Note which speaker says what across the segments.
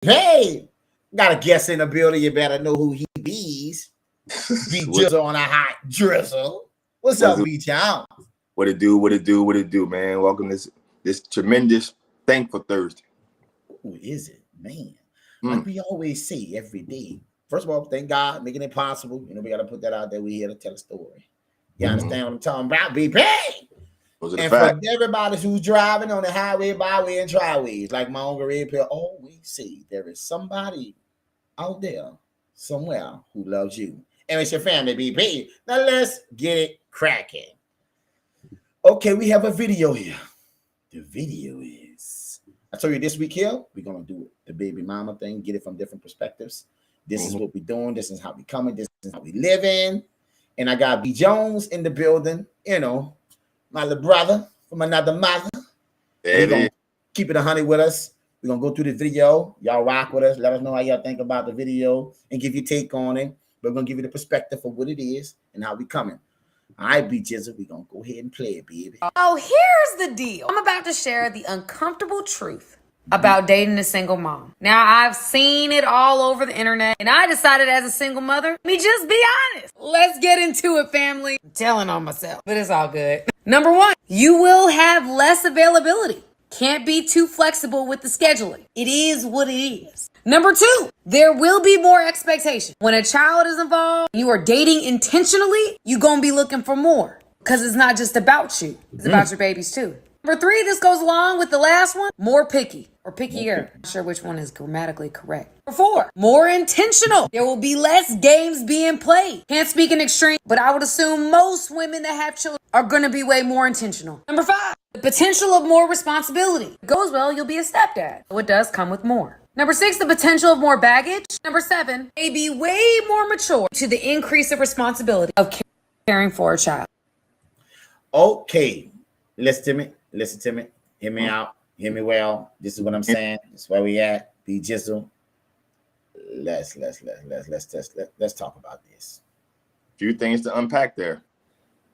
Speaker 1: Hey, got a guest in the building. You better know who he bees. Be
Speaker 2: what,
Speaker 1: just on a hot drizzle. What's
Speaker 2: what's
Speaker 1: up,
Speaker 2: it,
Speaker 1: B Town?
Speaker 2: what it do? What it do? What it do, man? Welcome to this tremendous thankful Thursday.
Speaker 1: Who is it, man? Like
Speaker 2: Mm,
Speaker 1: we always say every day. First of all, thank God making it possible. We got to put that out there. We here to tell a story. You
Speaker 2: mm.
Speaker 1: understand what I'm talking about, BP?
Speaker 2: Those are the
Speaker 1: And for
Speaker 2: facts.
Speaker 1: everybody who's driving on the highway, byway, and tryways, like my uncle Red Pill always say, there is somebody out there somewhere who loves you. And it's your family, BP. Now let's get it cracking. Okay, we have a video here. The video is I told you this week here, we're gonna do the baby mama thing, get it from different perspectives. This is
Speaker 2: Mhm.
Speaker 1: what we're doing, this is how we coming, this is how we living. And I got B Jones in the building, my little brother from another mother. And
Speaker 2: There
Speaker 1: he
Speaker 2: it is.
Speaker 1: gonna keep it 100 with us. We're gonna go through the video. Y'all rock with us. Let us know how y'all think about the video and give your take on it. We're gonna give you the perspective of what it is and how we coming. All right, B Jizzle, we're gonna go ahead and play it, baby.
Speaker 3: Oh, here's the deal. I'm about to share the uncomfortable truth about dating a single mom. Now, I've seen it all over the internet, and I decided as a single mother, let me just be honest. Let's get into it, family. I'm telling on myself, but it's all good. Number one, you will have less availability. Can't be too flexible with the scheduling. It is what it is. Number two, there will be more expectation. When a child is involved, you are dating intentionally, you're going to be looking for more. Because it's not just about you, it's about your babies too. Number three, this goes along with the last one, more picky or pickier. Not sure which one is grammatically correct. Number four, more intentional. There will be less games being played. Can't speak in extreme, but I would assume most women that have children are going to be way more intentional. Number five, the potential of more responsibility. If it goes well, you'll be a stepdad. So it does come with more. Number six, the potential of more baggage. Number seven, may be way more mature to the increase of responsibility of caring for a child.
Speaker 1: Okay, listen to me, hear me
Speaker 2: Mm.
Speaker 1: out, hear me well. This is what I'm saying. This is where we at. B Jizzle. Let's talk about this.
Speaker 2: Few things to unpack there.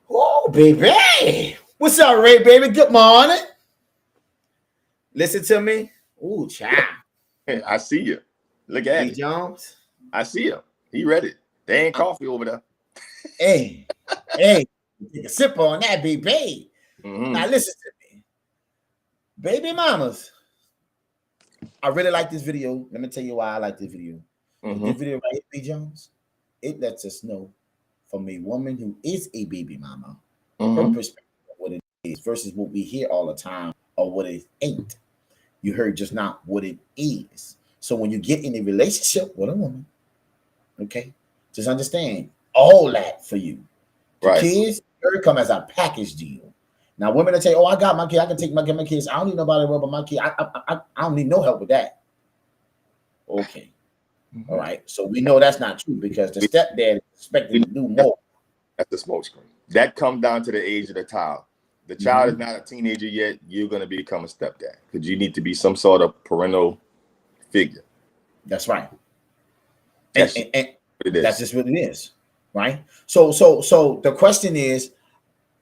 Speaker 1: Oh, baby. What's up, Ray, baby? Good morning. Listen to me. Ooh, child.
Speaker 2: I see you. Look at
Speaker 1: B
Speaker 2: it.
Speaker 1: Jones.
Speaker 2: I see him. He ready. There ain't coffee over there.
Speaker 1: Hey, hey, take a sip on that, baby.
Speaker 2: Hmm.
Speaker 1: Now listen to me. Baby mamas. I really like this video. Let me tell you why I like this video.
Speaker 2: Hmm.
Speaker 1: This video right here, B Jones, it lets us know from a woman who is a baby mama, her
Speaker 2: Hmm.
Speaker 1: perspective of what it is versus what we hear all the time or what it ain't. You heard just not what it is. So when you get in a relationship with a woman, okay, just understand all that for you. The
Speaker 2: Right.
Speaker 1: kids, they come as a package deal. Now, women that say, "Oh, I got my kid. I can take my kids. I don't need nobody to worry about my kid. I don't need no help with that." Okay, all
Speaker 2: Mhm.
Speaker 1: right. So we know that's not true because the
Speaker 2: We,
Speaker 1: stepdad is
Speaker 2: we
Speaker 1: expected
Speaker 2: know
Speaker 1: to do more.
Speaker 2: that's the smoke screen. That comes down to the age of the child. The child is
Speaker 1: Mhm.
Speaker 2: not a teenager yet. You're going to become a stepdad because you need to be some sort of parental figure.
Speaker 1: That's right, and,
Speaker 2: That's
Speaker 1: and, and
Speaker 2: what it
Speaker 1: that's
Speaker 2: is.
Speaker 1: just what it is, right? So the question is,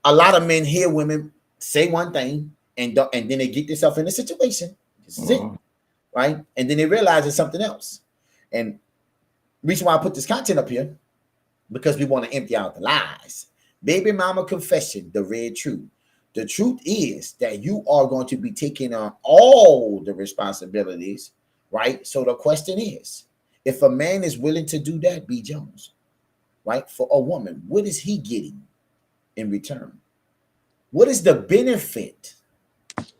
Speaker 1: a lot of men hear women say one thing and then they get themselves in a situation. This is it,
Speaker 2: Mhm.
Speaker 1: right? And then they realize it's something else. And reason why I put this content up here because we want to empty out the lies. Baby mama confession, the red truth. The truth is that you are going to be taking on all the responsibilities, right? So the question is, if a man is willing to do that, B Jones, right, for a woman, what is he getting in return? What is the benefit?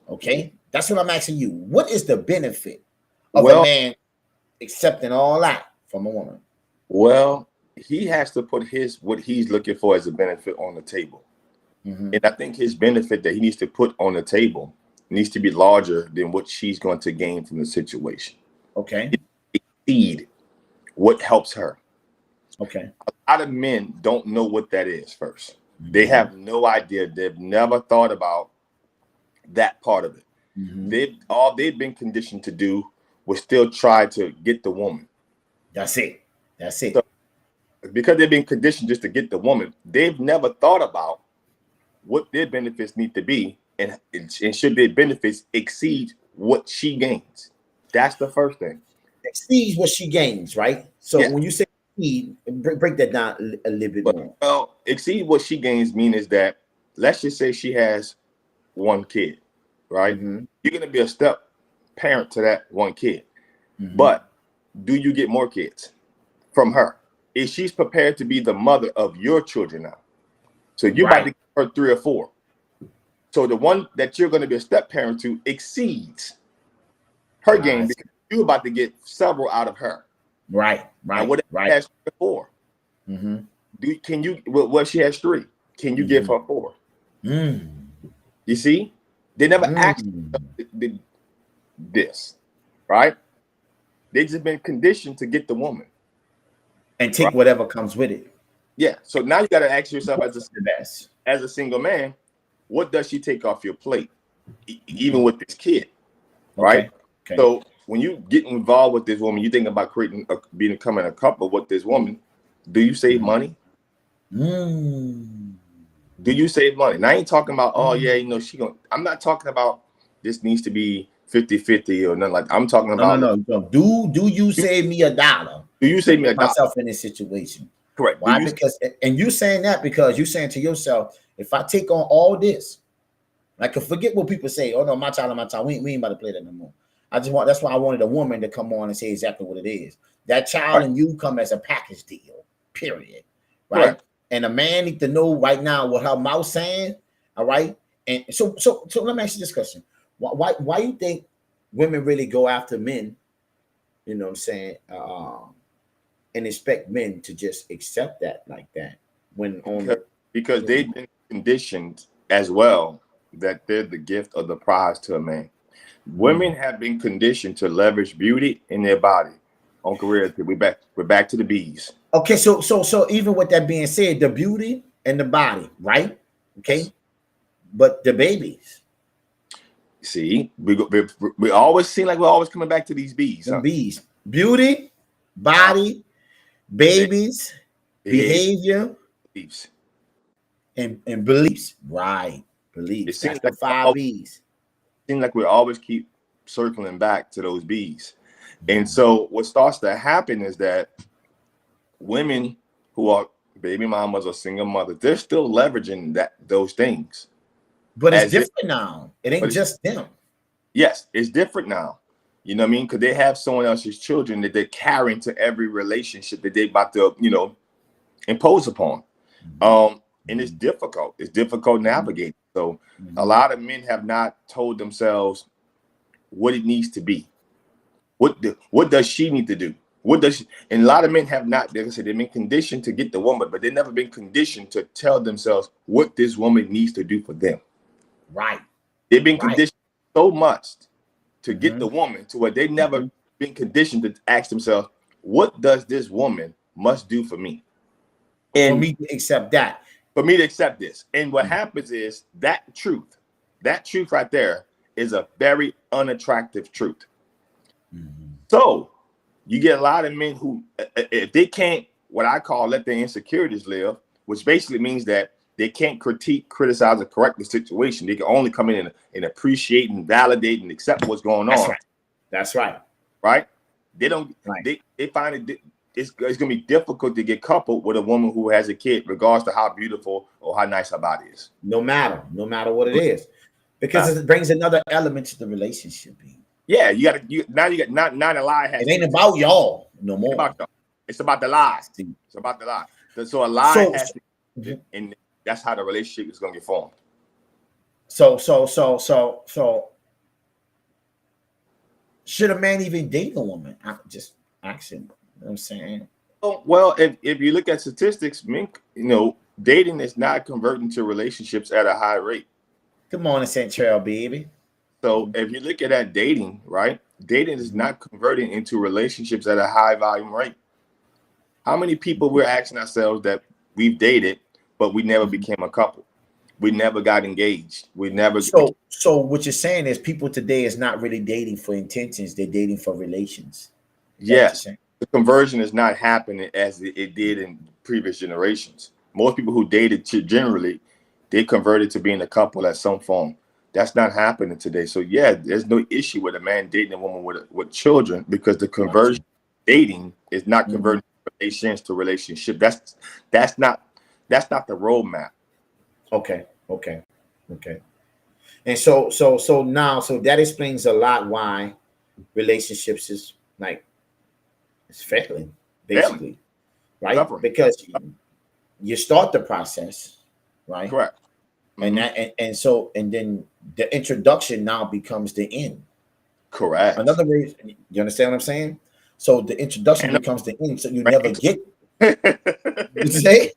Speaker 1: Okay, that's what I'm asking you. What is the benefit of a
Speaker 2: Well,
Speaker 1: man accepting all that from a woman?
Speaker 2: well, he has to put his what he's looking for as a benefit on the table.
Speaker 1: Hmm.
Speaker 2: And I think his benefit that he needs to put on the table needs to be larger than what she's going to gain from the situation.
Speaker 1: Okay,
Speaker 2: Exceed what helps her.
Speaker 1: okay.
Speaker 2: A lot of men don't know what that is first. They
Speaker 1: Hmm.
Speaker 2: have no idea. They've never thought about that part of it.
Speaker 1: Hmm.
Speaker 2: They've been conditioned to do was still try to get the woman.
Speaker 1: That's it. That's
Speaker 2: So
Speaker 1: it.
Speaker 2: because they've been conditioned just to get the woman, they've never thought about what their benefits need to be and should their benefits exceed what she gains. That's the first thing.
Speaker 1: exceeds what she gains, right? So
Speaker 2: Yeah.
Speaker 1: when you say exceed, break that down a little bit more.
Speaker 2: Well, exceed what she gains mean is that, let's just say she has one kid, right?
Speaker 1: Mm-hmm.
Speaker 2: You're gonna be a step parent to that one kid.
Speaker 1: Mm-hmm.
Speaker 2: But do you get more kids from her? Is she's prepared to be the mother of your children now? So you're about to give her 3 or 4. So the one that you're going to be a step parent to exceeds her game because you're about to get several out of her.
Speaker 1: Right.
Speaker 2: And what if she has 3 or 4?
Speaker 1: Mm-hmm.
Speaker 2: Can you? Well, she has 3. Can you give her 4?
Speaker 1: Mm.
Speaker 2: You see, they never asked this, right? They just been conditioned to get the woman
Speaker 1: and take whatever comes with it.
Speaker 2: Yeah. So now you got to ask yourself as a single man, what does she take off your plate, even with this kid, right?
Speaker 1: Okay.
Speaker 2: So when you get involved with this woman, you think about becoming a couple with this woman. Do you save money? Do you save money? Now I ain't talking about, oh yeah, I'm not talking about this needs to be 50-50 or nothing like that. I'm talking about
Speaker 1: no. Do you save me $1?
Speaker 2: Do you save me $1?
Speaker 1: Myself in this situation.
Speaker 2: Correct.
Speaker 1: Why? Because you saying that because you saying to yourself, if I take on all this, I can forget what people say. Oh no, my child. We ain't about to play that no more. That's why I wanted a woman to come on and say exactly what it is. That child and you come as a package deal, period. Right? And a man need to know right now what her mouth saying. All right. And so let me ask you this question. Why you think women really go after men, you know what I'm saying, and expect men to just accept that like that when
Speaker 2: because they've been conditioned as well that they're the gift or the prize to a man. Women have been conditioned to leverage beauty in their body. Uncle Red, we're back to the bees.
Speaker 1: Okay, so even with that being said, the beauty and the body, right? Okay, yes. But the babies.
Speaker 2: See, we always seem like we're always coming back to these bees.
Speaker 1: The bees, beauty, body, babies, behavior,
Speaker 2: beliefs,
Speaker 1: and beliefs. Right, beliefs. That's the 5 B's.
Speaker 2: It seems like we always keep circling back to those bees. And so what starts to happen is that women who are baby mamas or single mothers, they're still leveraging those things.
Speaker 1: But it's different now. It ain't just them.
Speaker 2: Yes, it's different now. You know what I mean? Because they have someone else's children that they're carrying to every relationship that they're about to, impose upon. And it's difficult. It's difficult navigating. So a lot of men have not told themselves what it needs to be. What does she need to do? And a lot of men have not, like I said, they've been conditioned to get the woman, but they've never been conditioned to tell themselves what this woman needs to do for them.
Speaker 1: Right.
Speaker 2: They've been conditioned so much to get the woman to where they've never been conditioned to ask themselves, what does this woman must do for me?
Speaker 1: And for me to accept that.
Speaker 2: For me to accept this. And what happens is that truth right there is a very unattractive truth. So you get a lot of men who, if they can't, what I call let their insecurities live, which basically means that they can't critique, criticize, or correct the situation. They can only come in and appreciate and validate and accept what's going on.
Speaker 1: That's right.
Speaker 2: Right? They don't. Right. They find it's going to be difficult to get coupled with a woman who has a kid, regardless to how beautiful or how nice her body is.
Speaker 1: No matter what it is, because it brings another element to the relationship.
Speaker 2: Yeah, you got not a lie.
Speaker 1: It ain't about y'all no more.
Speaker 2: It's about the lie. It's about the lie. So a lie has to, and that's how the relationship is going to get formed.
Speaker 1: So should a man even date a woman? I'm just asking. You know what I'm saying?
Speaker 2: Well, if you look at statistics, men, dating is not converting to relationships at a high rate.
Speaker 1: Come on, Central, baby.
Speaker 2: So if you look at dating, right? Dating is not converting into relationships at a high volume rate. How many people we're asking ourselves that we've dated, but we never became a couple? We never got engaged. We never.
Speaker 1: So what you're saying is people today is not really dating for intentions. They're dating for relations.
Speaker 2: Yes. The conversion is not happening as it did in previous generations. Most people who dated generally, they converted to being a couple at some form. That's not happening today. So yeah, there's no issue with a man dating a woman with children, because the conversion dating is not converting relations to relationship. That's not the roadmap.
Speaker 1: Okay. And so now, so that explains a lot why relationships is like it's failing, basically, right?
Speaker 2: Suffering.
Speaker 1: Because you start the process, right?
Speaker 2: Correct.
Speaker 1: And that and then the introduction now becomes the end.
Speaker 2: Correct.
Speaker 1: Another way, you understand what I'm saying? So the introduction becomes the end, so you never get. You say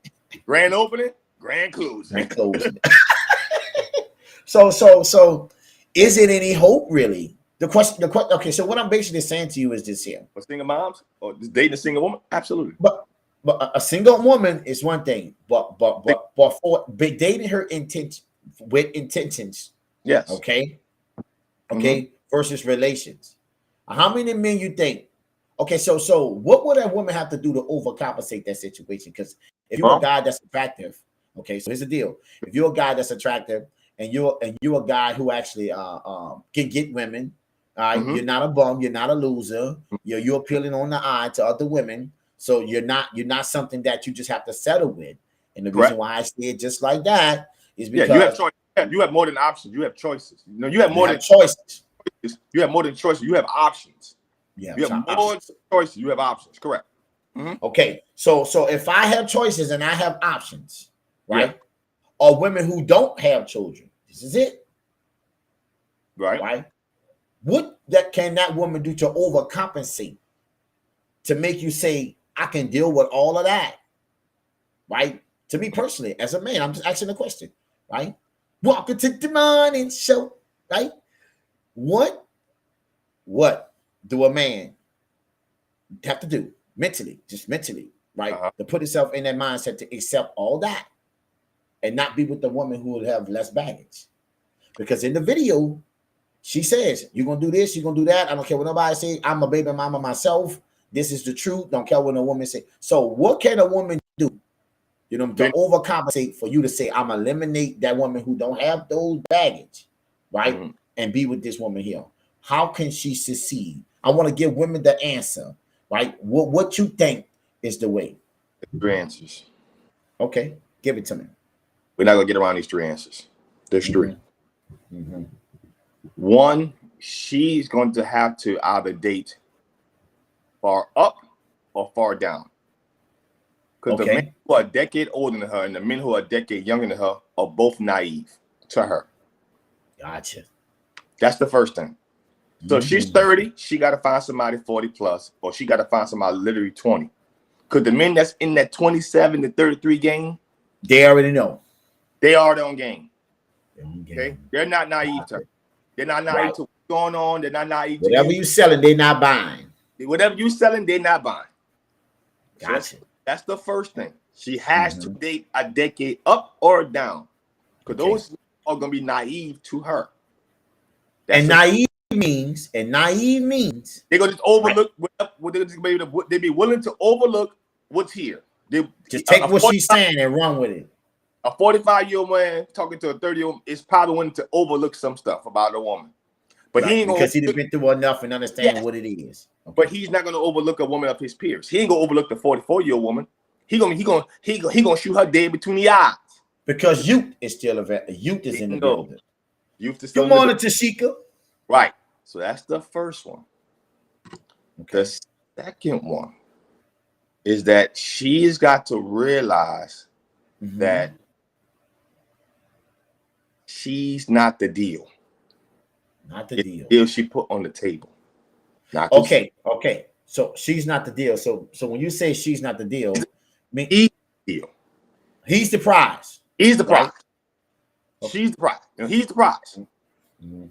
Speaker 2: grand opening, grand closing.
Speaker 1: and closing. So is it any hope really? The question. Okay, so what I'm basically saying to you is this here.
Speaker 2: For single moms or just dating a single woman, absolutely.
Speaker 1: But a single woman is one thing, but for dating her intention with intentions,
Speaker 2: yes,
Speaker 1: okay, versus relations. How many men you think? Okay, so what would a woman have to do to overcompensate that situation? Because if you're a guy that's attractive, okay, so here's the deal: if you're a guy that's attractive and you're a guy who actually can get women, you're not a bum, you're not a loser, you're appealing on the eye to other women. So you're not something that you just have to settle with. And the reason why I say it just like that is because
Speaker 2: you have choice. You have more than options. You have choices. You know, you have more than
Speaker 1: choices.
Speaker 2: You have more than choices. You have options.
Speaker 1: Yeah,
Speaker 2: you have more than choices. You have options. Correct.
Speaker 1: Okay, so if I have choices and I have options, right? Or women who don't have children, this is it. Right? What can that woman do to overcompensate to make you say, I can deal with all of that? Right? To me personally, as a man, I'm just asking a question, right? Welcome to the morning show, right? What do a man have to do mentally, just mentally, right? To put himself in that mindset to accept all that and not be with the woman who will have less baggage? Because in the video, she says, you're going to do this, you're going to do that. I don't care what nobody say. I'm a baby mama myself. This is the truth. Don't care what a woman say. So what can a woman do, to overcompensate for you to say, I'm eliminate that woman who don't have those baggage, right? And be with this woman here. How can she succeed? I want to give women the answer, right? What you think is the way?
Speaker 2: 3 answers.
Speaker 1: Okay, give it to me.
Speaker 2: We're not going to get around these 3 answers. There's 3. One, she's going to have to either date far up or far down. Because the men who are a decade older than her and the men who are a decade younger than her are both naive to her.
Speaker 1: Gotcha.
Speaker 2: That's the first thing. So if she's 30, she got to find somebody 40 plus, or she got to find somebody literally 20. Because the men that's in that 27 to 33 game,
Speaker 1: they already know.
Speaker 2: They are their own game. Okay? They're not naive to her. They're not naive to what's going on. They're not naive to
Speaker 1: whatever you selling, they're not buying.
Speaker 2: Whatever you selling, they're not buying.
Speaker 1: Gotcha.
Speaker 2: So that's the first thing. She has to date a decade up or down. Because those are going to be naive to her. That's
Speaker 1: naive means they're going
Speaker 2: to just overlook they be willing to overlook what's here. They
Speaker 1: just take what she's saying and run with it.
Speaker 2: A 45-year-old man talking to a 30-year-old is probably willing to overlook some stuff about a woman. But he ain't
Speaker 1: because he's been through enough and understand what it is.
Speaker 2: But he's not going to overlook a woman of his peers. He ain't going to overlook the 44-year-old woman. He gonna shoot her dead between the eyes.
Speaker 1: Because youth is still youth is in the building.
Speaker 2: Youth is still
Speaker 1: Good morning, Tashika.
Speaker 2: Right. So that's the first one. The second one is that she's got to realize that she's not the deal.
Speaker 1: Not the deal.
Speaker 2: Deal she put on the table.
Speaker 1: Okay. So she's not the deal. So when you say she's not the deal,
Speaker 2: he's the deal.
Speaker 1: He's the prize.
Speaker 2: He's the prize. Okay. She's the prize. He's the prize.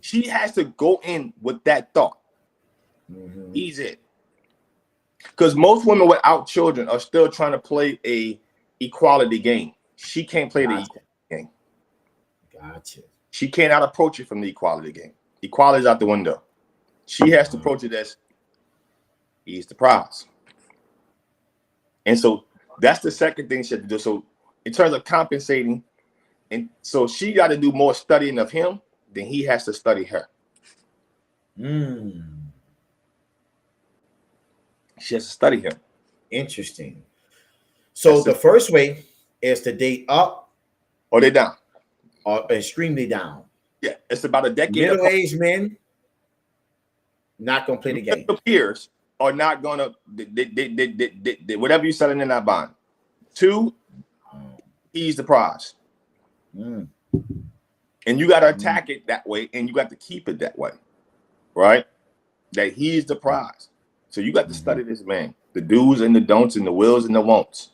Speaker 2: She has to go in with that thought. He's it. Because most women without children are still trying to play a equality game. She can't play the equality game.
Speaker 1: Gotcha.
Speaker 2: She cannot approach it from the equality game. Equality is out the window. She has to approach it as he's the prize. And so that's the second thing she has to do. So in terms of compensating, and so she got to do more studying of him then he has to study her. She has to study him.
Speaker 1: Interesting. So the first way is to date up
Speaker 2: or they down.
Speaker 1: Or extremely down.
Speaker 2: Yeah, it's about a decade.
Speaker 1: Middle-aged men not gonna play the game.
Speaker 2: Peers are not gonna they whatever you're selling, they're not buying. 2, he's the prize. And you got to attack it that way, and you got to keep it that way, right? That he's the prize. So you got to study this man, the do's and the don'ts and the wills and the won'ts,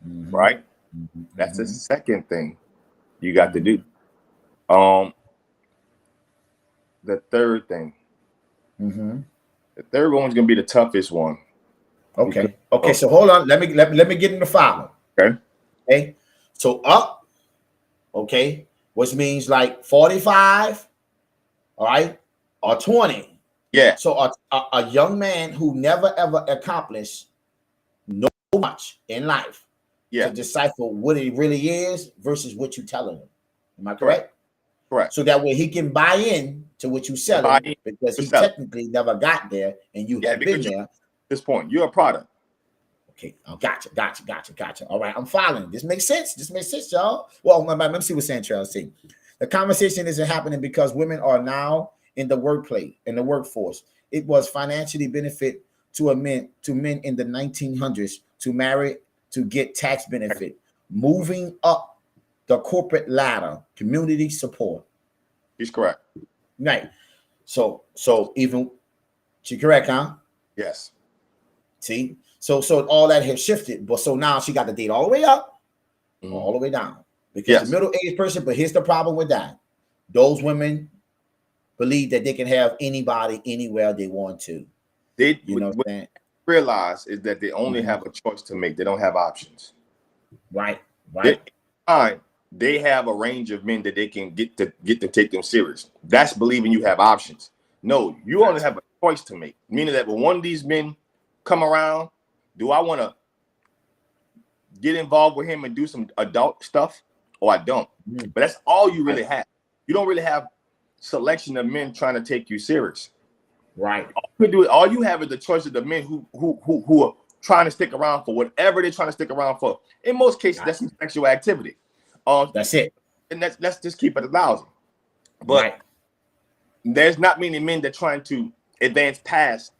Speaker 2: right? That's the second thing you got to do. The third thing, the third one's gonna be the toughest one.
Speaker 1: Okay. Okay. So hold on. Let me get in the follow.
Speaker 2: Okay.
Speaker 1: Okay. So up. Okay. Which means like 45. All right. Or 20.
Speaker 2: Yeah.
Speaker 1: So a young man who never ever accomplished no much in life.
Speaker 2: Yeah.
Speaker 1: To decipher what it really is versus what you telling him. Am I correct?
Speaker 2: Correct.
Speaker 1: So that way he can buy in to what you selling because he technically never got there and you have been there.
Speaker 2: At this point, you're a product.
Speaker 1: Okay. Oh, gotcha. All right, I'm following. This makes sense. Y'all. Well, let me see what Santrell is saying. The conversation isn't happening because women are now in the workforce. It was financially benefit to men in the 1900s to marry to get tax benefit. Moving up the corporate ladder, community support.
Speaker 2: He's correct.
Speaker 1: Right. So even she correct, huh?
Speaker 2: Yes.
Speaker 1: See, so all that has shifted, but so now she got the date all the way up, all the way down. Because the middle-aged person, but here's the problem with that: those women believe that they can have anybody anywhere they want to.
Speaker 2: What they realize is that they only have a choice to make. They don't have options.
Speaker 1: Right.
Speaker 2: They have a range of men that they can get to take them serious. That's believing you have options. No, you only have a choice to make. Meaning that when one of these men come around, do I want to get involved with him and do some adult stuff, or I don't? But that's all you really have. You don't really have selection of men trying to take you serious.
Speaker 1: Right.
Speaker 2: All you have is the choice of the men who are trying to stick around for whatever they're trying to stick around for. In most cases, that's some sexual activity.
Speaker 1: That's it.
Speaker 2: And let's just keep it 1,000. But there's not many men that trying to advance past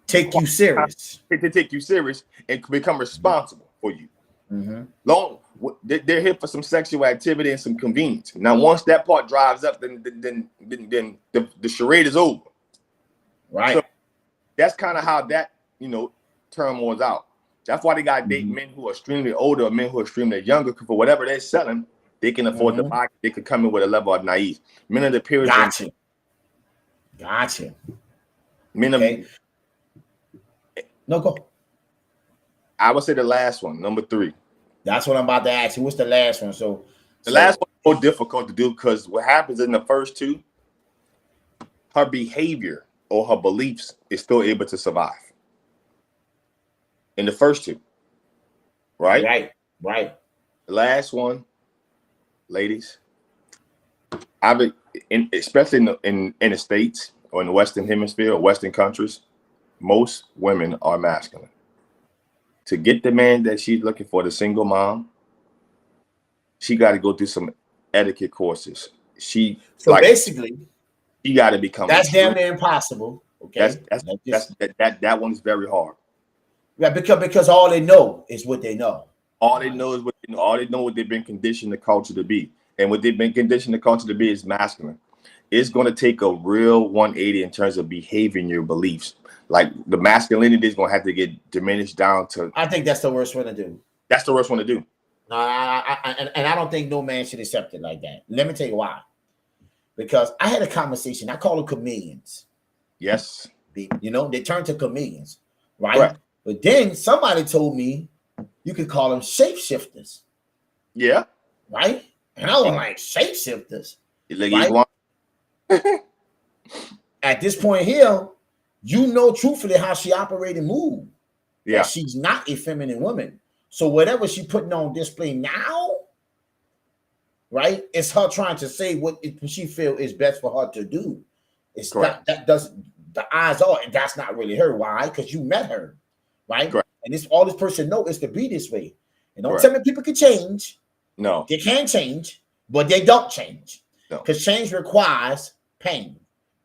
Speaker 1: take you serious.
Speaker 2: To take you serious and become responsible for you. They're here for some sexual activity and some convenience. Now, once that part drives up, then the charade is over.
Speaker 1: Right.
Speaker 2: So that's kind of how that turmoil's out. That's why they got to date men who are extremely older or men who are extremely younger. Because for whatever they're selling, they can afford to buy. They could come in with a level of naive. Men of the period.
Speaker 1: Gotcha.
Speaker 2: Men of.
Speaker 1: No, go.
Speaker 2: I would say the last one, number 3.
Speaker 1: That's what I'm about to ask you. What's the last one? So
Speaker 2: the last one is more difficult to do because what happens in the first 2, her behavior or her beliefs is still able to survive. In the first 2, right. The last one, ladies, especially in the States or in the Western Hemisphere or Western countries, most women are masculine. To get the man that she's looking for, the single mom, she got to go through some etiquette courses.
Speaker 1: Basically,
Speaker 2: she got to become.
Speaker 1: That's damn near impossible. Okay,
Speaker 2: that one's very hard.
Speaker 1: Yeah, because all they know is what they know.
Speaker 2: All they know is what they know. All they know what they've been conditioned the culture to be, and what they've been conditioned the culture to be is masculine. It's going to take a real 180 in terms of behaving your beliefs. Like the masculinity is going to have to get diminished down to.
Speaker 1: I think that's the worst one to do.
Speaker 2: That's the worst one to do.
Speaker 1: No, and I don't think no man should accept it like that. Let me tell you why. Because I had a conversation. I call them chameleons.
Speaker 2: Yes.
Speaker 1: They turn to chameleons, right? Correct. But then somebody told me you could call them shapeshifters.
Speaker 2: Yeah.
Speaker 1: Right? And I was like, shapeshifters. Right? At this point here, truthfully how she operates and moves. Yeah. She's not a feminine woman. So whatever she's putting on display now, right? It's her trying to say what she feel is best for her to do. It's
Speaker 2: Correct.
Speaker 1: that does the eyes are, and that's not really her. Why? Because you met her, right?
Speaker 2: Correct.
Speaker 1: And this all this person know is to be this way. And don't
Speaker 2: Correct.
Speaker 1: tell me people can change.
Speaker 2: No.
Speaker 1: They can change, but they don't change.
Speaker 2: No.
Speaker 1: Because change requires pain.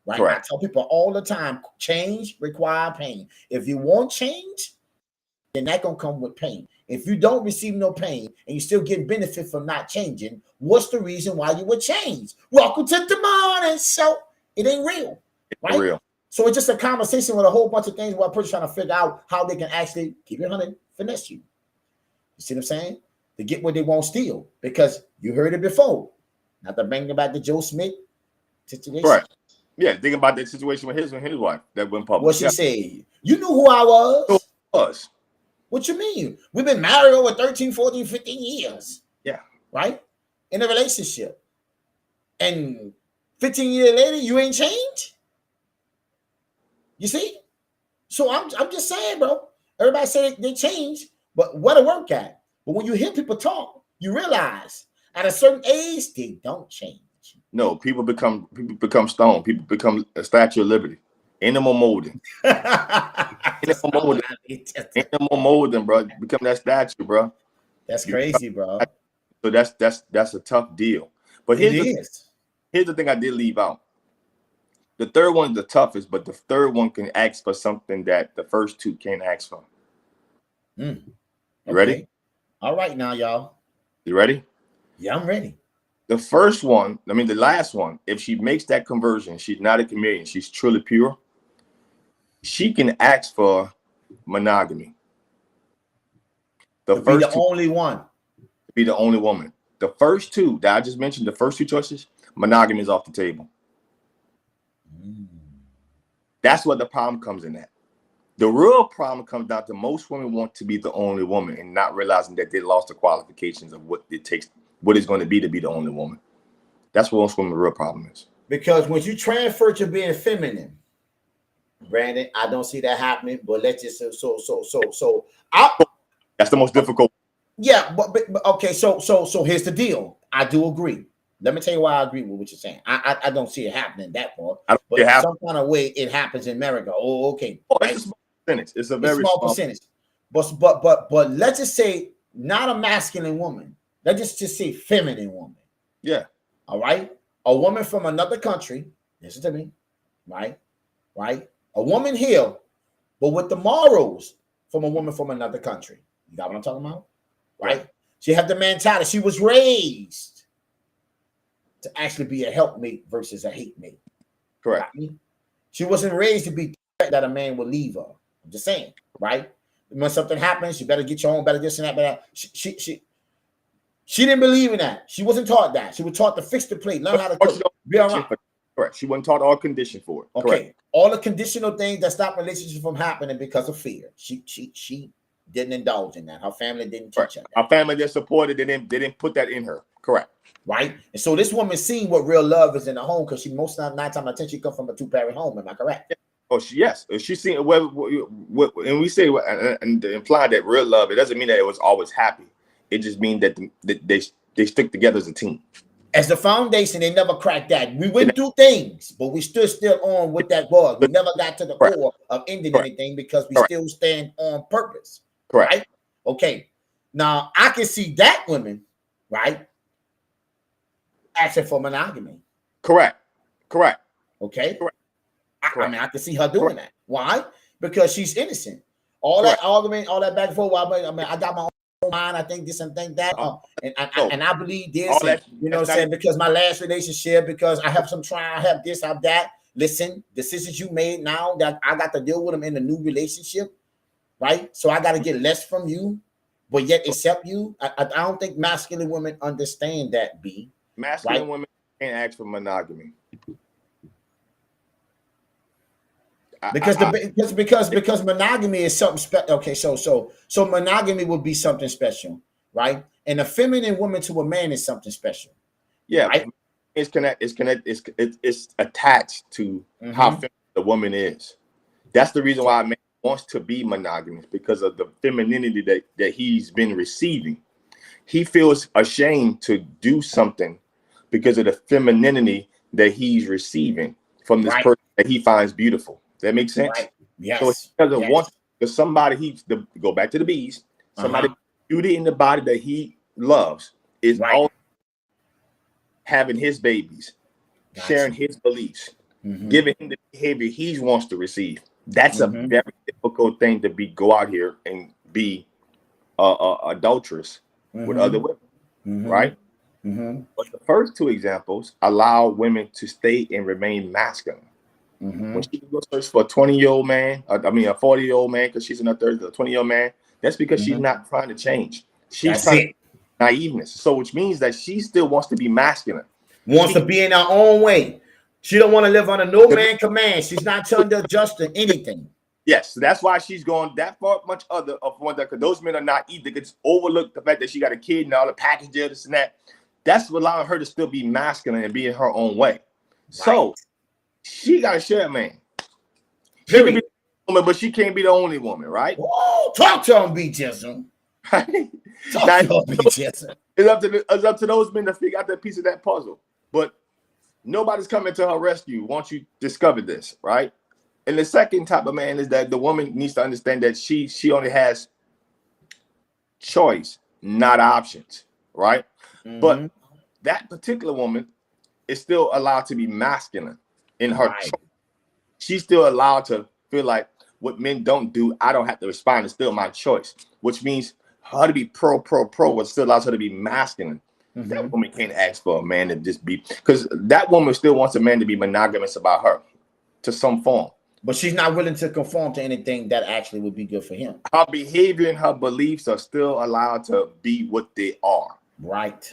Speaker 1: Right?
Speaker 2: Correct.
Speaker 1: I tell people all the time, change requires pain. If you want change, then that gonna come with pain. If you don't receive no pain and you still get benefit from not changing, what's the reason why you would change? Welcome to the morning show. It ain't real, right?
Speaker 2: Real.
Speaker 1: So it's just a conversation with a whole bunch of things where a person trying to figure out how they can actually keep it 100, finesse you. You see what I'm saying? To get what they won't steal, because you heard it before. Not to bring about the Joe Smith situation.
Speaker 2: Right. Yeah, think about that situation with his wife that went public.
Speaker 1: What she said. You knew who I was.
Speaker 2: Who was.
Speaker 1: What you mean? We've been married over 13, 14, 15 years.
Speaker 2: Yeah.
Speaker 1: Right? In a relationship. And 15 years later, you ain't changed? You see? So I'm just saying, bro. Everybody say they change, but what a work at. But when you hear people talk, you realize at a certain age, they don't change.
Speaker 2: No, people become stone. People become a Statue of Liberty. Animal molding. Animal molding, bro. Become that statue, bro.
Speaker 1: That's crazy, bro.
Speaker 2: So that's a tough deal. But here's the thing I did leave out. The third one is the toughest, but the third one can ask for something that the first two can't ask for.
Speaker 1: Okay.
Speaker 2: You ready?
Speaker 1: All right now, y'all.
Speaker 2: You ready?
Speaker 1: Yeah, I'm ready.
Speaker 2: The first one, I mean the last one, if she makes that conversion, she's not a chameleon, she's truly pure, she can ask for monogamy.
Speaker 1: To be the only one.
Speaker 2: Be the only woman. The first two that I just mentioned, the first two choices, monogamy is off the table. That's what the problem comes in at. The real problem comes down to most women want to be the only woman and not realizing that they lost the qualifications of what it takes, what it's going to be the only woman. That's what most women's real problem is. Because
Speaker 1: when you transfer to being feminine, Brandon, I don't see that happening. But let's just that's
Speaker 2: the most difficult.
Speaker 1: Yeah, but okay. So here's the deal. I do agree. Let me tell you why I agree with what you're saying. I don't see it happening that far. But in some kind of way, it happens in America. Oh, okay.
Speaker 2: Right? It's a small percentage. It's a very
Speaker 1: small percentage. But let's just say not a masculine woman. Let's just say feminine woman.
Speaker 2: Yeah.
Speaker 1: All right. A woman from another country. Listen to me. Right. A woman here, but with the morals from a woman from another country. You got what I'm talking about? Right. She had the mentality. She was raised to actually be a helpmate versus a hate mate.
Speaker 2: Correct.
Speaker 1: Right? She wasn't raised to be that a man would leave her. I'm just saying, right? When something happens, you better get your own, better this and that, better. She didn't believe in that. She wasn't taught that. She was taught to fix the plate, learn how to cook, be all right.
Speaker 2: Correct. She wasn't taught all conditioned for it.
Speaker 1: Okay.
Speaker 2: Correct.
Speaker 1: All the conditional things that stop relationships from happening because of fear. She didn't indulge in that. Her family didn't teach her that.
Speaker 2: Her family didn't support it. They didn't put that in her. Correct.
Speaker 1: Right. And so this woman seen what real love is in the home because she most of the 9 times out of 10 she come from a 2-parent home. Am I correct?
Speaker 2: Oh, yes. She's seen and we say and imply that real love. It doesn't mean that it was always happy. It just means that they stick together as a team.
Speaker 1: As the foundation, they never cracked that. We went through things, but we stood still on what that was. We never got to the core of ending anything because we still stand on purpose.
Speaker 2: Correct.
Speaker 1: Right? Okay. Now I can see that woman, right, asking for monogamy.
Speaker 2: Correct.
Speaker 1: Okay.
Speaker 2: Correct.
Speaker 1: I mean, I can see her doing that. Why? Because she's innocent. All that argument, all that back and forth. I mean, I got my own mind. I think this and think that, and I believe this. You know what I'm saying? Because my last relationship, because I have some trying, I have this, I have that. Listen, decisions you made now that I got to deal with them in the new relationship, right? So I got to get less from you, but yet accept you. I don't think masculine women understand that.
Speaker 2: Masculine women can't ask for monogamy.
Speaker 1: Because monogamy is something special. Okay, so monogamy would be something special, right? And a feminine woman to a man is something special.
Speaker 2: Yeah,
Speaker 1: right?
Speaker 2: It's attached to how feminine the woman is. That's the reason why a man wants to be monogamous, because of the femininity that he's been receiving. he feels ashamed to do something because of the femininity that he's receiving from this person that he finds beautiful. That makes sense?
Speaker 1: Right. Yes.
Speaker 2: So he doesn't want because somebody go back to the bees, somebody beauty in the body that he loves is all having his babies, sharing his beliefs, giving him the behavior he wants to receive. That's a very difficult thing to go out here and be adulterous with other women, right? But the first two examples allow women to stay and remain masculine. When she goes search for a 20-year-old man, a 40-year-old man, because she's in her 30s, a 20-year-old man, that's because she's not trying to change. She's trying to naiveness. So which means that she still wants to be masculine.
Speaker 1: Wants to be in her own way. She don't want to live under no man command. She's not trying to adjust to anything.
Speaker 2: Yes, so that's why she's going that far much other of one that because those men are not either. They could overlook the fact that she got a kid and all the package deal, this and that. That's what allowing her to still be masculine and be in her own way. So she got to share a man. She can be the woman, but she can't be the only woman, right?
Speaker 1: Oh, talk to him, B. Jism. Talk to him, B. Jism.
Speaker 2: It's up to those men to figure out that piece of that puzzle. But nobody's coming to her rescue once you discover this, right? And the second type of man is that the woman needs to understand that she only has choice, not options, right? But that particular woman is still allowed to be masculine in her choice. She's still allowed to feel like what men don't do, I don't have to respond. It's still my choice, which means her to be pro, but still allows her to be masculine. That woman can't ask for a man to just be, because that woman still wants a man to be monogamous about her to some form.
Speaker 1: But she's not willing to conform to anything that actually would be good for him.
Speaker 2: Her behavior and her beliefs are still allowed to be what they are.
Speaker 1: Right.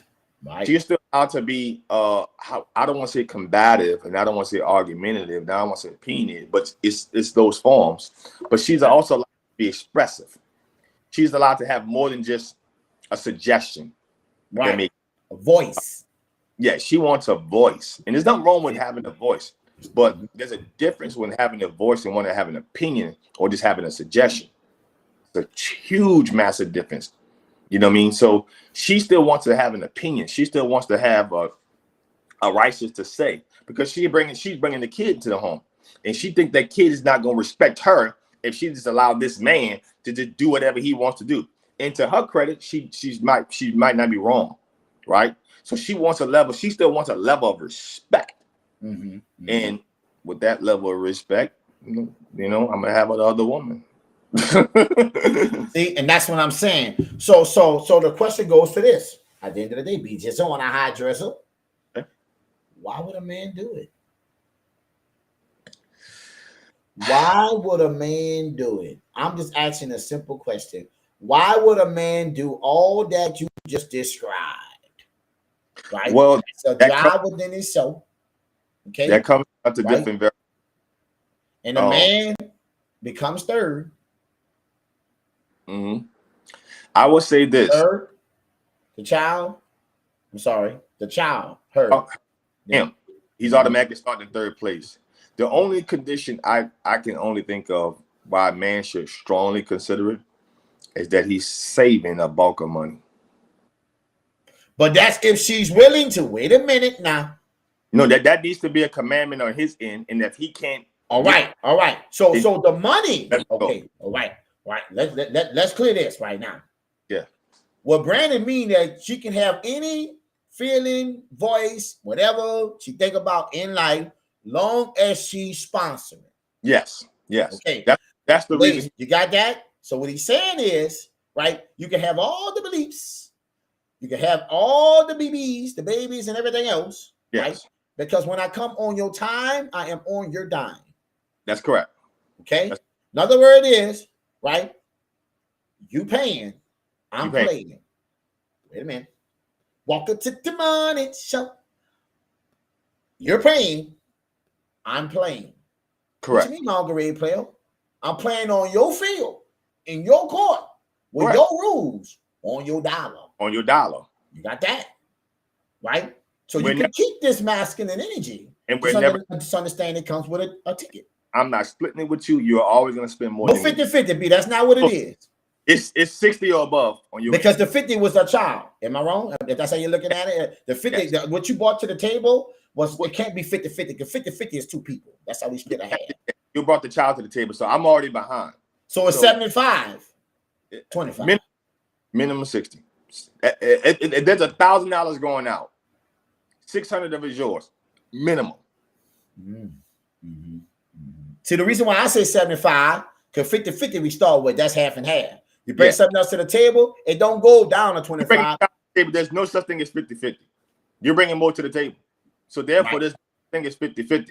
Speaker 2: She's still allowed to be, I don't want to say combative, and I don't want to say argumentative, and I don't want to say opinionated, but it's those forms. But she's also allowed to be expressive. She's allowed to have more than just a suggestion.
Speaker 1: Right. A voice.
Speaker 2: Yeah, she wants a voice. And there's nothing wrong with having a voice. But there's a difference when having a voice and wanting to have an opinion or just having a suggestion. It's a huge, massive difference. You know what I mean? So she still wants to have an opinion. She still wants to have a righteous to say, because she's bringing the kid to the home. And she thinks that kid is not going to respect her if she just allowed this man to just do whatever he wants to do. And to her credit, she might not be wrong, right? So she still wants a level of respect. And with that level of respect, I'm gonna have another woman.
Speaker 1: See, and that's what I'm saying. So the question goes to this: at the end of the day, be just on a high dresser. Why would a man do it? Why would a man do it? I'm just asking a simple question. Why would a man do all that you just described? Right.
Speaker 2: Well,
Speaker 1: it's a drive within himself. Okay,
Speaker 2: that comes out to different variables.
Speaker 1: And the man becomes third.
Speaker 2: I would say this.
Speaker 1: Third, the child, her.
Speaker 2: Him. He's automatically starting in third place. The only condition I can only think of why a man should strongly consider it is that he's saving a bulk of money.
Speaker 1: But that's if she's willing to. Wait a minute now.
Speaker 2: No, that needs to be a commandment on his end, and if he can't.
Speaker 1: All right. So the money. Okay. All right. Let's clear this right now.
Speaker 2: Yeah.
Speaker 1: Well, Brandon mean that she can have any feeling, voice, whatever she think about in life, long as she's sponsoring.
Speaker 2: Yes.
Speaker 1: Okay.
Speaker 2: That's the reason.
Speaker 1: You got that? So what he's saying is, right, you can have all the beliefs, you can have all the BBs, the babies, and everything else.
Speaker 2: Yes.
Speaker 1: Right? Because when I come on your time, I am on your dime.
Speaker 2: That's correct.
Speaker 1: Okay. Another word is, right, you paying, I'm playing. Wait a minute. Welcome to the money show. You're paying, I'm playing.
Speaker 2: Correct.
Speaker 1: What you mean, Margaret player? I'm playing on your field, in your court, with your rules, on your dollar.
Speaker 2: On your dollar.
Speaker 1: You got that? Right? So you can keep this masculine energy.
Speaker 2: And
Speaker 1: this understanding comes with a ticket.
Speaker 2: I'm not splitting it with you. You're always going to spend more.
Speaker 1: No 50-50, B. That's not what it is.
Speaker 2: It's 60 or above on your.
Speaker 1: Because the 50 was a child. Am I wrong? If that's how you're looking at it, the 50, what you brought to the table was it can't be 50-50 because 50-50 is two people. That's how we split a half.
Speaker 2: You brought the child to the table, so I'm already behind.
Speaker 1: So it's 75, 25.
Speaker 2: Minimum 60. There's $1,000 going out. 600 of it is yours. Minimum.
Speaker 1: See, the reason why I say 75, because 50-50 we start with, that's half and half. You bring something else to the table, it don't go down to 25.
Speaker 2: There's no such thing as 50-50. You're bringing more to the table. So therefore, this thing is 50-50.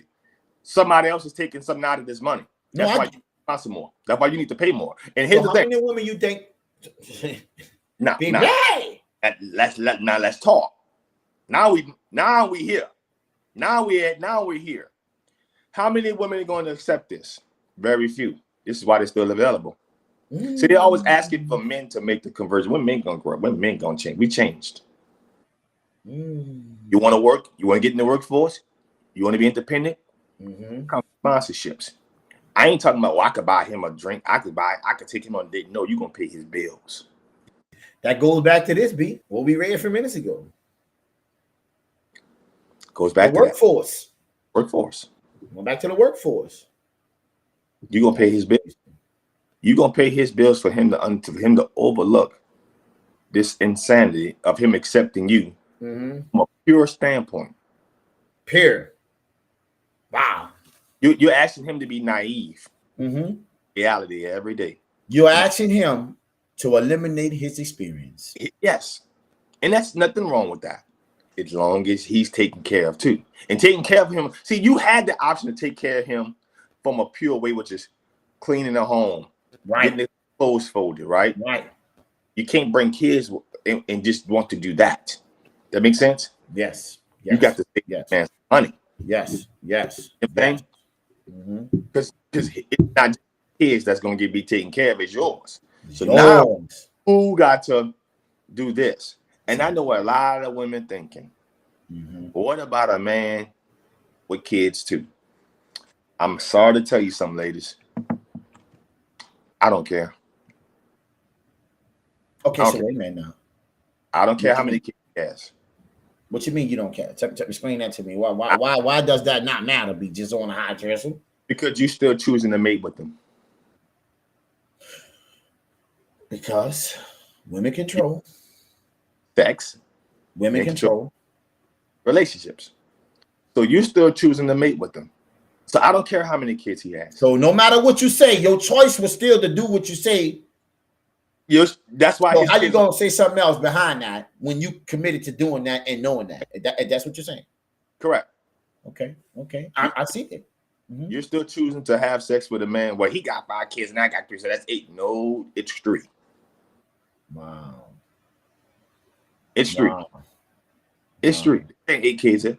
Speaker 2: Somebody else is taking something out of this money. That's why you cost more. That's why you need to pay more. And here's the thing.
Speaker 1: How many women you think?
Speaker 2: Let's talk. Now we're here. Now we're here. How many women are going to accept this? Very few. This is why they're still available. So they're always asking for men to make the conversion. When men gonna grow up? When men gonna change? We changed. You want to work? You want to get in the workforce? You want to be independent? Come sponsorships. I ain't talking about, well, I could buy him a drink. I could take him on a date. No, you're gonna pay his bills.
Speaker 1: That goes back to this, B. What we read a few minutes ago.
Speaker 2: Goes back
Speaker 1: to workforce.
Speaker 2: Workforce.
Speaker 1: Going back to the workforce.
Speaker 2: You're gonna pay his bills. You're gonna pay his bills for him to overlook this insanity of him accepting you from a pure standpoint.
Speaker 1: Pure. Wow.
Speaker 2: You're asking him to be naive. Reality every day.
Speaker 1: You're asking him to eliminate his experience.
Speaker 2: Yes. And that's nothing wrong with that. As long as he's taken care of too. And taking care of him. See, you had the option to take care of him from a pure way, which is cleaning the home.
Speaker 1: Right.
Speaker 2: Getting the clothes folded, right?
Speaker 1: Right.
Speaker 2: You can't bring kids and just want to do that. That makes sense?
Speaker 1: Yes.
Speaker 2: You got to take man's money.
Speaker 1: Yes. Yes.
Speaker 2: Because it's not just kids that's going to be taken care of, it's yours. So now who got to do this? And I know a lot of women thinking, but what about a man with kids too? I'm sorry to tell you something, ladies. I don't care.
Speaker 1: Okay, so wait a minute now.
Speaker 2: I don't care how many kids he has.
Speaker 1: What you mean you don't care? Explain that to me. Why does that not matter? Be just on a high dresser?
Speaker 2: Because you're still choosing to mate with them.
Speaker 1: Because women control.
Speaker 2: Sex.
Speaker 1: Women control.
Speaker 2: Relationships. So you're still choosing to mate with them. So I don't care how many kids he has.
Speaker 1: So no matter what you say, your choice was still to do what you say.
Speaker 2: That's why.
Speaker 1: So how you gonna say something else behind that when you committed to doing that and knowing that? That's what you're saying.
Speaker 2: Correct.
Speaker 1: Okay. I see it.
Speaker 2: You're still choosing to have sex with a man. Well, he got 5 kids and I got 3, so that's 8. No, it's 3.
Speaker 1: Wow.
Speaker 2: It's 3. It's 3. There ain't 8 kids here.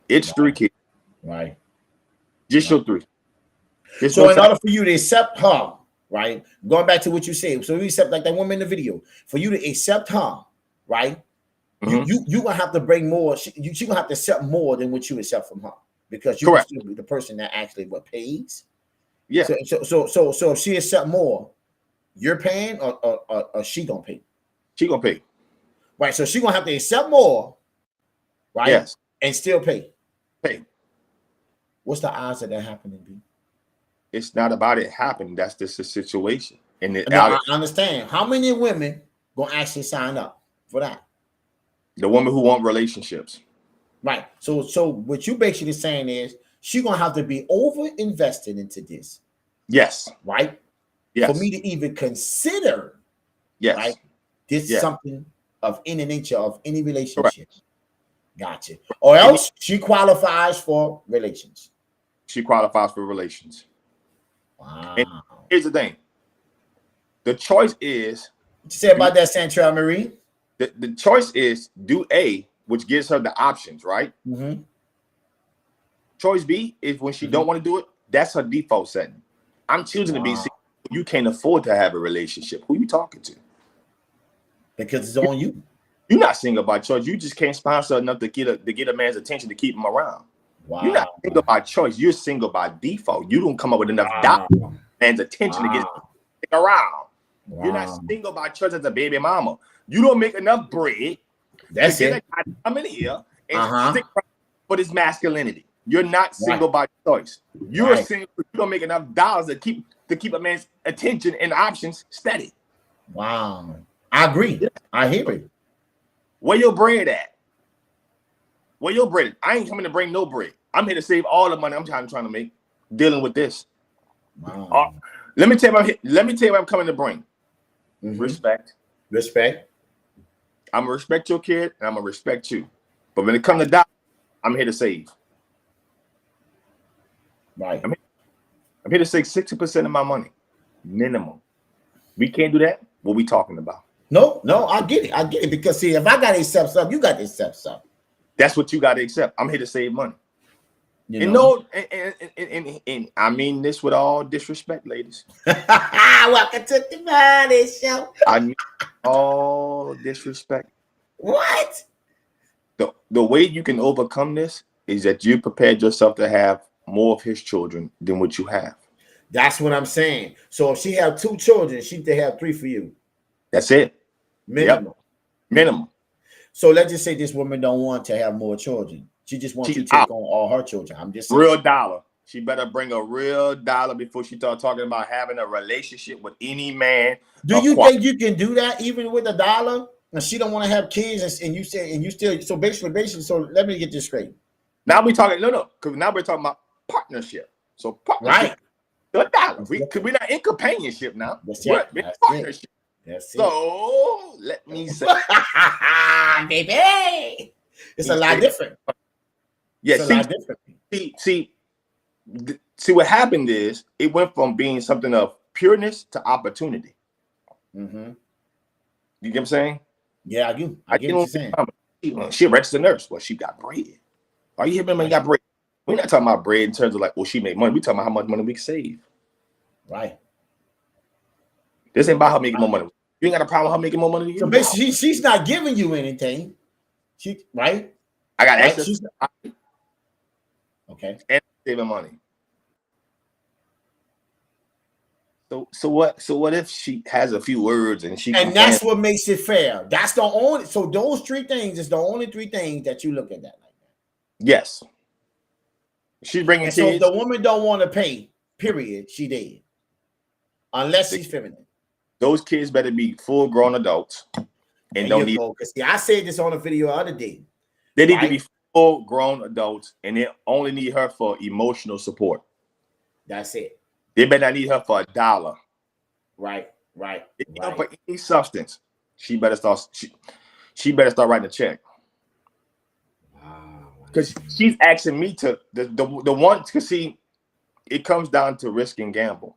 Speaker 2: It's 3 kids.
Speaker 1: Right.
Speaker 2: Just show 3.
Speaker 1: So in order for you to accept her, right? Going back to what you said, so you accept like that woman in the video. For you to accept her, right? You gonna have to bring more. You gonna have to accept more than what you accept from her because you can still be the person that actually pays.
Speaker 2: Yeah.
Speaker 1: So if she accept more, you're paying or she gonna pay?
Speaker 2: She gonna pay.
Speaker 1: Right. So she gonna have to accept more, right?
Speaker 2: Yes.
Speaker 1: And still pay.
Speaker 2: Pay.
Speaker 1: What's the odds of that happening, B?
Speaker 2: It's not about it happening. That's just the situation. And
Speaker 1: I understand. How many women gonna actually sign up for that?
Speaker 2: The woman who want relationships.
Speaker 1: Right. So what you basically saying is she gonna have to be over invested into this.
Speaker 2: Yes.
Speaker 1: Right.
Speaker 2: Yes.
Speaker 1: For me to even consider.
Speaker 2: Yes.
Speaker 1: Right. This is something of any nature of any relationship.
Speaker 2: Correct.
Speaker 1: Gotcha. Or else she qualifies for relations.
Speaker 2: She qualifies for relations.
Speaker 1: Wow.
Speaker 2: And here's the thing. The choice is.
Speaker 1: What you say about that, Santrell Marie?
Speaker 2: The choice is do A, which gives her the options, right? Choice B is when she don't want to do it. That's her default setting. I'm choosing to be single. You can't afford to have a relationship. Who you talking to?
Speaker 1: Because it's on you.
Speaker 2: You're not single by choice. You just can't sponsor enough to get a man's attention to keep him around.
Speaker 1: Wow.
Speaker 2: You're not single by choice. You're single by default. You don't come up with enough man's attention to get around. Wow. You're not single by choice as a baby mama. You don't make enough bread
Speaker 1: That's
Speaker 2: get a
Speaker 1: it.
Speaker 2: guy to come in here and
Speaker 1: Uh-huh.
Speaker 2: stick around for this masculinity. You're not single by choice. You're
Speaker 1: Right.
Speaker 2: single because you don't make enough dollars to keep a man's attention and options steady.
Speaker 1: Wow. I agree.
Speaker 2: Yeah.
Speaker 1: I hear it.
Speaker 2: Where your bread at? Where your bread? I ain't coming to bring no bread. I'm here to save all the money I'm trying to make dealing with this.
Speaker 1: Wow.
Speaker 2: Let me tell you what I'm coming to bring.
Speaker 1: Mhm.
Speaker 2: Respect.
Speaker 1: Respect.
Speaker 2: I'm gonna respect your kid and I'm gonna respect you. But when it comes to that, I'm here to save.
Speaker 1: Right.
Speaker 2: I'm here to save 60% of my money. Minimum. We can't do that. What we talking about?
Speaker 1: No, I get it. I get it. Because see, if I got to accept something, you got to accept something.
Speaker 2: That's what you got to accept. I'm here to save money. And I mean this with all disrespect, ladies.
Speaker 1: Welcome to the Money Show.
Speaker 2: I mean all disrespect.
Speaker 1: What?
Speaker 2: The way you can overcome this is that you prepared yourself to have more of his children than what you have.
Speaker 1: That's what I'm saying. So if she have 2 children, she to have 3 for you.
Speaker 2: That's it.
Speaker 1: Minimum.
Speaker 2: Yep. Minimum.
Speaker 1: So let's just say this woman don't want to have more children. She just wants you to take on all her children. I'm just saying.
Speaker 2: Real dollar. She better bring a real dollar before she start talking about having a relationship with any man.
Speaker 1: Do you think you can do that even with $1? And she don't want to have kids, and you say, and you still, so basically, so let me get this straight.
Speaker 2: Now we talking because now we're talking about partnership. So partnership, right? $1. We're not in companionship now. We're in partnership.
Speaker 1: That's it.
Speaker 2: So let me say,
Speaker 1: baby, it's a lot different.
Speaker 2: Yeah,
Speaker 1: it's a lot different.
Speaker 2: See, what happened is it went from being something of pureness to opportunity.
Speaker 1: Mm-hmm.
Speaker 2: You get what I'm saying?
Speaker 1: Yeah, I do. I get what you're saying.
Speaker 2: She a registered nurse. Well, she got bread. Are you hearing me? You got bread. We're not talking about bread in terms of like, well, she made money. We're talking about how much money we can save.
Speaker 1: Right.
Speaker 2: This ain't about her making more money. You ain't got a problem with her making more money than you.
Speaker 1: So basically, she's not giving you anything. Right?
Speaker 2: I got access.
Speaker 1: Okay.
Speaker 2: And saving money. So what if she has a few words and
Speaker 1: that's what makes it fair. That's the only. So those 3 things is the only 3 things that you look at that like that.
Speaker 2: Yes. She's bringing kids.
Speaker 1: So if the woman don't want to pay, period, she did. Unless she's feminine.
Speaker 2: Those kids better be full grown adults and don't need.
Speaker 1: See, I said this on a video the other day.
Speaker 2: They need to be full grown adults and they only need her for emotional support.
Speaker 1: That's it.
Speaker 2: They better not need her for $1.
Speaker 1: Right.
Speaker 2: If you for any substance, she better start. She better start writing a check. Because she's asking me to the one. Because see, it comes down to risk and gamble,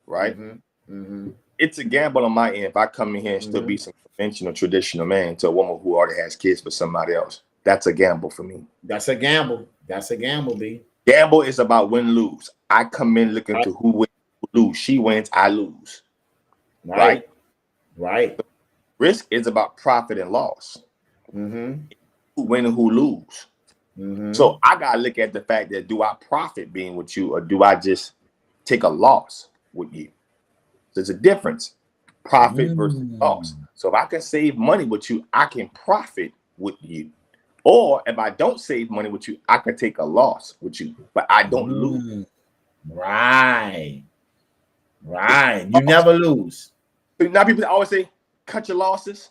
Speaker 2: right?
Speaker 1: Mm-hmm. Mm-hmm.
Speaker 2: It's a gamble on my end if I come in here and still be some conventional, traditional man to a woman who already has kids for somebody else. That's a gamble for me.
Speaker 1: That's a gamble. That's a gamble, B.
Speaker 2: Gamble is about win-lose. I come in looking to who wins, who lose. She wins, I lose. Right. Risk is about profit and loss.
Speaker 1: Mm-hmm.
Speaker 2: Who win and who lose.
Speaker 1: Mm-hmm.
Speaker 2: So I gotta look at the fact that do I profit being with you or do I just take a loss with you? There's a difference. Profit versus loss. So if I can save money with you, I can profit with you. Or if I don't save money with you, I can take a loss with you, but I don't lose.
Speaker 1: Right. You never lose.
Speaker 2: Now people always say, cut your losses.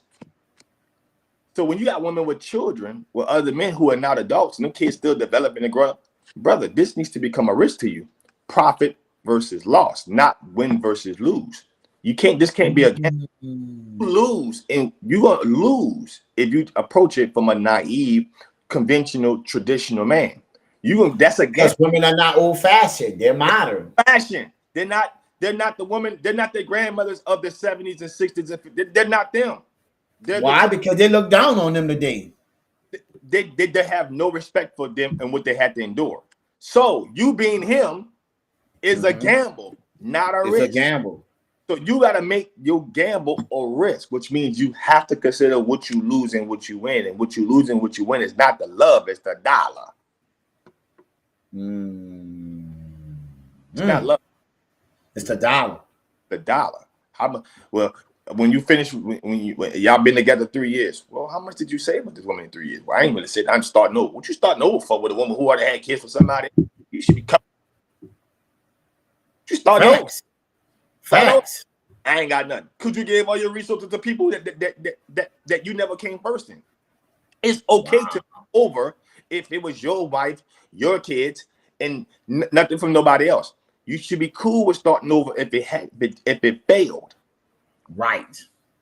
Speaker 2: So when you got women with children, with other men who are not adults, and them kids still developing and growing up, brother, this needs to become a risk to you. Profit versus loss, not win versus lose. This can't be a game. You lose, and you're gonna lose if you approach it from a naive, conventional, traditional man. That's a
Speaker 1: because women are not old-fashioned, they're modern.
Speaker 2: Fashion. They're not the women, they're not the grandmothers of the 70s and 60s. They're not them.
Speaker 1: Why? Because they look down on them today.
Speaker 2: They have no respect for them and what they had to endure. So you being him is a gamble, not a risk.
Speaker 1: It's a gamble.
Speaker 2: So you got to make your gamble a risk, which means you have to consider what you lose and what you win. And what you lose and what you win is not the love, it's the dollar. It's not love.
Speaker 1: It's the dollar.
Speaker 2: The dollar. Well, when you finish, when y'all been together 3 years, well, how much did you save with this woman in 3 years? Well, I ain't gonna say I'm starting over. What you starting over for with a woman who already had kids for somebody? You should be you starting over.
Speaker 1: Facts.
Speaker 2: I ain't got nothing. Could you give all your resources to people that you never came first in? It's okay to over if it was your wife, your kids, and nothing from nobody else. You should be cool with starting over if it failed.
Speaker 1: Right.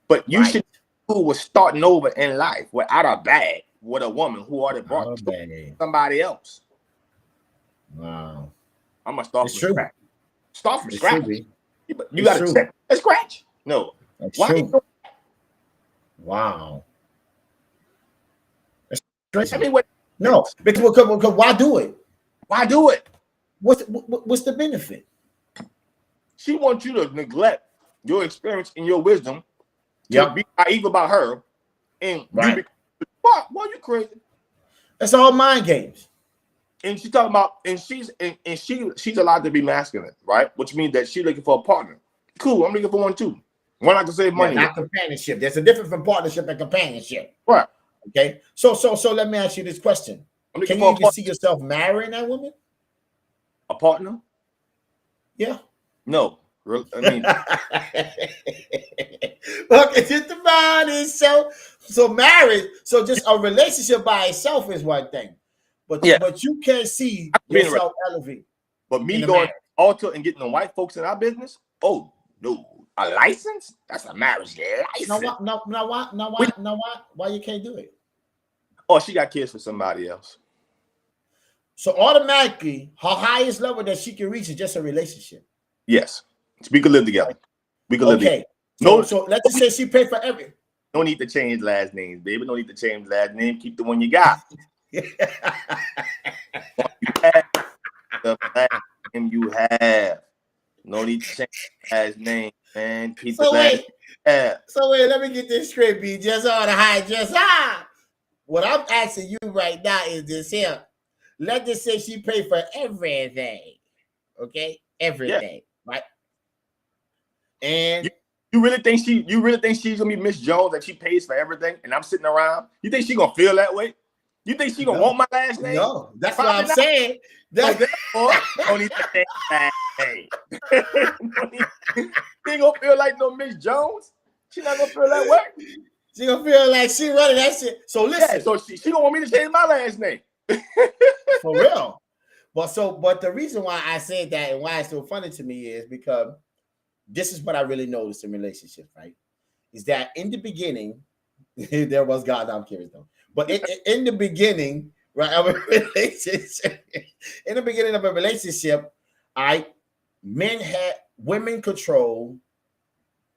Speaker 2: But you should be cool with starting over in life without a bag with a woman who already brought somebody else.
Speaker 1: Wow.
Speaker 2: I'm gonna start from scratch. Start from
Speaker 1: It
Speaker 2: scratch. You gotta
Speaker 1: true.
Speaker 2: check a scratch. No.
Speaker 1: That's
Speaker 2: Why?
Speaker 1: true. Wow. That's crazy.
Speaker 2: I mean, what?
Speaker 1: No, because why do it?
Speaker 2: Why do it?
Speaker 1: What's the benefit?
Speaker 2: She wants you to neglect your experience and your wisdom to be naive about her, and you be, why you crazy?
Speaker 1: That's all mind games.
Speaker 2: And she's talking about, and she's allowed to be masculine, right? Which means that she's looking for a partner. Cool, I'm looking for one too. One I can save money.
Speaker 1: Not companionship. There's a difference from partnership and companionship.
Speaker 2: Right.
Speaker 1: Okay. So let me ask you this question. Can you even see yourself marrying that woman?
Speaker 2: A partner?
Speaker 1: Yeah.
Speaker 2: No. I mean,
Speaker 1: look, it's just the mind is so marriage. So just a relationship by itself is one thing, but you can't see yourself elevate.
Speaker 2: But me going altar and getting the white folks in our business? Oh no, a license? That's a marriage license. Why
Speaker 1: you can't do it?
Speaker 2: Oh, she got kids for somebody else.
Speaker 1: So automatically, her highest level that she can reach is just a relationship.
Speaker 2: Yes. We could live together. We could live together.
Speaker 1: So let's just say she paid for everything.
Speaker 2: No need to change last names, baby. No need to change last name. Keep the one you got. You have the last name you have. No need to change last name, man. Keep the last name.
Speaker 1: So wait, let me get this straight, B. Just on the high, just What I'm asking you right now is this here. Let's just say she paid for everything. Okay? Everything. Right? And
Speaker 2: you really think she's gonna be Miss Jones and she pays for everything and I'm sitting around? You think she's gonna feel that way? You think she's gonna want my last name?
Speaker 1: No, that's what I'm saying.
Speaker 2: Don't need to change last name. She ain't gonna feel like no Miss Jones. She's not gonna feel that way.
Speaker 1: She gonna feel like she running that shit. So listen.
Speaker 2: So she don't want me to change my last name.
Speaker 1: For real. But the reason why I said that and why it's so funny to me is because this is what I really noticed in relationships, right? Is that in the beginning, there was God, I'm curious though. But in the beginning, right, of a relationship, in the beginning of a relationship, women control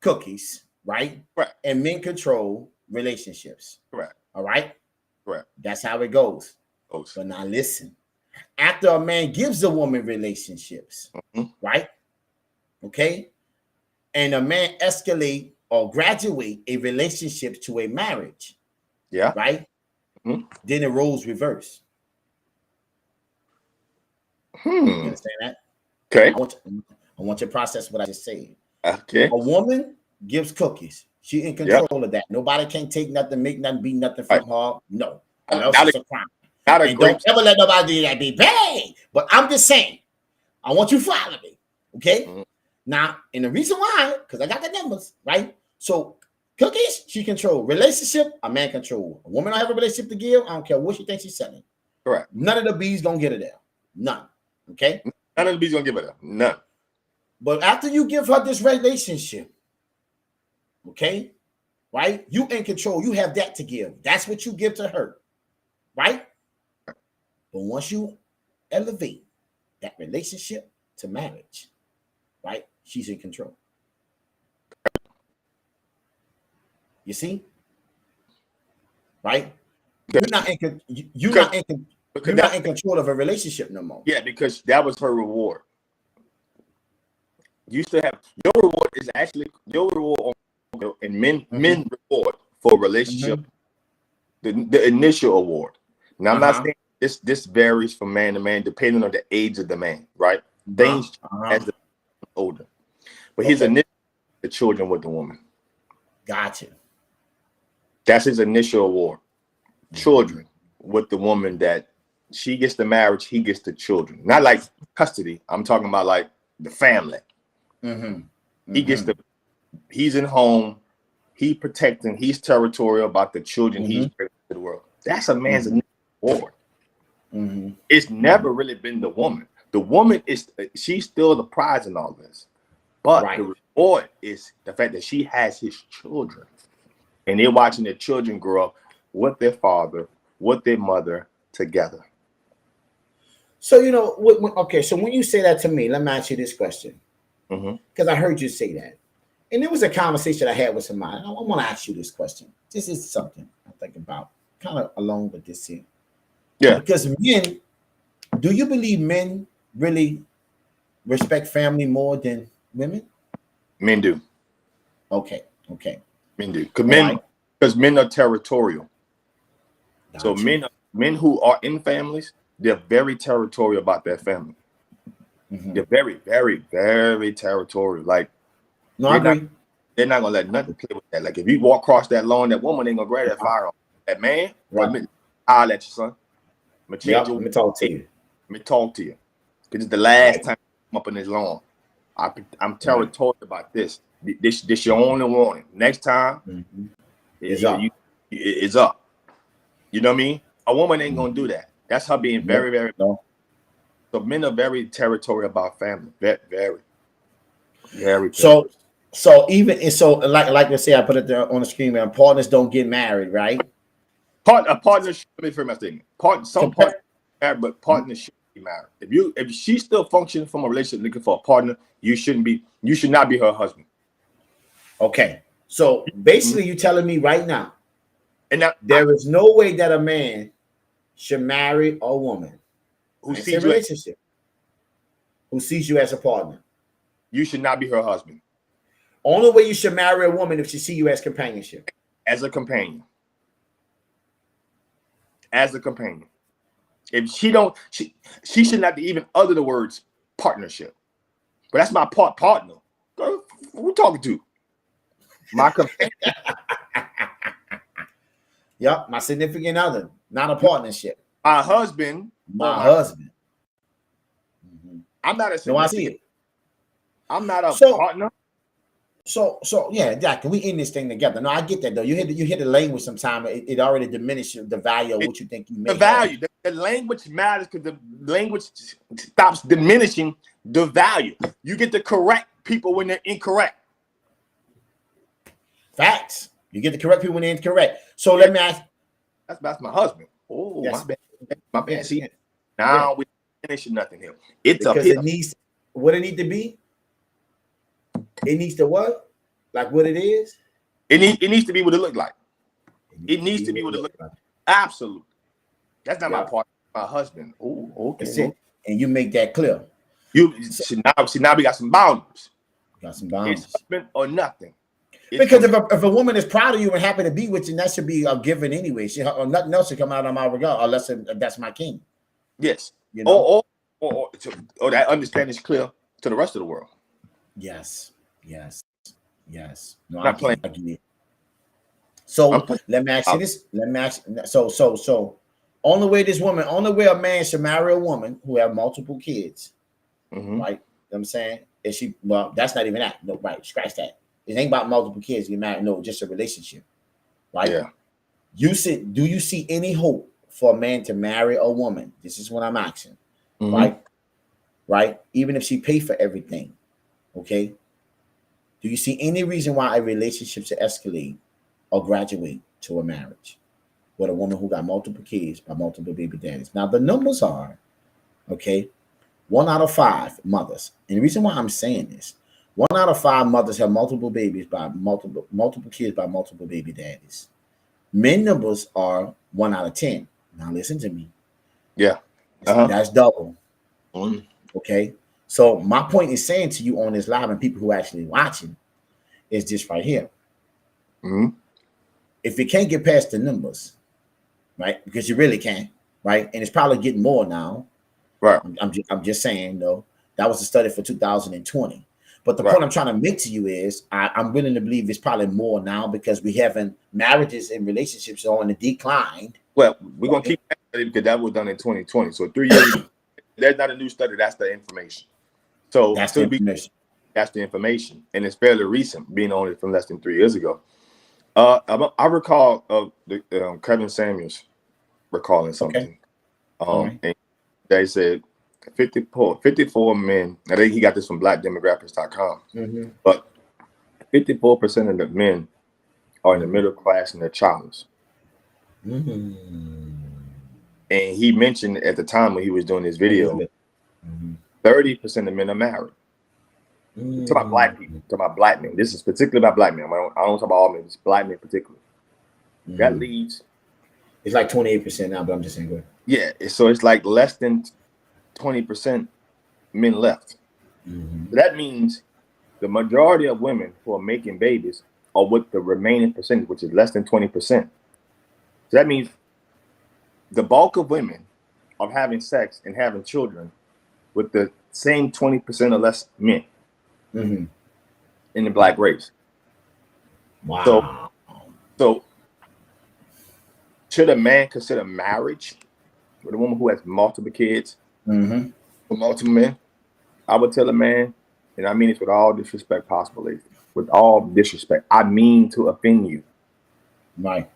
Speaker 1: cookies, right?
Speaker 2: Right.
Speaker 1: And men control relationships.
Speaker 2: Right.
Speaker 1: All right.
Speaker 2: Right.
Speaker 1: That's how it goes. But now listen, after a man gives a woman relationships, right? Okay. And a man escalate or graduate a relationship to a marriage.
Speaker 2: Yeah.
Speaker 1: Right. Then the roles reverse. You understand that?
Speaker 2: Okay.
Speaker 1: I want you to process what I just said.
Speaker 2: Okay.
Speaker 1: A woman gives cookies. She in control of that. Nobody can take nothing, make nothing, be nothing from her. No. Or else it's a crime. And don't ever let nobody do that. Be bad. But I'm just saying, I want you to follow me. Okay. Now, and the reason why, because I got the numbers, right? So cookies, she control. Relationship, a man control. A woman don't have a relationship to give. I don't care what she thinks she's selling.
Speaker 2: Correct.
Speaker 1: None of the bees gonna get her there. None. Okay.
Speaker 2: None of the bees gonna give her there. None.
Speaker 1: But after you give her this relationship, okay, right? You in control. You have that to give. That's what you give to her, right? But once you elevate that relationship to marriage, right? She's in control. You see? Right? You're not in control of a relationship no more.
Speaker 2: Yeah, because that was her reward. You used to have your reward is actually your reward and men reward for a relationship. The initial award. Now I'm not saying this varies from man to man depending on the age of the man, right? Things as the older. But his initial the children with the woman.
Speaker 1: Gotcha.
Speaker 2: That's his initial award. Children with the woman that she gets the marriage, he gets the children. Not like custody. I'm talking about like the family. He gets he's in home, he protecting, he's territorial about the children he's bringing to the world. That's a man's initial award. It's never really been the woman. The woman she's still the prize in all this. But the reward is the fact that she has his children. And they're watching their children grow up with their father, with their mother together.
Speaker 1: So, you know, okay, so when you say that to me, let me ask you this question. Because I heard you say that. And it was a conversation I had with somebody. I want to ask you this question. This is something I'm thinking about, kind of along with this here.
Speaker 2: Yeah.
Speaker 1: Because men, do you believe men really respect family more than women?
Speaker 2: Men do.
Speaker 1: Okay.
Speaker 2: Men do. Because men are territorial. So men who are in families, they're very territorial about their family. They're very, very, very territorial. Like,
Speaker 1: no, I agree.
Speaker 2: They're not gonna let nothing play with that. Like, if you walk across that lawn, that woman ain't gonna grab that firearm. That man, I'll let you, son. Let me talk to you. Because it's the last time I'm up in this lawn. I'm territorial about this. This your only warning. Next time, it's up. You know what I mean? A woman ain't gonna do that. That's her being very, very.
Speaker 1: No.
Speaker 2: So men are very territorial about family. Very, very. Very.
Speaker 1: So even so, like they say, I put it there on the screen. Man, partners don't get married, right?
Speaker 2: A partner should be very much thinking. Some partners married, but partners should be married. If she's still functioning from a relationship looking for a partner, you should not be her husband.
Speaker 1: Okay. So basically, you're telling me right now,
Speaker 2: and now,
Speaker 1: there is no way that a man should marry a woman
Speaker 2: who sees
Speaker 1: you as a partner.
Speaker 2: You should not be her husband.
Speaker 1: Only way you should marry a woman if she see you as companionship.
Speaker 2: As a companion. As a companion. If she don't, she should not even utter the words partnership. But that's my partner. Girl, who we talking to? My companion.
Speaker 1: Yep, my significant other, not a partnership.
Speaker 2: My husband.
Speaker 1: My husband.
Speaker 2: I'm not a significant.
Speaker 1: No, I see it.
Speaker 2: I'm not a partner.
Speaker 1: So yeah, exactly. We in this thing together. No, I get that though. You hit the language sometime. It already diminishes the value of what you think you make.
Speaker 2: The value. The language matters because the language stops diminishing the value. You get to correct people when they're incorrect.
Speaker 1: Facts. You get to correct people when they're incorrect. So let me ask.
Speaker 2: That's my husband. Oh,
Speaker 1: yes.
Speaker 2: My bad. See, now we finishing nothing here.
Speaker 1: Because it needs what it need to be. It needs to what? Like what it is?
Speaker 2: It needs to be what it look like. It needs to be what it look like. Absolutely. That's not my part. My husband. Oh, okay.
Speaker 1: That's it. And you make that clear.
Speaker 2: Now we got some boundaries.
Speaker 1: Got some boundaries.
Speaker 2: It's husband or nothing.
Speaker 1: Because if a woman is proud of you and happy to be with you, that should be a given anyway. Or nothing else should come out of my regard, unless that's my king.
Speaker 2: Yes. You know? Or that understanding is clear to the rest of the world.
Speaker 1: Yes. No, I get it. So let me ask you this. So only way a man should marry a woman who have multiple kids, right? You know what I'm saying? That's not even that. No, right, scratch that. It ain't about multiple kids get married. No, just a relationship. Right?
Speaker 2: Yeah.
Speaker 1: Do you see any hope for a man to marry a woman? This is what I'm asking. Right? Even if she pay for everything. Okay. Do you see any reason why a relationship should escalate or graduate to a marriage with a woman who got multiple kids by multiple baby daddies? Now the numbers are, okay, 1 out of 5 mothers. And the reason why I'm saying this, 1 out of 5 mothers have multiple babies by multiple kids by multiple baby daddies. Men numbers are 1 out of 10. Now listen to me.
Speaker 2: Yeah.
Speaker 1: That's double. Okay. So my point is saying to you on this live and people who are actually watching is this right here. If you can't get past the numbers, right? Because you really can't, right? And it's probably getting more now.
Speaker 2: Right.
Speaker 1: I'm just saying though, that was a study for 2020. But the point I'm trying to make to you is I'm willing to believe it's probably more now because we having marriages and relationships are on the decline.
Speaker 2: Well, we're going to keep that study because that was done in 2020. So 3 years ago, that's not a new study. That's the information. So
Speaker 1: that's the information.
Speaker 2: That's the information. And it's fairly recent, being only from less than 3 years ago. I recall Kevin Samuels recalling something.
Speaker 1: Okay.
Speaker 2: And they said 54 men. I think he got this from blackdemographics.com.
Speaker 1: Mm-hmm.
Speaker 2: But 54% of the men are in the middle class and they're childless.
Speaker 1: Mm-hmm.
Speaker 2: And he mentioned at the time when he was doing this video, 30% of men are married. It's about black people. It's about black men. This is particularly about black men. I don't talk about all men. It's black men particularly. That leads.
Speaker 1: It's like 28% now, but I'm just saying, go ahead.
Speaker 2: Yeah. So it's like less than 20% men left. So that means the majority of women who are making babies are with the remaining percentage, which is less than 20%. So that means the bulk of women are having sex and having children with the same 20% or less men in the black race.
Speaker 1: Wow.
Speaker 2: So should a man consider marriage with a woman who has multiple kids for multiple men? I would tell a man, and I mean this with all disrespect possible, with all disrespect, I mean to offend you.
Speaker 1: Right.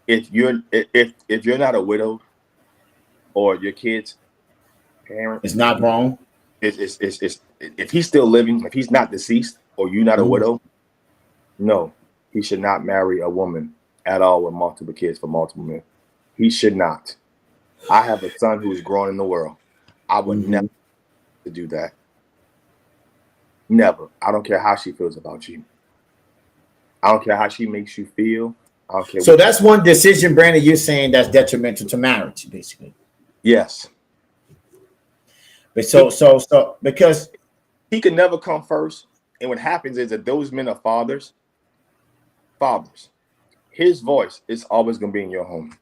Speaker 2: If you're not a widow or your kid's parent,
Speaker 1: it's not wrong.
Speaker 2: It's if he's still living, if he's not deceased or you're not a widow, no, he should not marry a woman at all with multiple kids for multiple men. He should not. I have a son who is growing in the world. I would never do that. Never. I don't care how she feels about you. I don't care how she makes you feel. I don't care.
Speaker 1: So that's one decision, Brandon, you're saying that's detrimental to marriage, basically.
Speaker 2: Yes.
Speaker 1: But so because
Speaker 2: he can never come first. And what happens is that those men are fathers. His voice is always going to be in your home.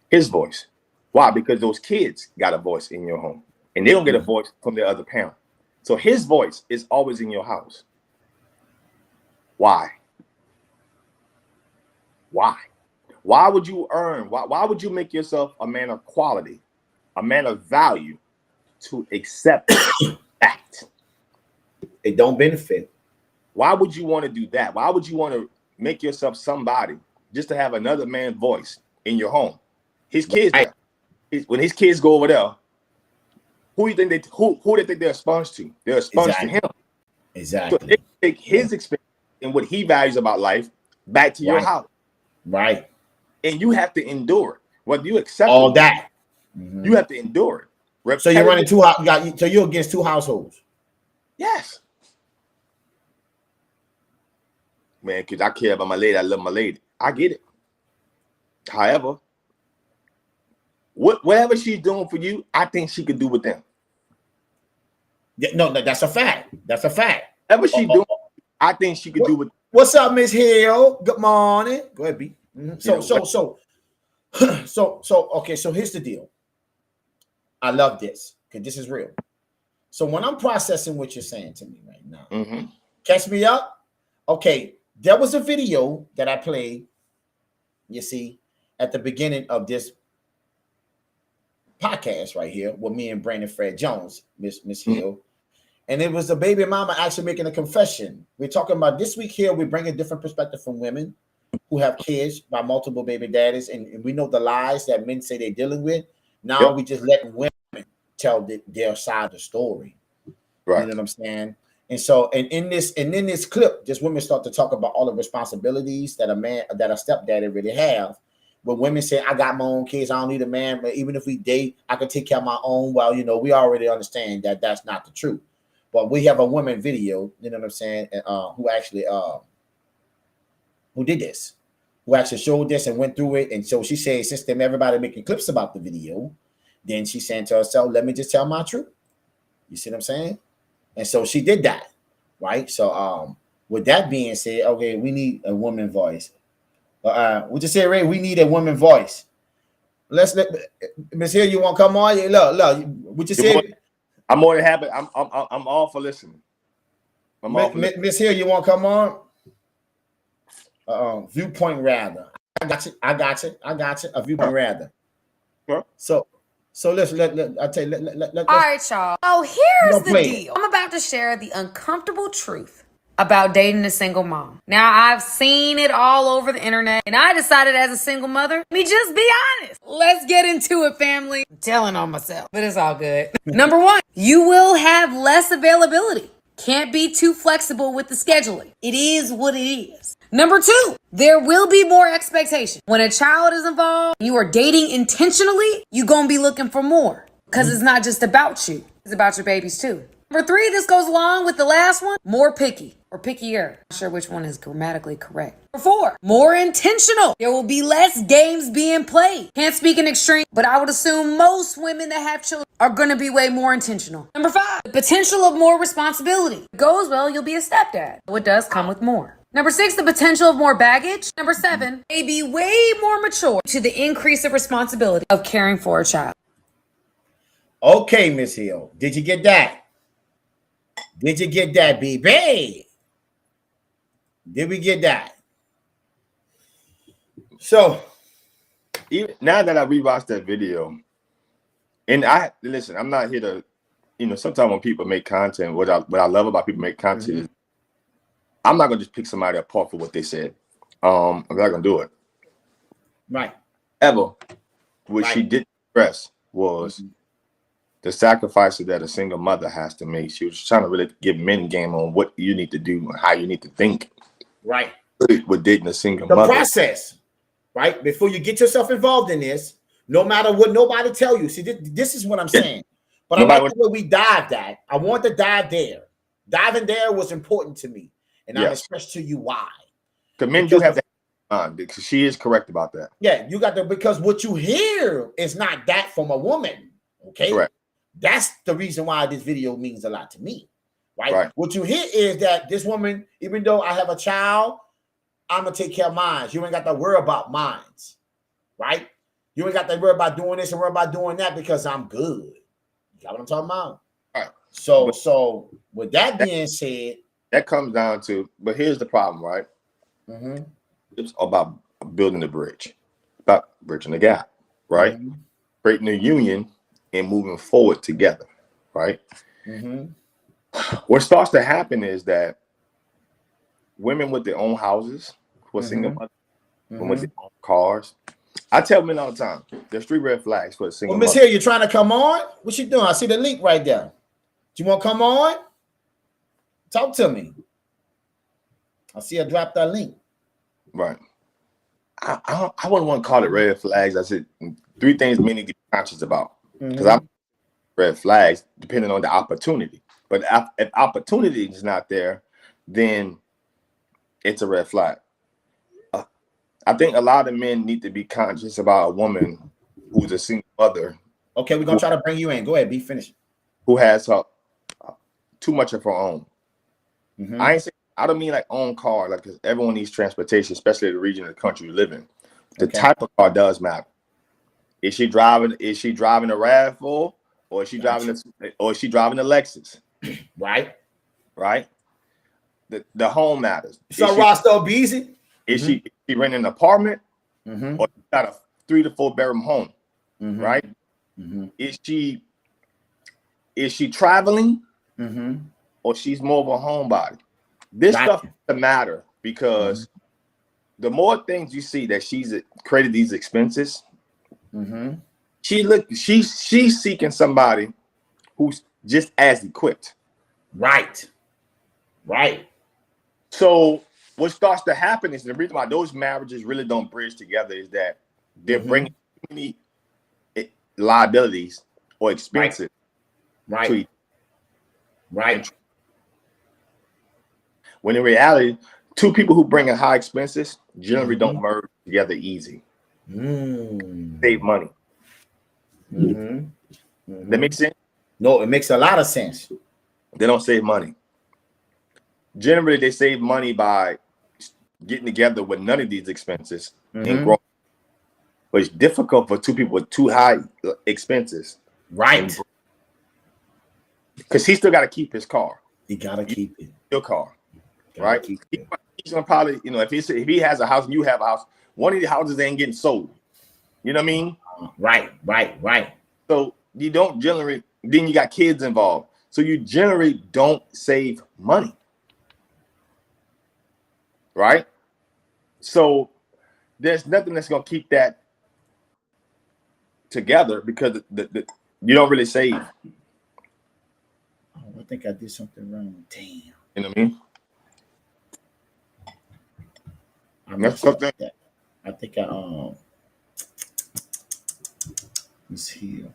Speaker 2: His voice. Why? Because those kids got a voice in your home. And they don't get a voice from their other parent. So his voice is always in your house. Why? Why would you earn? Why would you make yourself a man of quality, a man of value, to accept that?
Speaker 1: It don't benefit.
Speaker 2: Why would you want to do that? Why would you want to make yourself somebody just to have another man's voice in your home? His kids, when his kids go over there, who do you think who they think they're a sponge to? They're a sponge to him.
Speaker 1: Exactly.
Speaker 2: So they take his experience and what he values about life back to your house.
Speaker 1: Right.
Speaker 2: And you have to endure it. Whether you accept
Speaker 1: all that,
Speaker 2: you have to endure it.
Speaker 1: So you're running so you're against two households.
Speaker 2: Yes. Man, because I care about my lady. I love my lady. I get it. However, whatever she's doing for you, I think she could do with them.
Speaker 1: Yeah, no, that's a fact. That's a fact.
Speaker 2: Whatever she's doing, I think she could do with.
Speaker 1: What's up, Miss Hill? Good morning. Go ahead, B. Okay. So here's the deal. I love this because this is real. So when I'm processing what you're saying to me right now, catch me up. Okay, there was a video that I played, you see, at the beginning of this podcast right here with me and Brandon Fred Jones, Miss Hill. And it was a baby mama actually making a confession. We're talking about this week here. We bring a different perspective from women who have kids by multiple baby daddies. And we know the lies that men say they're dealing with. Now we just let women tell their side of the story.
Speaker 2: Right.
Speaker 1: You know what I'm saying? And so, and in this clip, just women start to talk about all the responsibilities that a stepdaddy really have. When women say, I got my own kids, I don't need a man, but even if we date, I can take care of my own. Well, you know, we already understand that that's not the truth. But we have a woman video, you know what I'm saying, who actually who did this, who actually showed this and went through it. And so she said, since then everybody making clips about the video, then she said to herself, let me just tell my truth. You see what I'm saying? And so she did that, right? So with that being said, okay, we need a woman voice. We just say, Ray, we need a woman voice. Let's let Miss Hill, you want to come on? Look, we just say,
Speaker 2: I'm more than happy. I'm all for listening. I'm all for listening.
Speaker 1: Miss Hill, you want to come on? Viewpoint rather. I got you. A viewpoint rather.
Speaker 2: Huh?
Speaker 1: So let's I tell you.
Speaker 3: All right, y'all. Oh, here's the deal. I'm about to share the uncomfortable truth about dating a single mom. Now, I've seen it all over the internet, and I decided as a single mother, let me just be honest. Let's get into it, family. I'm telling on myself, but it's all good. Number one, you will have less availability. Can't be too flexible with the scheduling. It is what it is. Number two, there will be more expectation. When a child is involved, you are dating intentionally, you're going to be looking for more because it's not just about you. It's about your babies too. Number three, this goes along with the last one, more picky or pickier. Not sure which one is grammatically correct. Number four, more intentional. There will be less games being played. Can't speak in extreme, but I would assume most women that have children are going to be way more intentional. Number five, the potential of more responsibility. If it goes well, you'll be a stepdad. So it does come with more. Number six, the potential of more baggage. Number seven, may be way more mature to the increase of responsibility of caring for a child.
Speaker 1: Okay, Miss Hill, did you get that? Did you get that, baby? Did we get that? So,
Speaker 2: even now that I rewatched that video, and I listen, I'm not here to, sometimes when people make content, what I love about people make content is I'm not gonna just pick somebody apart for what they said. I'm not gonna do it.
Speaker 1: Right.
Speaker 2: Ever, what she did express was the sacrifices that a single mother has to make. She was trying to really give men game on what you need to do and how you need to think.
Speaker 1: Right.
Speaker 2: With dating a single
Speaker 1: the
Speaker 2: mother.
Speaker 1: Process, right? Before you get yourself involved in this, no matter what nobody tell you. See, this is what I'm saying. But I like the way we dived at. I want to dive there. Diving there was important to me. And I'll express to you why.
Speaker 2: Because men do have that on, because she is correct about that.
Speaker 1: Yeah, you got to, because what you hear is not that from a woman. Okay.
Speaker 2: Correct.
Speaker 1: That's the reason why this video means a lot to me. Right. What you hear is that this woman, even though I have a child, I'm gonna take care of mine. You ain't got to worry about mine. Right? You ain't got to worry about doing this and worry about doing that because I'm good. You got what I'm talking about?
Speaker 2: All right.
Speaker 1: So with that being said,
Speaker 2: that comes down to, but here's the problem, right? It's about building the bridge, about bridging the gap, right? Creating a union and moving forward together, right? What starts to happen is that women with their own houses, who are single mothers, women with their own cars. I tell men all the time, there's 3 red flags for a single mother.
Speaker 1: Miss Hill, you trying to come on? What you doing? I see the link right there. Do you want to come on? Talk to me. I see her drop that link.
Speaker 2: Right. I wouldn't want to call it red flags. I said 3 things men need to be conscious about. Because I'm red flags depending on the opportunity. But if opportunity is not there, then it's a red flag. I think a lot of men need to be conscious about a woman who's a single mother.
Speaker 1: Okay, we're gonna try to bring you in. Go ahead, be finished.
Speaker 2: Who has too much of her own. I don't mean like own car, like, because everyone needs transportation, especially the region of the country you live in. The type of car does matter. Is she driving a RAV4 or is she driving a Lexus? Right. The home matters.
Speaker 1: So Roscoe Beasy?
Speaker 2: Is she renting an apartment or she got a 3 to 4 bedroom home? Right? Is she traveling or she's more of a homebody? This stuff doesn't matter because the more things you see that she's created these expenses, she's seeking somebody who's just as equipped. Right. So what starts to happen is the reason why those marriages really don't bridge together is that they're bringing too many liabilities or expenses. Right. When in reality, 2 people who bring in high expenses generally don't merge together easy. Save money. That makes sense?
Speaker 1: No, it makes a lot of sense.
Speaker 2: They don't save money. Generally, they save money by getting together with none of these expenses and growing. But it's difficult for 2 people with too high expenses. Right. because he still got to keep his car.
Speaker 1: He gotta keep it.
Speaker 2: Your car,
Speaker 1: Gotta
Speaker 2: right?
Speaker 1: keep it.
Speaker 2: He's gonna probably, if he has a house and you have a house, one of the houses ain't getting sold. You know what I mean?
Speaker 1: Right.
Speaker 2: So you don't generate. Then you got kids involved. So you generally don't save money, right? So there's nothing that's gonna keep that together because you don't really save.
Speaker 1: Oh, I think I did something wrong. Damn.
Speaker 2: You know what I mean?
Speaker 1: That's something. I think I let's here.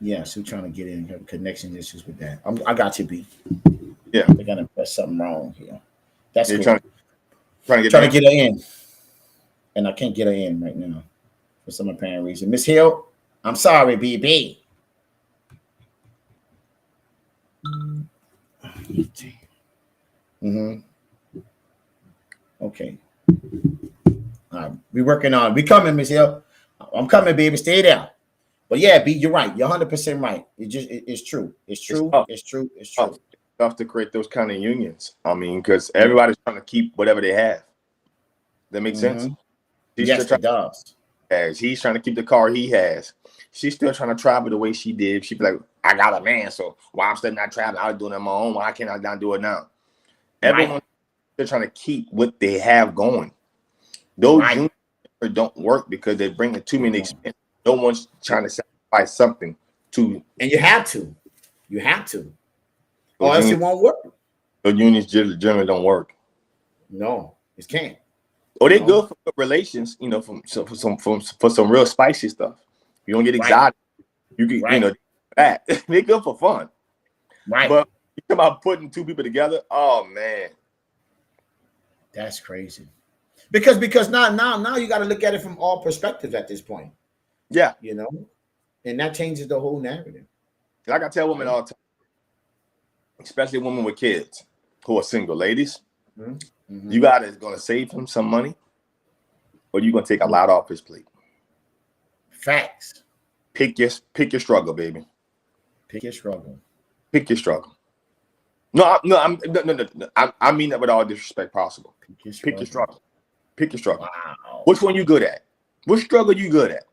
Speaker 1: Yeah, so trying to get in her connection issues with that. I got you, B.
Speaker 2: Yeah.
Speaker 1: I think I done pressed something wrong here. That's cool.
Speaker 2: Trying to
Speaker 1: get her in. And I can't get her in right now for some apparent reason. Miss Hill, I'm sorry, BB. Okay. We working on. We coming, Miss Hill. I'm coming, baby. Stay there. But yeah, B, you're right. You're 100% right. It's true. It's true. It's true. It's true.
Speaker 2: It's tough to create those kind of unions. I mean, because everybody's trying to keep whatever they have. That makes sense.
Speaker 1: Yes, it does.
Speaker 2: He's trying to keep the car he has. She's still trying to travel the way she did. She'd be like, I got a man, so why I'm still not traveling? I was doing it on my own. Why can't I not do it now? Everyone's still trying to keep what they have going. Those unions don't work because they bring in too many expenses. No one's trying to sacrifice something to.
Speaker 1: And you have to. You have to. Or else it won't work.
Speaker 2: The unions generally don't work.
Speaker 1: No, it can't.
Speaker 2: Or they're good for relations, for some real spicy stuff. You don't get exotic. You can, that. They're good for fun.
Speaker 1: Right.
Speaker 2: But you talk about putting two people together. Oh man,
Speaker 1: that's crazy. Because now you got to look at it from all perspectives at this point.
Speaker 2: Yeah,
Speaker 1: and that changes the whole narrative.
Speaker 2: Like I tell women all the time, especially women with kids who are single, ladies, you either gonna save him some money, or you're gonna take a lot off his plate.
Speaker 1: Facts.
Speaker 2: Pick your struggle, baby.
Speaker 1: Pick your struggle.
Speaker 2: Pick your struggle. No. I mean that with all disrespect possible. Pick your struggle. Pick your struggle.
Speaker 1: Wow.
Speaker 2: Which one you good at? Which struggle you good at?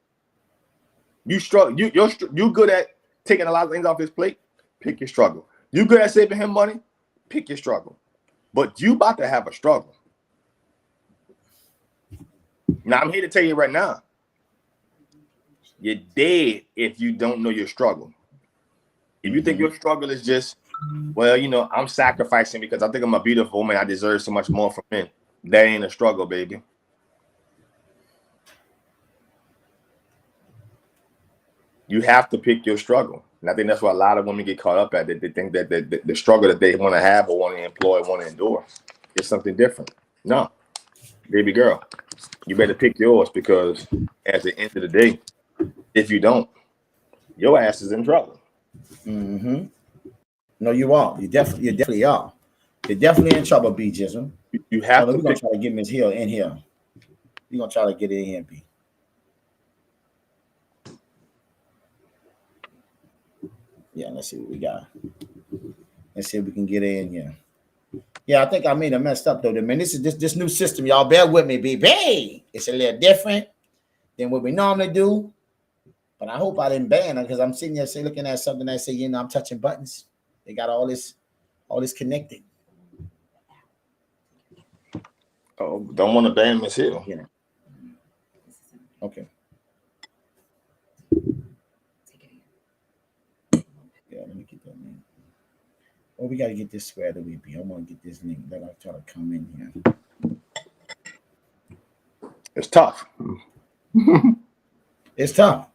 Speaker 2: You struggle. You good at taking a lot of things off his plate. Pick your struggle. You good at saving him money. Pick your struggle. But you about to have a struggle. Now I'm here to tell you right now. You're dead if you don't know your struggle. If you think your struggle is just, well, I'm sacrificing because I think I'm a beautiful woman. I deserve so much more from men. That ain't a struggle, baby. You have to pick your struggle. And I think that's why a lot of women get caught up at. They think that the struggle that they want to have or want to employ, want to endure is something different. No, baby girl, you better pick yours because at the end of the day, if you don't, your ass is in trouble.
Speaker 1: No, you are. You definitely are. You're definitely in trouble, B. Jism.
Speaker 2: You have to.
Speaker 1: We're gonna try to get Miss Hill in here. We're gonna try to get it in here, B. Yeah, let's see what we got. Let's see if we can get in here. Yeah, I think I made a messed up though. Man, this new system, y'all bear with me, baby. It's a little different than what we normally do. But I hope I didn't ban her because I'm sitting there looking at something that say, I'm touching buttons. They got all this connected.
Speaker 2: Oh, don't want to ban Miss Hill.
Speaker 1: Yeah. Okay. Yeah, let me get that link. Oh, we got to get this squared away, B. I want to get this link. Let us try to come in here.
Speaker 2: It's tough.
Speaker 1: It's tough.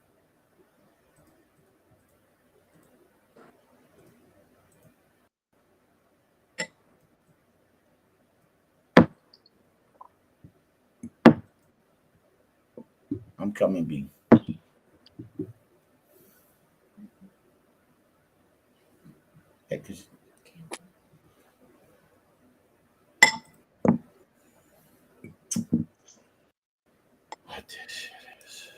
Speaker 1: I'm coming, B. Hey, what this shit is.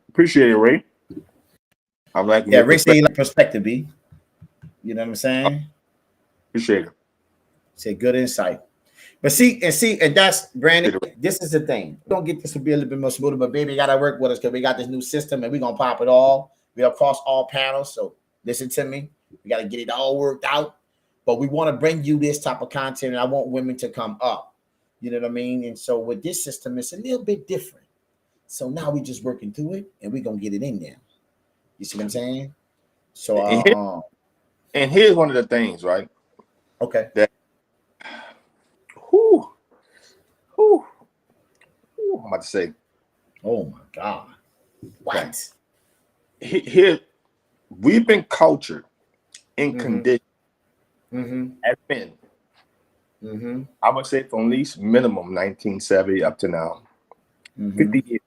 Speaker 2: Appreciate it, Ray. I'm like,
Speaker 1: yeah, Ray say like perspective, B. You know what I'm saying?
Speaker 2: Appreciate it.
Speaker 1: Say good insight. But see, and that's Brandon. This is the thing. We don't get this to be a little bit more smoother, but baby, you gotta work with us because we got this new system and we're gonna pop it all. We're across all panels. So listen to me. We gotta get it all worked out. But we want to bring you this type of content, and I want women to come up. You know what I mean? And so with this system, it's a little bit different. So now we just working through it and we're gonna get it in there. You see what I'm saying? So
Speaker 2: and here's one of the things, right?
Speaker 1: Okay.
Speaker 2: That I'm about to say.
Speaker 1: Oh my God. What?
Speaker 2: Here we've been cultured and conditioned as men. I would say from at least minimum 1970 up to now. 50 years.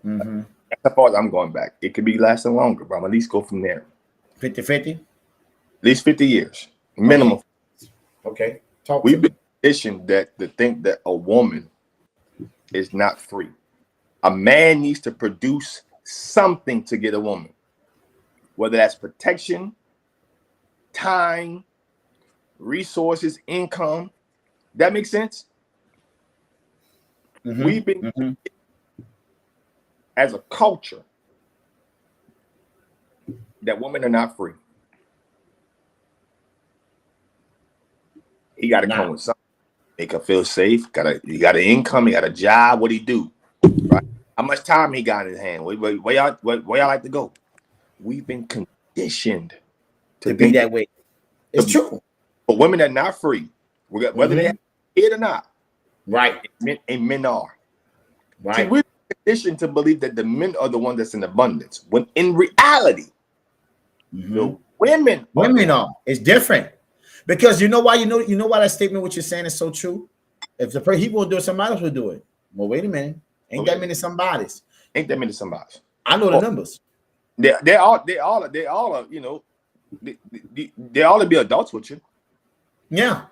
Speaker 2: That's as far as I'm going back. It could be lasting longer, but I'm at least go from there.
Speaker 1: 50-50?
Speaker 2: At least 50 years. Minimum.
Speaker 1: Okay.
Speaker 2: We've been conditioned that to think that a woman is not free. A man needs to produce something to get a woman, whether that's protection, time, resources, income. That makes sense? We've been as a culture that women are not free. He got to come with something, make her feel safe. You got an income, he got a job. What he do? Right? How much time he got in his hand? Where y'all like to go? We've been conditioned
Speaker 1: to be that way. It's true.
Speaker 2: But women are not free, whether they have it or not.
Speaker 1: Right.
Speaker 2: And men are.
Speaker 1: Right.
Speaker 2: See, we're conditioned to believe that the men are the one that's in abundance, when in reality, the women
Speaker 1: are. It's different. Because you know why? You know why that statement, what you're saying, is so true. If the he won't do it, somebody else will do it. Well, wait a minute. Ain't that many somebodies?
Speaker 2: Ain't that many somebodies?
Speaker 1: I know the numbers.
Speaker 2: They all are, you know, they all to be adults with you.
Speaker 1: Yeah.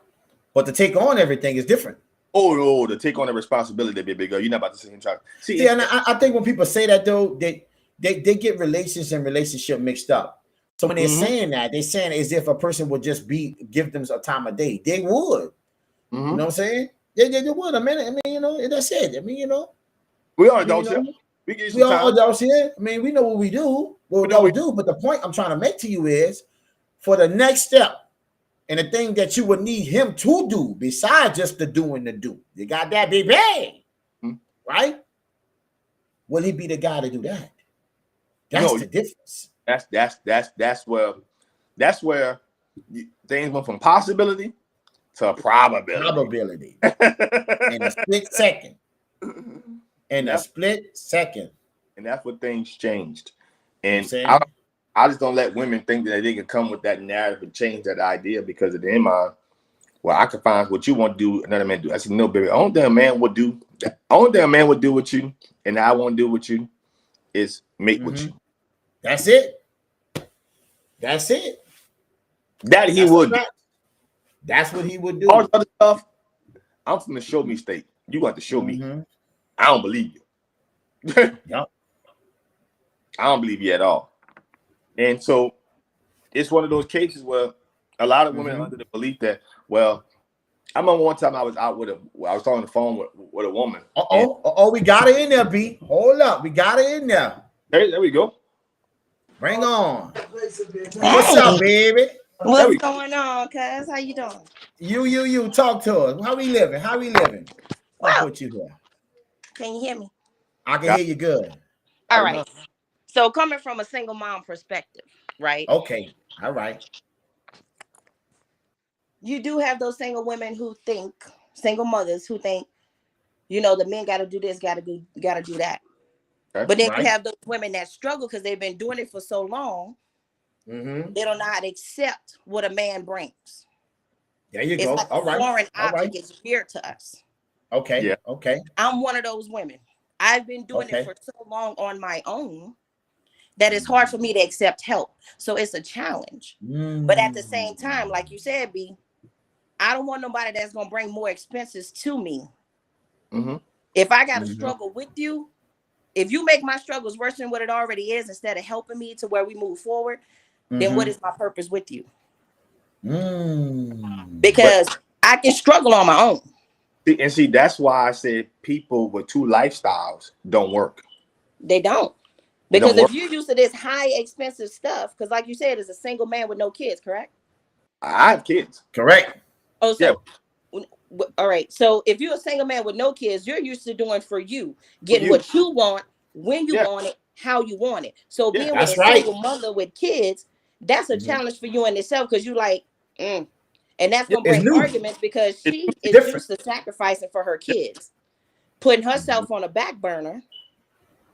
Speaker 1: But to take on everything is different.
Speaker 2: Oh, to take on the responsibility, baby girl. You're not about to sit and try.
Speaker 1: See, and I think when people say that though, they get relations and relationship mixed up. So when they're saying that, they're saying it as if a person would just give them a time of day. They would. You know what I'm saying? They would. I mean, you know, that's it. I mean, you know.
Speaker 2: We are adults here. We
Speaker 1: are adults here. I mean, we know what we do. What we don't do. But the point I'm trying to make to you is, for the next step, and the thing that you would need him to do, besides just the doing the do. You got that, baby? Right? Will he be the guy to do that? That's the difference.
Speaker 2: That's where things went from possibility to probability.
Speaker 1: In a split second. And that's what
Speaker 2: things changed. And I just don't let women think that they can come with that narrative and change that idea, because at the end of well, I can find what you want to do, another man do. I said, no, baby. Only thing a man would do with you, and I won't do with you, is mate with you.
Speaker 1: That's it. That's it.
Speaker 2: That he would.
Speaker 1: That's what he would do.
Speaker 2: All the other stuff, I'm from the show me state. You got to show me. I don't believe you.
Speaker 1: Yep.
Speaker 2: I don't believe you at all. And so it's one of those cases where a lot of women are under the belief that, well, I remember one time I was out I was talking on the phone with a woman.
Speaker 1: We got it in there, B. Hold up. We got it in there.
Speaker 2: There we go.
Speaker 1: Bring on. What's up, baby?
Speaker 4: What's going on, cuz? How you doing?
Speaker 1: You. Talk to us. How we living? I'll put you here.
Speaker 4: Can you hear me?
Speaker 1: I can hear you good.
Speaker 4: All right. So coming from a single mom perspective, right?
Speaker 1: Okay. All right.
Speaker 4: You do have those single women who think, single mothers who think, you know, the men got to do this, got to do that. Okay. But then you have those women that struggle because they've been doing it for so long. They don't know how to accept what a man brings.
Speaker 1: There you go.
Speaker 4: Like
Speaker 1: all right.
Speaker 4: Foreign object is weird to us.
Speaker 1: Okay. Yeah. Okay.
Speaker 4: I'm one of those women. I've been doing it for so long on my own that it's hard for me to accept help. So it's a challenge. But at the same time, like you said, B, I don't want nobody that's going to bring more expenses to me. If I got to struggle with you, if you make my struggles worse than what it already is, instead of helping me to where we move forward, then what is my purpose with you? Because I can struggle on my own.
Speaker 2: See, that's why I said people with two lifestyles don't work.
Speaker 4: They don't. Because if you're used to this high expensive stuff, because like you said, it's a single man with no kids, correct?
Speaker 2: I have kids.
Speaker 1: Correct.
Speaker 4: Oh, so all right. So if you're a single man with no kids, you're used to doing for you, getting what you want, when you want it, how you want it. So being with a single mother with kids, that's a challenge for you in itself, because you like, and that's gonna bring arguments, because she is used to sacrificing for her kids, putting herself on a back burner.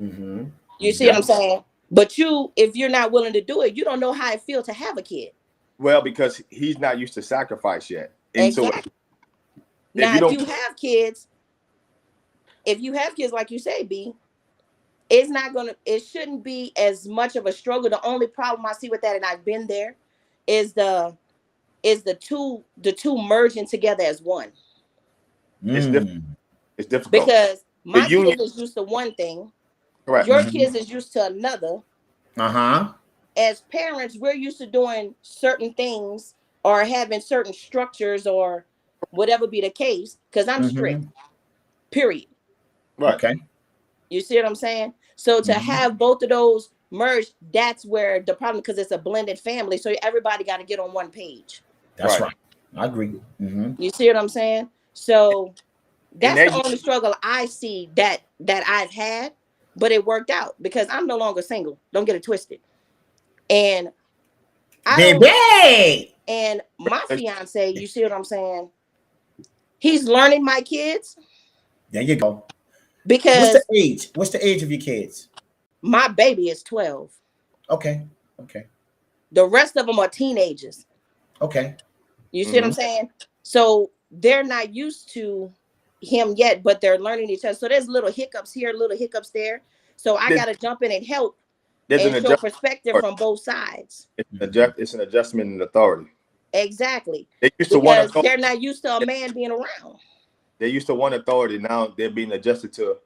Speaker 4: You see what I'm saying? But if you're not willing to do it, you don't know how it feels to have a kid.
Speaker 2: Well, because he's not used to sacrifice yet. And
Speaker 4: exactly. So now, if you have kids, like you say, B, it shouldn't be as much of a struggle. The only problem I see with that, and I've been there, is the two merging together as one.
Speaker 2: It's difficult
Speaker 4: because my kids is used to one thing.
Speaker 2: Correct.
Speaker 4: Your kids is used to another. As parents, we're used to doing certain things or having certain structures or whatever be the case, because I'm strict. Period.
Speaker 2: Right. Okay.
Speaker 4: You see what I'm saying? So to have both of those merged, that's where the problem, because it's a blended family. So everybody got to get on one page.
Speaker 1: That's right. I agree.
Speaker 4: You see what I'm saying? So that's the only struggle I see that I've had. But it worked out because I'm no longer single. Don't get it twisted. And and my fiance, you see what I'm saying? He's learning my kids.
Speaker 1: There you go.
Speaker 4: Because
Speaker 1: what's the age of your kids?
Speaker 4: My baby is 12.
Speaker 1: Okay.
Speaker 4: The rest of them are teenagers.
Speaker 1: Okay.
Speaker 4: You see what I'm saying? So they're not used to him yet, but they're learning each other. So there's little hiccups here, little hiccups there. So I got to jump in and help and show perspective from both sides.
Speaker 2: It's an adjustment in authority.
Speaker 4: Exactly.
Speaker 2: Because
Speaker 4: they're not used to a man being around.
Speaker 2: They used to want authority. Now they're being adjusted to,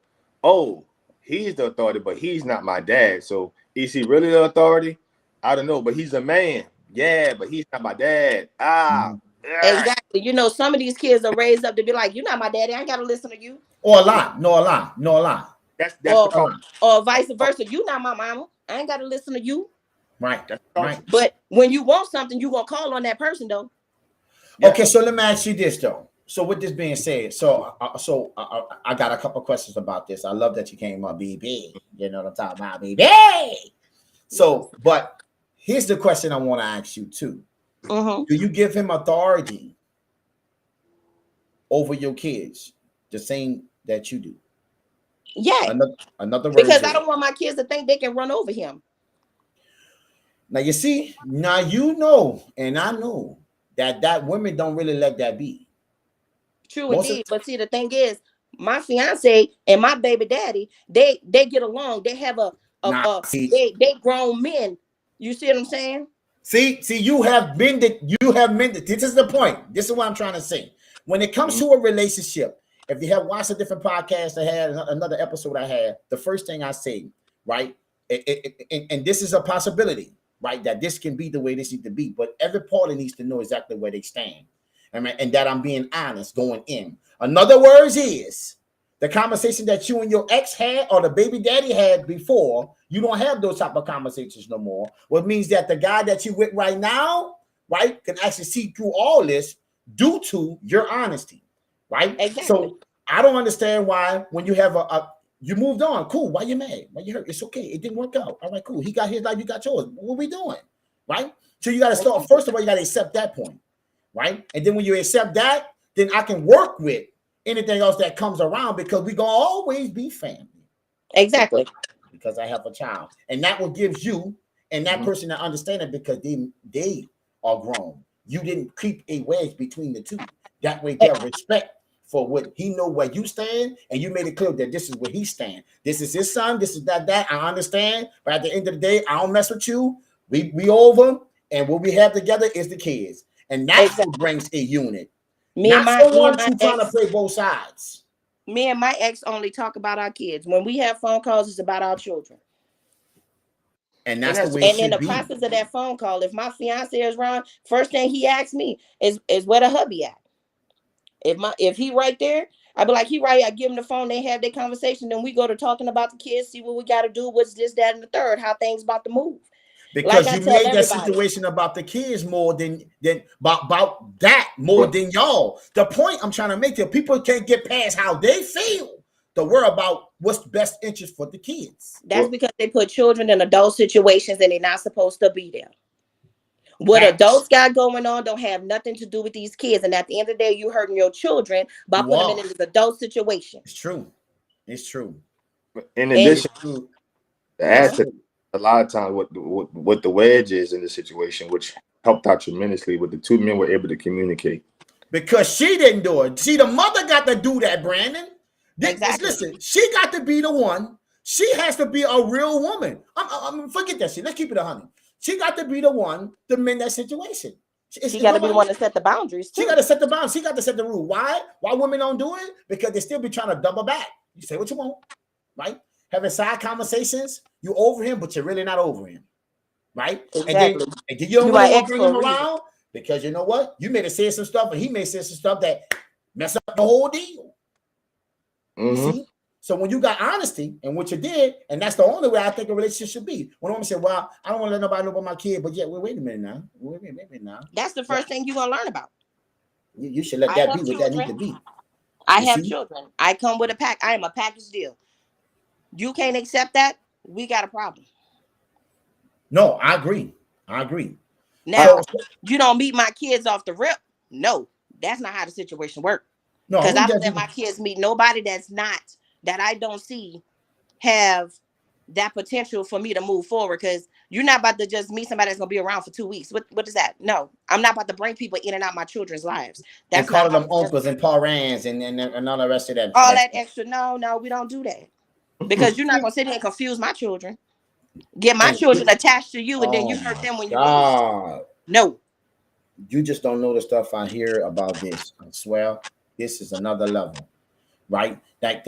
Speaker 2: oh, he's the authority, but he's not my dad. So is he really the authority? I don't know, but he's a man. Yeah, but he's not my dad.
Speaker 4: Exactly. You know, some of these kids are raised up to be like, you're not my daddy. I ain't got to listen to you.
Speaker 1: Or a lie. No, a lie.
Speaker 2: That's the problem.
Speaker 4: Or vice versa. You not my mama. I ain't got to listen to you.
Speaker 1: Right.
Speaker 4: But when you want something, you gonna call on that person though.
Speaker 1: Yeah. Okay, so let me ask you this though. So with this being said, I got a couple of questions about this. I love that you came up, BB. You know what I'm talking about, BB. So, but here's the question I want to ask you too. Do you give him authority over your kids the same that you do?
Speaker 4: Yeah.
Speaker 1: Another
Speaker 4: because I don't want my kids to think they can run over him.
Speaker 1: Now you see, now you know, and I know that women don't really let that be.
Speaker 4: True indeed. But see, the thing is, my fiance and my baby daddy, they get along. They have they grown men. You see what I'm saying?
Speaker 1: See, you have been this is the point. This is what I'm trying to say. When it comes to a relationship, if you have watched a different podcast I had, another episode I had, the first thing I say, right, and this is a possibility, right, that this can be the way this needs to be, but every party needs to know exactly where they stand, and that I'm being honest going in. In other words, is the conversation that you and your ex had or the baby daddy had before, you don't have those type of conversations no more. What means that the guy that you with right now, right, can actually see through all this due to your honesty, right?
Speaker 4: Exactly.
Speaker 1: So I don't understand why when you have you moved on, cool. Why you mad? Why you hurt? It's okay. It didn't work out. All right, cool. He got his life, you got yours. What we doing, right? So you got to start. First of all, you got to accept that point, right? And then when you accept that, then I can work with anything else that comes around because we gonna always be family.
Speaker 4: Exactly.
Speaker 1: Because I have a child, and that will give you and that person that understand it because they are grown. You didn't keep a wedge between the two. That way, they have respect for what he know where you stand, and you made it clear that this is where he stand. This is his son. This is that. I understand, but at the end of the day, I don't mess with you. We over, and what we have together is the kids, and that's what brings a unit. Me and my trying to play both sides.
Speaker 4: Me and my ex only talk about our kids. When we have phone calls, it's about our children.
Speaker 1: And that's the way it should
Speaker 4: in the
Speaker 1: be.
Speaker 4: process of that phone call, if my fiance is wrong, first thing he asks me is where the hubby at. If he right there, I be like, he right. I give him the phone. They have their conversation. Then we go to talking about the kids, see what we got to do, what's this, that, and the third, how things about to move.
Speaker 1: Because
Speaker 4: like
Speaker 1: you made that situation about the kids more than about that more than y'all. The point I'm trying to make here, people can't get past how they feel to worry about what's best interest for the kids.
Speaker 4: That's because they put children in adult situations and they're not supposed to be there. What adults got going on don't have nothing to do with these kids. And at the end of the day, you hurting your children by putting them in this adult situation.
Speaker 1: It's true. It's true.
Speaker 2: In addition, to add to a lot of times what the wedge is in the situation, which helped out tremendously, with the two men were able to communicate.
Speaker 1: Because she didn't do it. See, the mother got to do that, Brandon.
Speaker 4: Exactly.
Speaker 1: Listen, she got to be the one. She has to be a real woman. Forget that shit. Let's keep it 100. She got to be the one to mend that situation.
Speaker 4: She got to be the one to set the boundaries too.
Speaker 1: She got to set the boundaries. She got to set the rule. Why women don't do it? Because they still be trying to double back. You say what you want, right? Having side conversations. You over him, but you're really not over him, right?
Speaker 4: Exactly.
Speaker 1: And then you don't really want to bring him around because you know what? You may have said some stuff, and he may have said some stuff that mess up the whole deal. You see? So when you got honesty and what you did, and that's the only way I think a relationship should be. When a woman said, "Well, I don't want to let nobody know about my kid," but yet, wait a minute now. Wait a minute now.
Speaker 4: That's the first thing you're gonna learn about.
Speaker 1: You should let that be what that need to be.
Speaker 4: I have children. I come with a pack. I am a package deal. You can't accept that, we got a problem.
Speaker 1: No, I agree.
Speaker 4: Now, you don't meet my kids off the rip. No, that's not how the situation works. No, because I don't let my kids meet nobody that I don't see have that potential for me to move forward. Because you're not about to just meet somebody that's gonna be around for 2 weeks. What is that? No, I'm not about to bring people in and out my children's lives. That's
Speaker 1: and calling them uncles and parents and all the rest of that.
Speaker 4: All that extra. No, we don't do that. Because you're not gonna sit here and confuse my children. Get my children attached to you, and then you hurt them when you lose. No.
Speaker 1: You just don't know the stuff I hear about this. I swear, this is another level, right? That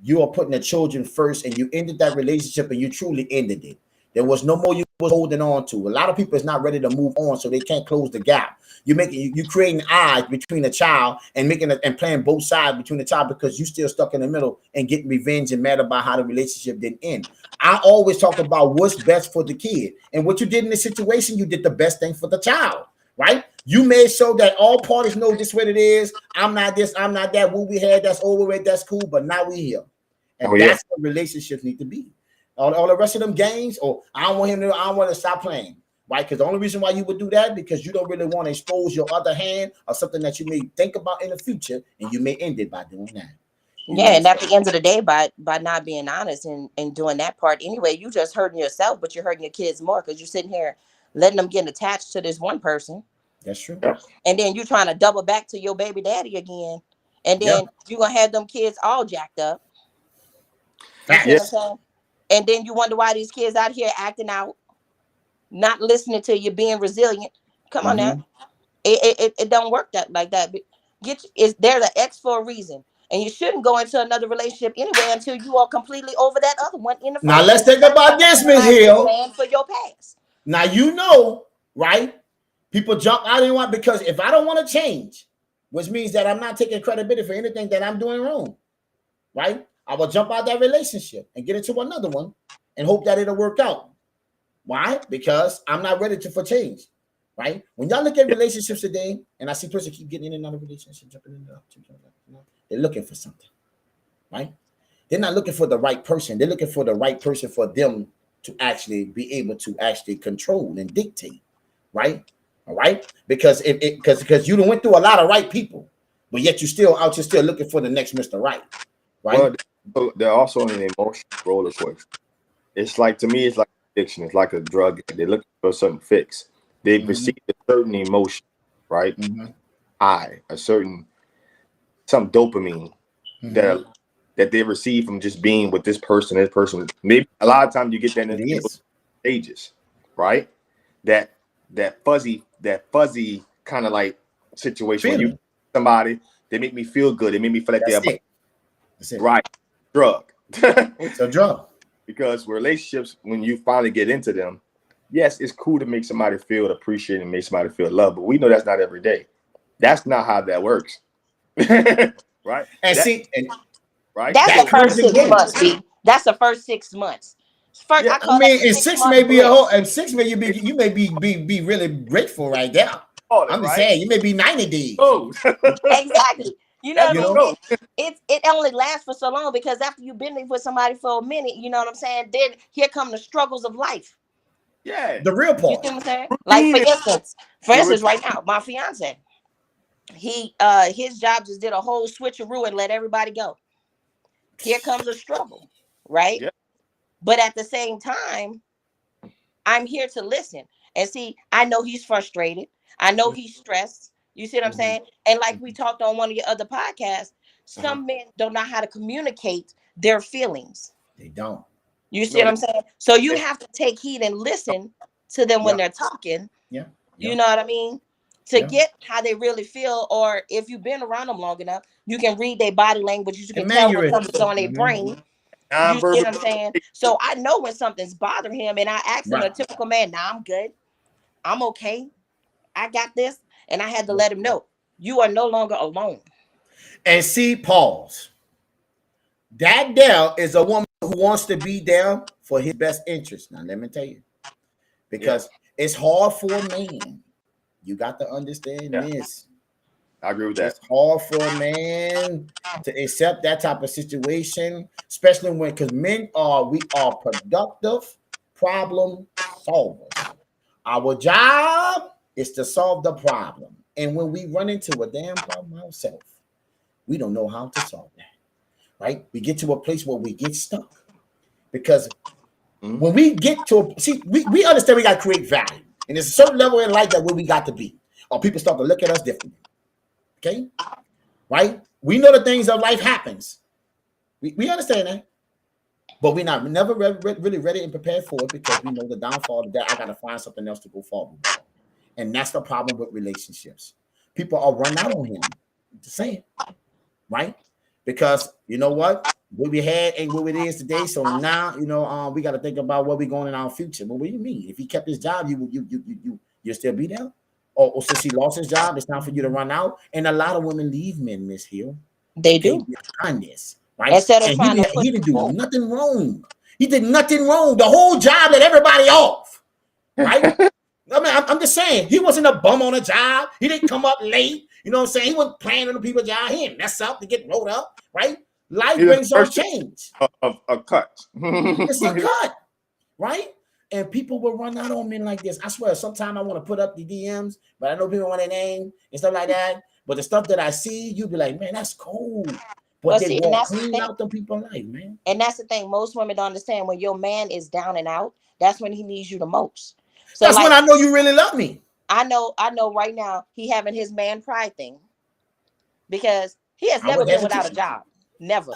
Speaker 1: you are putting the children first, and you ended that relationship, and you truly ended it. There was no more you was holding on to. A lot of people is not ready to move on, so they can't close the gap. You creating eyes between the child and and playing both sides between the child because you still stuck in the middle and getting revenge and mad about how the relationship didn't end. I always talk about what's best for the kid, and what you did in this situation, you did the best thing for the child, right? You made sure that all parties know this what it is. I'm not this, I'm not that. What we had, that's over with, that's cool, but now we here, and that's what relationships need to be. All the rest of them games, I don't want to stop playing, right? Because the only reason why you would do that because you don't really want to expose your other hand or something that you may think about in the future, and you may end it by doing that.
Speaker 4: And at the end of the day, by not being honest and doing that part anyway, you just hurting yourself, but you're hurting your kids more because you're sitting here letting them get attached to this one person.
Speaker 1: That's true.
Speaker 4: And then you're trying to double back to your baby daddy again, and then you're gonna have them kids all jacked up. And then you wonder why these kids out here acting out, not listening to you, being resilient. Come on now, it don't work like that. They're the ex for a reason, and you shouldn't go into another relationship anyway until you are completely over that other one.
Speaker 1: Now let's think about this, Miss Hill.
Speaker 4: For your past.
Speaker 1: Now right? People jump out and want because if I don't want to change, which means that I'm not taking credibility for anything that I'm doing wrong, right? I will jump out that relationship and get into another one and hope that it'll work out. Why? Because I'm not ready for change, right? When y'all look at relationships today, and I see person keep getting in another relationship, jumping in they're looking for something, right? They're not looking for the right person. They're looking for the right person for them to actually be able to actually control and dictate, right? All right? Because because you went through a lot of right people, but yet you're still looking for the next Mr. Right, right?
Speaker 2: Well, they're also in an emotional roller coaster. It's like, to me, it's like addiction. It's like a drug. They're looking for a certain fix. They perceive a certain emotion, right? Some dopamine that they receive from just being with this person. Maybe a lot of times you get that in people's stages, right? That fuzzy kind of like situation when you somebody, they make me feel good. They make me feel like they're
Speaker 1: That's it.
Speaker 2: Right. Drug.
Speaker 1: It's a drug.
Speaker 2: Because relationships, when you finally get into them, yes, it's cool to make somebody feel appreciated and make somebody feel loved, but we know that's not every day. That's not how that works. Right?
Speaker 1: Right?
Speaker 4: That's the first 6 months, B. That's the first 6 months.
Speaker 1: First, yeah, I mean, and 6 may be a whole, and 6 may you may be really grateful right there. I'm just saying, you may be 90 days.
Speaker 2: Oh,
Speaker 4: exactly. You know what I mean? It only lasts for so long because after you've been with somebody for a minute, you know what I'm saying? Then here come the struggles of life.
Speaker 2: Yeah,
Speaker 1: the real part.
Speaker 4: You see what I'm saying? Like for instance, right now, my fiance, his job just did a whole switcheroo and let everybody go. Here comes a struggle, right?
Speaker 2: Yeah.
Speaker 4: But at the same time, I'm here to listen and see. I know he's frustrated. I know he's stressed. You see what I'm saying? And like we talked on one of your other podcasts, some men don't know how to communicate their feelings.
Speaker 1: They don't.
Speaker 4: You see what I'm saying? So you have to take heed and listen to them when they're talking.
Speaker 1: Yeah.
Speaker 4: You know what I mean? To get how they really feel, or if you've been around them long enough, you can read their body language. You can tell when something's on their brain. You see what I'm saying? So I know when something's bothering him, and I ask him, a typical man, "Nah, I'm good. I'm okay. I got this." And I had to let him know, you are no longer alone.
Speaker 1: And see, pause. That there is a woman who wants to be there for his best interest. Now, let me tell you, because it's hard for a man. You got to understand this.
Speaker 2: I agree with that.
Speaker 1: It's hard for a man to accept that type of situation, especially because we are productive problem solvers. Our job is to solve the problem. And when we run into a damn problem ourselves, we don't know how to solve that. Right? We get to a place where we get stuck. Because when we get to we understand we got to create value. And there's a certain level in life that where we got to be. Or people start to look at us differently. Okay? Right? We know the things of life happens. We understand that. But we're never really ready and prepared for it because we know the downfall of that. I got to find something else to go forward with. And that's the problem with relationships. People are run out on him. Just saying. Right? Because you know what we had ain't what it is today. So now, we got to think about where we're going in our future. But what do you mean? If he kept his job, you'll still be there? Or since he lost his job, it's time for you to run out. And a lot of women leave men, Miss Hill.
Speaker 4: They do.
Speaker 1: Behind this, right?
Speaker 4: Instead of
Speaker 1: he didn't do nothing wrong. He did nothing wrong. The whole job let everybody off, right? I mean, I'm just saying, he wasn't a bum on a job. He didn't come up late. You know what I'm saying? He wasn't playing on the people's job. He didn't mess up to get rolled up, right? Life brings on change.
Speaker 2: A cut.
Speaker 1: It's a cut, right? And people will run out on men like this. I swear, sometimes I want to put up the DMs, but I know people want their name and stuff like that. But the stuff that I see, you be like, man, that's cool. But they won't clean out the people life, man.
Speaker 4: And that's the thing. Most women don't understand. When your man is down and out, that's when he needs you the most.
Speaker 1: So that's when I know you really love me.
Speaker 4: I know right now he having his man pride thing because he has never been without a job. Never.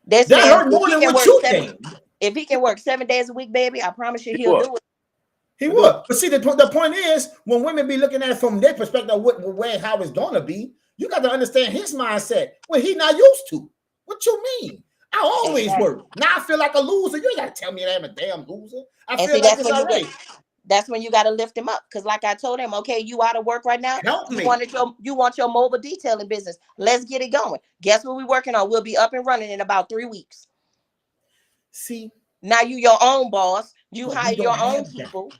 Speaker 4: That
Speaker 1: hurt more than what you think.
Speaker 4: If he can work 7 days a week, baby, I promise you he'll do it.
Speaker 1: He would. But see, the point is, when women be looking at it from their perspective, how it's gonna be, you got to understand his mindset. Well, he not used to. What you mean? I always work. Now I feel like a loser. You ain't got to tell me that I'm a damn loser. I feel like it's all right.
Speaker 4: That's when you got to lift him up. Because like I told him, okay, you out of work right now.
Speaker 1: Help me.
Speaker 4: You want your mobile detailing business. Let's get it going. Guess what we're working on? We'll be up and running in about 3 weeks.
Speaker 1: See?
Speaker 4: Now you your own boss. You hire your own people.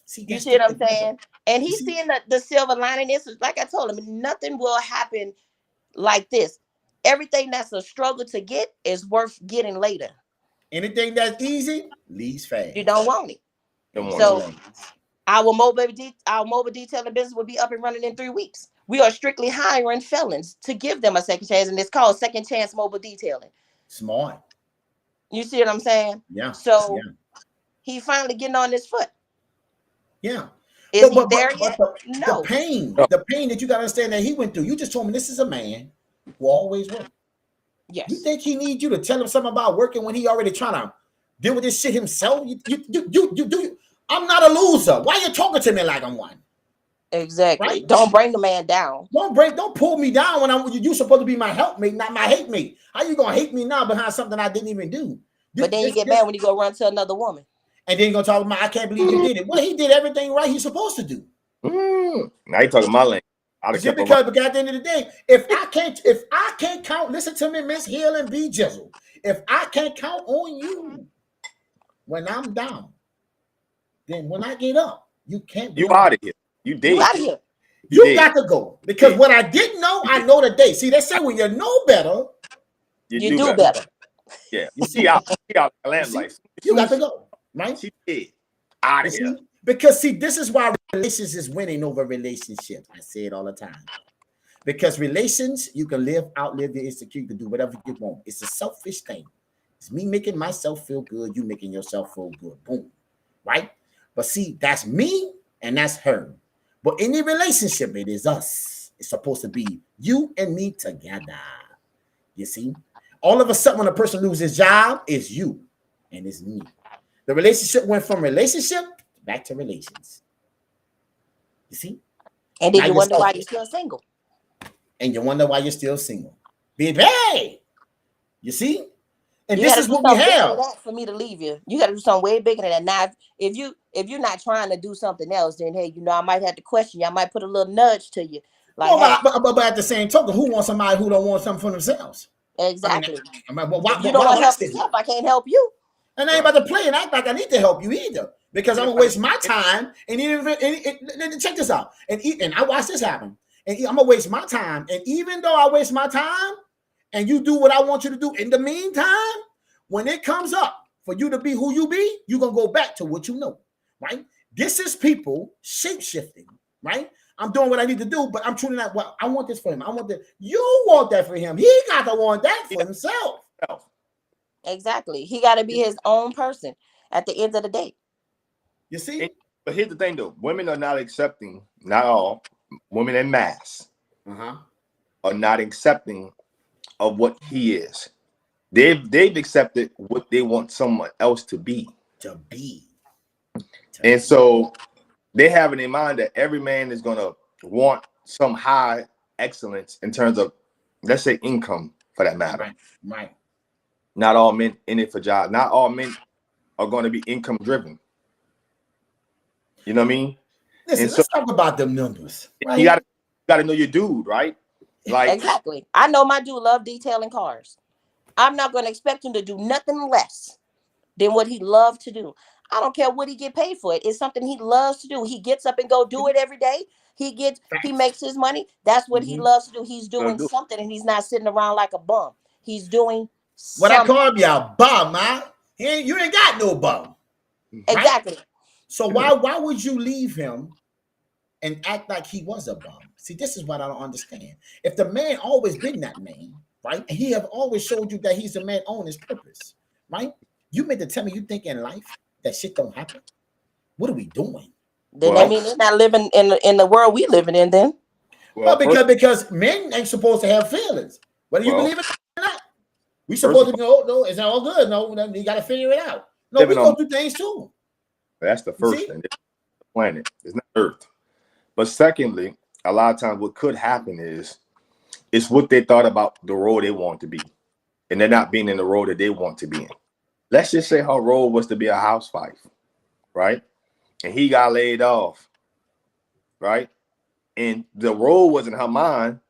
Speaker 4: See, you see what I'm saying? And he's seeing the silver lining. This is like I told him, nothing will happen like this. Everything that's a struggle to get is worth getting later.
Speaker 1: Anything that's easy leaves fast.
Speaker 4: You don't want it. So our mobile detailing business will be up and running in 3 weeks. We are strictly hiring felons to give them a second chance, and it's called Second Chance Mobile Detailing.
Speaker 1: Smart.
Speaker 4: You see what I'm saying?
Speaker 1: Yeah.
Speaker 4: So he finally getting on his foot.
Speaker 1: Yeah.
Speaker 4: Is he there yet? No.
Speaker 1: The pain that you got to understand that he went through. You just told me this is a man who always work.
Speaker 4: Yes.
Speaker 1: You think he needs you to tell him something about working when he already trying to deal with this shit himself? I'm not a loser. Why are you talking to me like I'm one?
Speaker 4: Exactly.
Speaker 1: Right?
Speaker 4: Don't bring the man down.
Speaker 1: Don't pull me down when you supposed to be my helpmate, not my hate mate. How you gonna hate me now behind something I didn't even do?
Speaker 4: But then you get mad when you go run to another woman.
Speaker 1: And then you're gonna talk about, I can't believe you did it. Well, he did everything right he's supposed to do.
Speaker 2: Now you talking my language.
Speaker 1: Because at the end of the day, if I can't count, listen to me, Miss Hill and B Jizzle. If I can't count on you when I'm down, then when I get up, you can't.
Speaker 2: You out of here. You dead.
Speaker 4: You out of here.
Speaker 1: You got to go. Because what I didn't know, I know today. See, they say when you know better,
Speaker 4: you do better.
Speaker 2: Yeah. You see out land life.
Speaker 1: You got to go. Right?
Speaker 2: She dead. Out of here.
Speaker 1: Because see, this is why relations is winning over relationships. I say it all the time. Because relations, you can outlive your insecurity, you can do whatever you want. It's a selfish thing. It's me making myself feel good, you making yourself feel good. Boom. Right? But see, that's me and that's her. But any relationship, it is us. It's supposed to be you and me together. You see? All of a sudden, when a person loses his job, it's you and it's me. The relationship went from relationship back to relations. You see?
Speaker 4: And then you wonder why you're still single.
Speaker 1: And you wonder why you're still single. Baby! You see? And this is what we have.
Speaker 4: For me to leave you, you got to do something way bigger than that. Now, if you're not trying to do something else, then hey, I might have to question you. I might put a little nudge to you. Like,
Speaker 1: but at the same token, who wants somebody who don't want something for themselves?
Speaker 4: Exactly.
Speaker 1: If you
Speaker 4: don't want to help yourself, I can't help you.
Speaker 1: And I ain't about to play and act like I need to help you either, because I'm gonna waste my time. And even check this out. And I watch this happen. And I'm gonna waste my time. And even though I waste my time, and you do what I want you to do in the meantime, when it comes up for you to be who you be, you're gonna go back to what you know, right? This is people shape-shifting, right? I'm doing what I need to do, but I'm truly not. Well, I want this for him. I want that. You want that for him. He got to want that for himself.
Speaker 4: Exactly. He got to be his own person at the end of the day.
Speaker 1: You see?
Speaker 2: But here's the thing, though. Women are not accepting, not all, women en masse are not accepting of what he is. They've accepted what they want someone else to be. And so they have in their mind that every man is going to want some high excellence in terms of, let's say, income, for that matter.
Speaker 1: Right.
Speaker 2: Not all men in it for jobs. Not all men are going to be income driven. You know what I mean?
Speaker 1: Listen, let's talk about them numbers. Right?
Speaker 2: You got to know your dude, right? Like,
Speaker 4: exactly. I know my dude love detailing cars. I'm not going to expect him to do nothing less than what he loves to do. I don't care what he get paid for it. It's something he loves to do. He gets up and go do it every day. He makes his money. That's what he loves to do. He's doing something, and he's not sitting around like a bum. He's doing something.
Speaker 1: What I call you a bum, man. You ain't got no bum.
Speaker 4: Exactly.
Speaker 1: Right? So why would you leave him and act like he was a bum? See, this is what I don't understand. If the man always been that man, right? And he have always showed you that he's a man on his purpose, right? You meant to tell me you think in life that shit don't happen? What are we doing?
Speaker 4: Then that means they're not living in the world we living in then.
Speaker 1: Well, because men ain't supposed to have feelings. Whether you believe it or not. We supposed to go, no, it's all good. No, you got to figure it out. No, we go through things too.
Speaker 2: That's the first thing. It's the planet. It's not Earth. But secondly, a lot of times what could happen is it's what they thought about the role they want to be. And they're not being in the role that they want to be in. Let's just say her role was to be a housewife, right? And he got laid off, right? And the role was in her mind,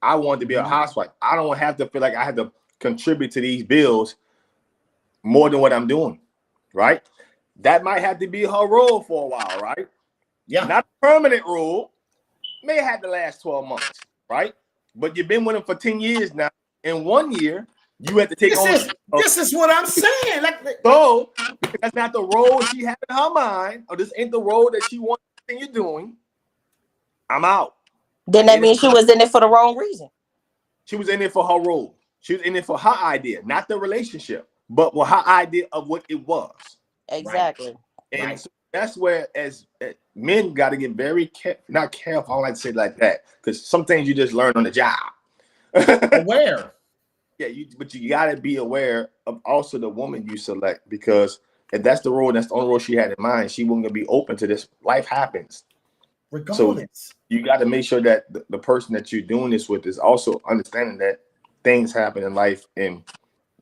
Speaker 2: I wanted to be a housewife. I don't have to feel like I had to contribute to these bills more than what I'm doing, right? That might have to be her role for a while, right?
Speaker 1: Yeah.
Speaker 2: Not a permanent role. May have to last 12 months, right? But you've been with him for 10 years now. In 1 year, you have to take on.
Speaker 1: This is what I'm saying.
Speaker 2: So, because that's not the role she had in her mind, or this ain't the role that she wants to continue doing, I'm out.
Speaker 4: Then that means she was in it for the wrong reason.
Speaker 2: She was in it for her role. She was in it for her idea, not the relationship, but for her idea of what it was.
Speaker 4: Exactly.
Speaker 2: Right. And so that's where, as men, got to get very not careful. I don't like to say it like that, because some things you just learn on the job.
Speaker 1: Aware.
Speaker 2: Yeah, but you got to be aware of also the woman you select, because if that's the role, that's the only role she had in mind, she wasn't gonna be open to this. Life happens.
Speaker 1: Regardless.
Speaker 2: So you got to make sure that the person that you're doing this with is also understanding that things happen in life, and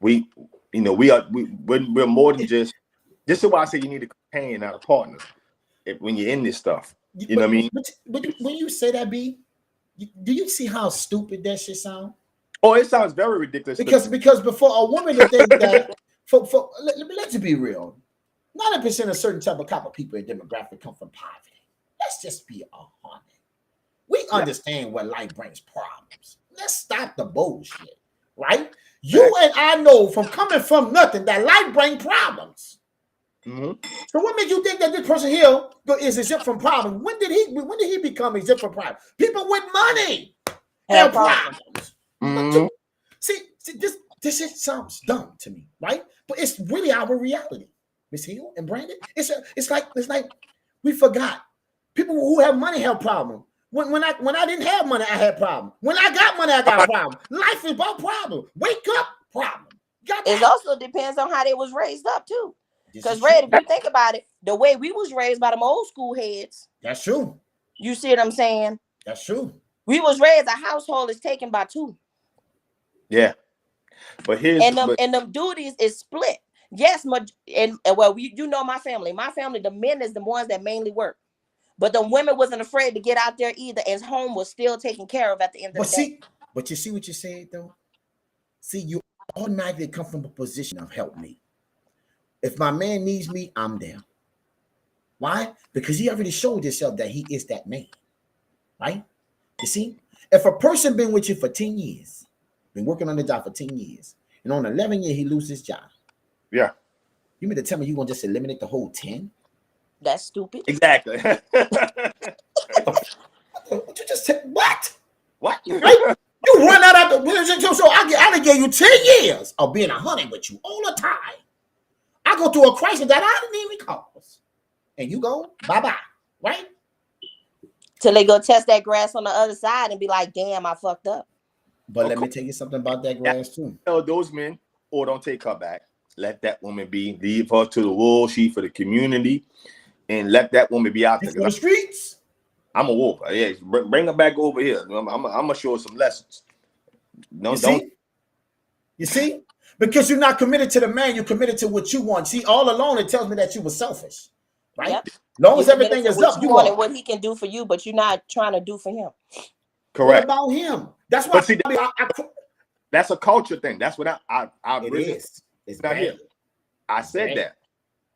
Speaker 2: we're more than just. This is why I say you need a companion, not a partner. When you're in this stuff, you know what I mean.
Speaker 1: But when you say that, B, do you see how stupid that shit sound?
Speaker 2: Oh, it sounds very ridiculous.
Speaker 1: Because before a woman to think that, let's be real, 90% of certain type of people in demographic come from poverty. Let's just be honest. We understand what life brings problems. Let's stop the bullshit, right? You and I know from coming from nothing that life brings problems.
Speaker 2: Mm-hmm.
Speaker 1: So what makes you think that this person here is exempt from problems? When did he become exempt from problems? People with money have problems.
Speaker 2: Mm-hmm.
Speaker 1: See, this shit sounds dumb to me, right? But it's really our reality, Miss Hill and Brandon. It's like we forgot. People who have money have problems. When I didn't have money, I had problems. When I got money, I got a problem. Life is about problems. Wake up, problem.
Speaker 4: It also depends on how they was raised up too. Because Red, if you think about it, the way we was raised by them old school heads.
Speaker 1: That's true.
Speaker 4: You see what I'm saying?
Speaker 1: That's true.
Speaker 4: We was raised, a household is taken by two.
Speaker 2: Yeah. But
Speaker 4: them duties is split. Yes, you know my family. My family, the men is the ones that mainly work. But the women wasn't afraid to get out there either, and home was still taken care of at the end of the day.
Speaker 1: But you see what you said though? See, you automatically come from a position of help me. If my man needs me, I'm there. Why? Because he already showed himself that he is that man. Right? You see? If a person been with you for 10 years, been working on the job for 10 years, and on 11 years he loses his job.
Speaker 2: Yeah.
Speaker 1: You mean to tell me you're gonna just eliminate the whole 10?
Speaker 4: That's stupid.
Speaker 2: Exactly.
Speaker 1: What you just said? What?
Speaker 2: What?
Speaker 1: Right? You run out of the so I gave you 10 years of being 100 with you all the time. I go through a crisis that I didn't even cause. And you go, bye-bye. Right?
Speaker 4: Till they go test that grass on the other side and be like, damn, I fucked up.
Speaker 1: But let me tell you something about that grass too.
Speaker 2: Tell those men, or don't take her back. Let that woman be. Leave her to the wolves. She for the community. And let that woman be out there.
Speaker 1: For the streets.
Speaker 2: I'm a wolf. Yeah, bring her back over here. I'm gonna show her some lessons.
Speaker 1: You see? Because you're not committed to the man, you're committed to what you want. See, all along it tells me that you were selfish, right?
Speaker 4: Yep.
Speaker 1: Long as everything is up,
Speaker 4: you want and what he can do for you, but you're not trying to do for him.
Speaker 2: Correct.
Speaker 1: What about him? That's why.
Speaker 2: See, that's a culture thing. That's what I
Speaker 1: it
Speaker 2: really,
Speaker 1: is. It's
Speaker 2: not here. I said that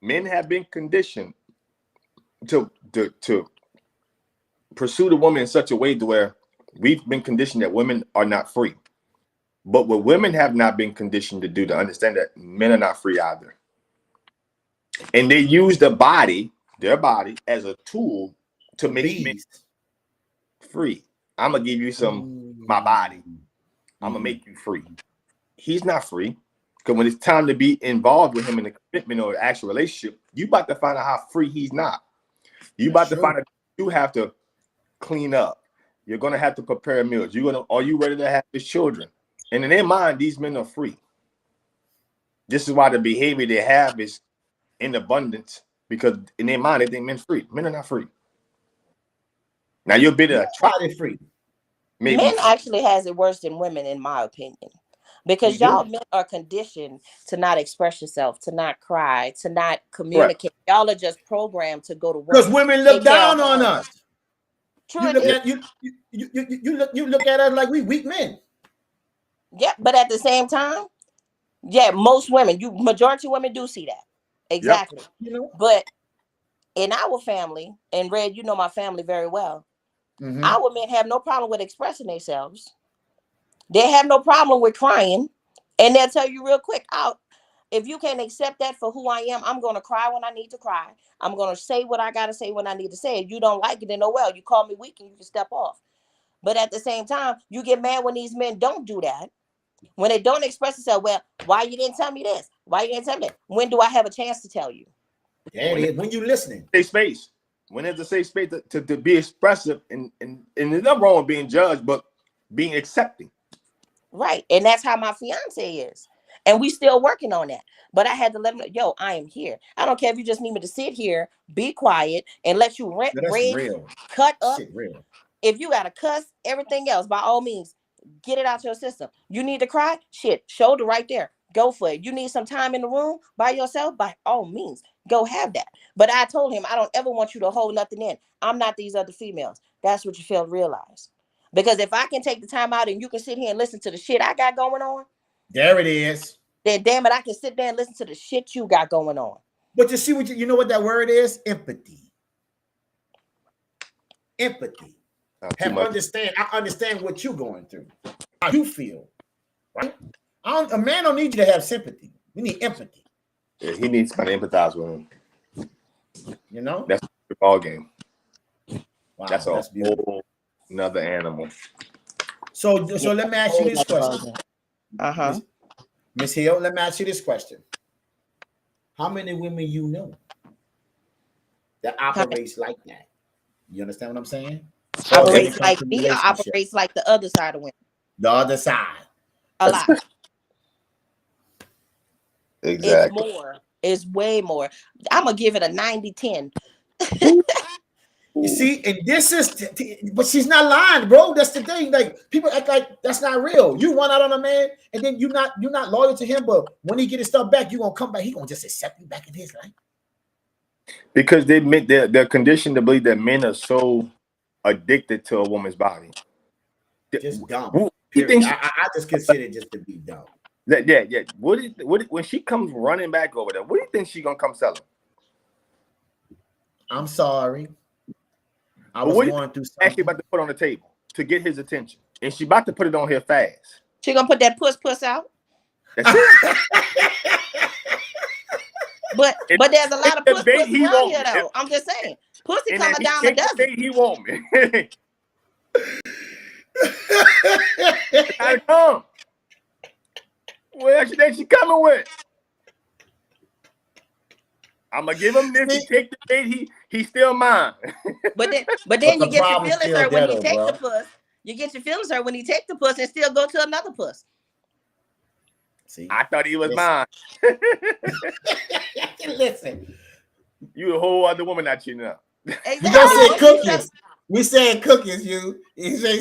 Speaker 2: men have been conditioned to pursue the woman in such a way to where we've been conditioned that women are not free. But what women have not been conditioned to do, to understand that men are not free either. And they use their body as a tool to make men free. I'm gonna give you my body. I'm gonna make you free. He's not free. Because when it's time to be involved with him in a commitment or an actual relationship, you about to find out how free he's not. You about to find out you have to clean up. You're gonna have to prepare meals. Are you ready to have his children? And in their mind, these men are free. This is why the behavior they have is in abundance, because in their mind, they think men free. Men are not free. Now you're bitter.
Speaker 1: Try to free.
Speaker 4: Maybe. Men actually has it worse than women, in my opinion. Because y'all men are conditioned to not express yourself, to not cry, to not communicate. Right. Y'all are just programmed to go to work.
Speaker 1: Because women look down on us. True. You look at us like we weak men.
Speaker 4: Yeah, but at the same time, most women, majority of women do see that. Exactly. Yep. But in our family, and Red, you know my family very well. Mm-hmm. Our men have no problem with expressing themselves. They have no problem with crying. And they'll tell you real quick, if you can't accept that for who I am, I'm going to cry when I need to cry. I'm going to say what I got to say when I need to say. If you don't like it, then oh well, you call me weak and you can step off. But at the same time, you get mad when these men don't do that. When they don't express themselves, well, why you didn't tell me this? Why you didn't tell me that? When do I have a chance to tell you?
Speaker 1: When you listening.
Speaker 2: Safe space. When there's a safe space to be expressive, and there's nothing wrong with being judged, but being accepting.
Speaker 4: Right. And that's how my fiance is. And we still working on that. But I had to let him know, yo, I am here. I don't care if you just need me to sit here, be quiet, and let you rent, raise, cut up.
Speaker 1: Shit, real.
Speaker 4: If you got to cuss, everything else, by all means, get it out your system. You need to cry? Shit, shoulder right there. Go for it. You need some time in the room by yourself? By all means, go have that. But I told him, I don't ever want you to hold nothing in. I'm not these other females. That's what you fail to realize. Because if I can take the time out and you can sit here and listen to the shit I got going on,
Speaker 1: there it is.
Speaker 4: Then damn it, I can sit there and listen to the shit you got going on.
Speaker 1: But you see what you know what that word is? Empathy. Empathy. I understand what you're going through. How you feel. Right? A man don't need you to have sympathy. We need empathy.
Speaker 2: Yeah, he needs somebody to empathize with him.
Speaker 1: You know?
Speaker 2: That's the ball game.
Speaker 1: Wow,
Speaker 2: that's a whole another animal.
Speaker 1: So let me ask you this question. Miss Hill, let me ask you this question. How many women you know that operates like that? You understand what I'm saying?
Speaker 4: Operates like me or operates like the other side of women?
Speaker 1: The other side.
Speaker 4: A lot.
Speaker 2: Exactly.
Speaker 4: It's more. It's way more. I'm going to give it a 90-10.
Speaker 1: You see, and this is, but she's not lying, bro. That's the thing. Like, people act like that's not real. You run out on a man, and then you're not loyal to him. But when he get his stuff back, you gonna come back. He gonna just accept you back in his life.
Speaker 2: Because they're conditioned to believe that men are so addicted to a woman's body.
Speaker 1: Just dumb. I just consider it just to be dumb.
Speaker 2: Yeah. When she comes running back over there, what do you think she gonna come selling?
Speaker 1: I'm sorry. I was going through something.
Speaker 2: Actually about to put on the table to get his attention, and she about to put it on here fast.
Speaker 4: She gonna put that puss out.
Speaker 2: That's it.
Speaker 4: but there's a lot of pussy out here though. I'm just saying, pussy come a dime a dozen.
Speaker 2: He want me. Gotta come. What else you think she coming with? I'm gonna give him this. He take the bait. He's still mine.
Speaker 4: But then you get your feelings hurt when he take the puss. You get your feelings hurt when he take the puss and still go to another puss.
Speaker 2: See, I thought he was mine.
Speaker 1: Listen,
Speaker 2: you a whole other woman that you know.
Speaker 4: Exactly.
Speaker 1: You don't say cookies. We saying cookies.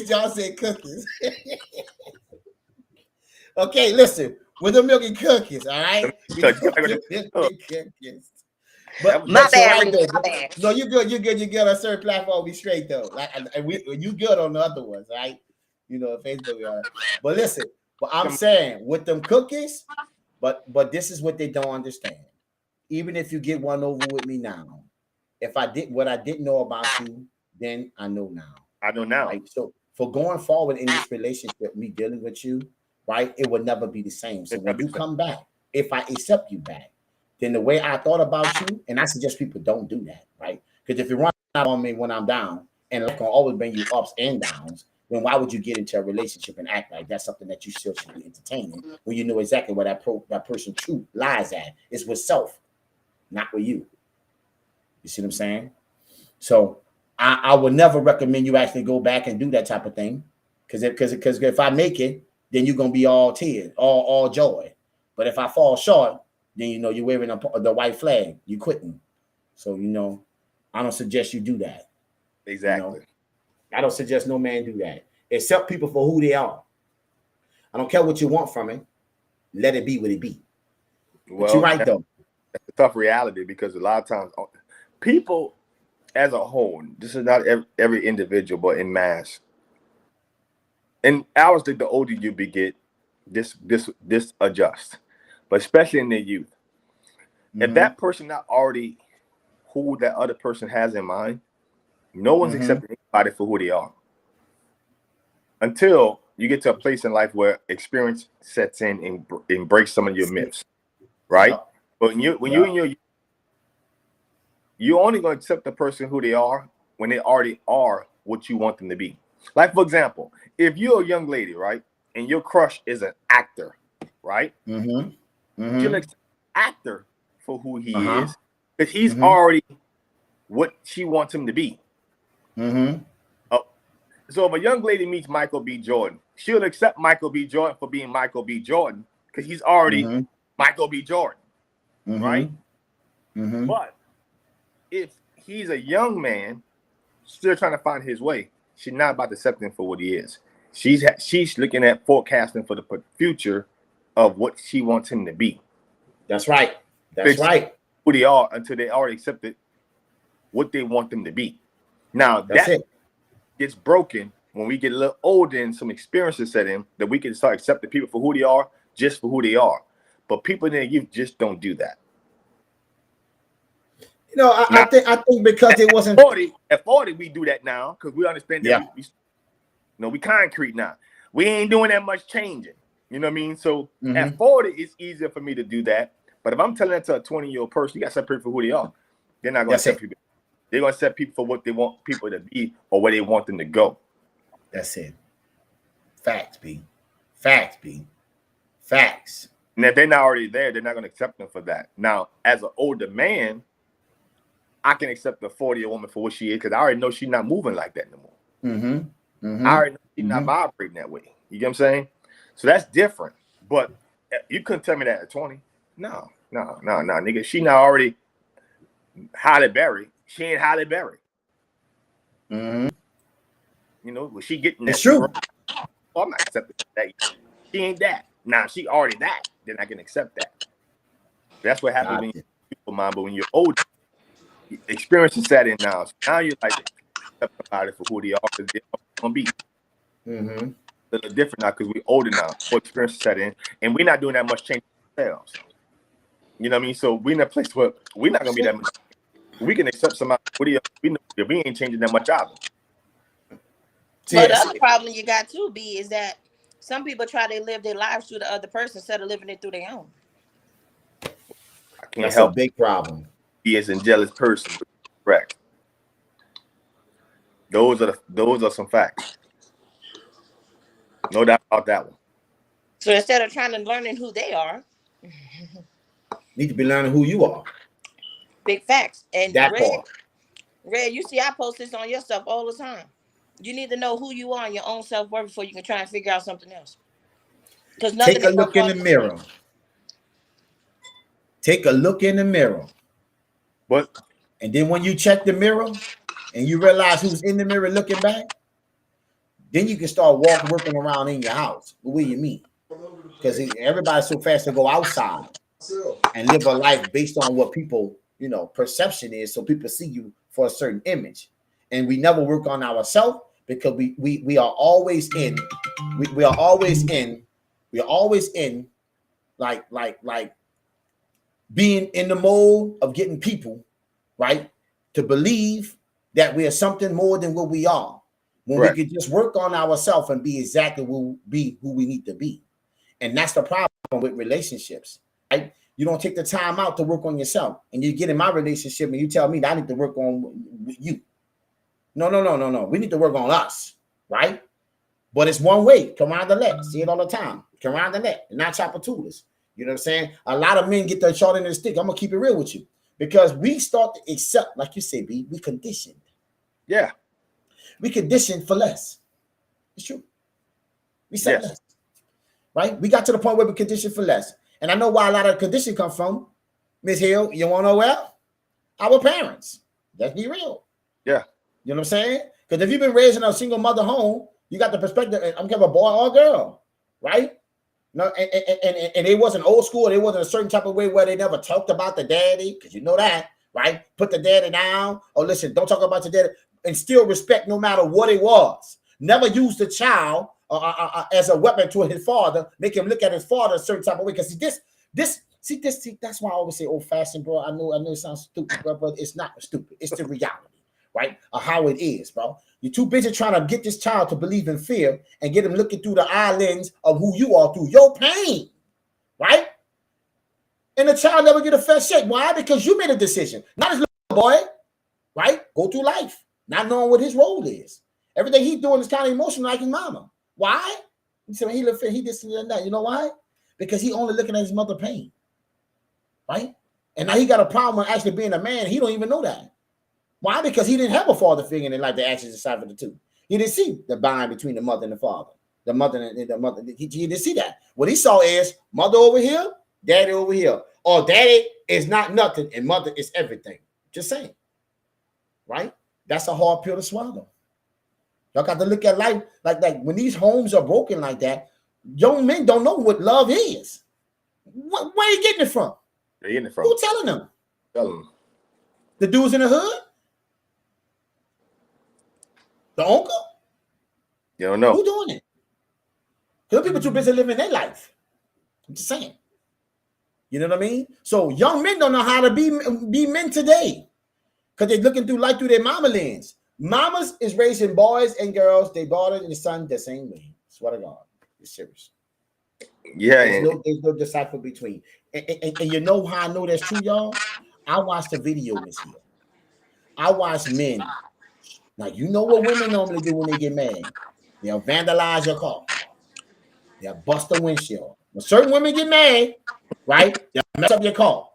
Speaker 1: Y'all say cookies. Okay, listen. With the milky cookies, all right. Cookies. But
Speaker 4: my bad.
Speaker 1: No, you good. You good on certain platform. We straight though. Like you good on the other ones, right? You know, Facebook. But listen, but I'm saying with them cookies, but this is what they don't understand. Even if you get one over with me now, if I did what I didn't know about you, then I know now.
Speaker 2: I know now.
Speaker 1: Right? So for going forward in this relationship, me dealing with you, right? It would never be the same. So when you come back, if I accept you back, then the way I thought about you, and I suggest people don't do that, right? Because if you run out on me when I'm down, and I can always bring you ups and downs, then why would you get into a relationship and act like that's something that you still should be entertaining when you know exactly where that person true lies at? It's with self, not with you. You see what I'm saying? So I would never recommend you actually go back and do that type of thing, because if I make it, then you're gonna be all tears, all joy. But if I fall short, then you know you're waving the white flag. You quitting. So you know, I don't suggest you do that.
Speaker 2: Exactly.
Speaker 1: You know? I don't suggest no man do that. Accept people for who they are. I don't care what you want from it. Let it be what it be. Well, but you're right though.
Speaker 2: That's a tough reality, because a lot of times people as a whole, this is not every individual, but in mass. And obviously, the older you get, this adjusts, but especially in their youth. Mm-hmm. If that person not already who that other person has in mind, no one's accepting anybody for who they are until you get to a place in life where experience sets in and breaks some of your myths, right? Yeah. But you're only going to accept the person who they are when they already are what you want them to be. Like, for example, if you're a young lady, right, and your crush is an actor, right? You'll accept the actor for who he is, because he's already what she wants him to be. So if a young lady meets Michael B. Jordan, she'll accept Michael B. Jordan for being Michael B. Jordan, because he's already Michael B. Jordan, right? But if he's a young man still trying to find his way, she's not about to accept him for what he is. She's looking at forecasting for the future of what she wants him to be.
Speaker 1: That's right. That's right.
Speaker 2: Who they are until they already accepted what they want them to be. Now that gets broken when we get a little older and some experiences set in, that we can start accepting people for who they are, just for who they are. But people in their youth just don't do that.
Speaker 1: You know, I think because it wasn't
Speaker 2: 40. At 40, we do that now because we understand that we concrete now. We ain't doing that much changing. You know what I mean? So at 40, it's easier for me to do that. But if I'm telling that to a 20-year-old person, you got to accept people for who they are. They're not going to accept people. They're going to accept people for what they want people to be or where they want them to go.
Speaker 1: That's it. Facts, B. Facts, B. Facts.
Speaker 2: And if they're not already there, they're not going to accept them for that. Now, as an older man, I can accept the 40-year woman for what she is because I already know she's not moving like that no more. I already know she's not vibrating that way. You get what I'm saying? So that's different. But you couldn't tell me that at 20. No, nigga. She not already Halle Berry. She ain't Halle Berry. You know, was she getting that?
Speaker 1: It's true.
Speaker 2: Oh, I'm not accepting that. She ain't that. Now she already that. Then I can accept that. That's what happens when you're people mind, but when you're older, experience is set in now. So now you're like accept about it for who they are because they're gonna be. A little different now because we're older now. More experience is set in, and we're not doing that much change ourselves. You know what I mean? So we're in a place where we're not gonna be that much. We can accept somebody. We know that we ain't changing that much either.
Speaker 4: But the other problem you got too, B, is that some people try to live their lives through the other person instead of living it through their own.
Speaker 2: I can't help
Speaker 1: a big problem.
Speaker 2: He is a jealous person, correct? Those are some facts. No doubt about that one.
Speaker 4: So instead of trying to learning who they are,
Speaker 1: need to be learning who you are.
Speaker 4: Big facts. And
Speaker 1: that part.
Speaker 4: Red, you see, I post this on your stuff all the time. You need to know who you are and your own self-worth before you can try and figure out something else. Because
Speaker 1: take a look in the mirror. Take a look in the mirror. And then when you check the mirror and you realize who's in the mirror looking back, then you can start working around in your house. What do you mean? Because everybody's so fast to go outside and live a life based on what people, perception is. So people see you for a certain image. And we never work on ourselves because we are always in, we are always in like being in the mode of getting people, right, to believe that we are something more than what we are. When we could just work on ourselves and be exactly who we need to be. And that's the problem with relationships, right? You don't take the time out to work on yourself. And you get in my relationship and you tell me that I need to work on you. No. We need to work on us, right? But it's one way. Come around the net. See it all the time. Come around the net. Not chopper toolers. You know what I'm saying? A lot of men get their short end of the stick. I'm going to keep it real with you. Because we start to accept, like you say, B, we conditioned.
Speaker 2: Yeah.
Speaker 1: We conditioned for less. It's true. We said less. Right? We got to the point where we conditioned for less. And I know why a lot of condition come from. Ms. Hill, you want to know where? Our parents. Let's be real.
Speaker 2: Yeah.
Speaker 1: You know what I'm saying? Because if you've been raised in a single mother home, you got the perspective, I'm kind of a boy or a girl, right? No, and it wasn't old school. It wasn't a certain type of way where they never talked about the daddy, because you know that, right? Put the daddy down. Or listen, don't talk about your daddy, and still respect no matter what it was. Never use the child as a weapon to his father, make him look at his father a certain type of way. Because that's why I always say old fashioned, bro. I know it sounds stupid, bro, but it's not stupid. It's the reality. Right? Or how it is, bro. You're too busy trying to get this child to believe in fear and get him looking through the eye lens of who you are through your pain, right? And the child never get a fair shake. Why? Because you made a decision, not his little boy, right? Go through life, not knowing what his role is. Everything he's doing is kind of emotional like his mama. Why? He said he this and that. You know why? Because he only looking at his mother pain, right? And now he got a problem with actually being a man. He don't even know that. Why? Because he didn't have a father figure in life that actually decided the two. He didn't see the bind between the mother and the father. The mother and the mother. He didn't see that. What he saw is mother over here, daddy over here. Or daddy is not nothing and mother is everything. Just saying. Right? That's a hard pill to swallow. Y'all got to look at life like when these homes are broken like that, young men don't know what love is. Where are you getting it from?
Speaker 2: They're getting it from.
Speaker 1: Who telling them?
Speaker 2: Tell them.
Speaker 1: The dudes in the hood? The uncle?
Speaker 2: You don't know.
Speaker 1: Who doing it? Because people too busy living their life. I'm just saying. You know what I mean? So young men don't know how to be men today. Because they're looking through life through their mama lens. Mamas is raising boys and girls, their daughter and the son the same way. Swear to God. It's serious.
Speaker 2: Yeah.
Speaker 1: There's no decipher between. And you know how I know that's true, y'all? I watched the video, Miss Hill. I watched men. Now, you know what women normally do when they get mad? They'll vandalize your car. They'll bust the windshield. When certain women get mad, right? They'll mess up your car.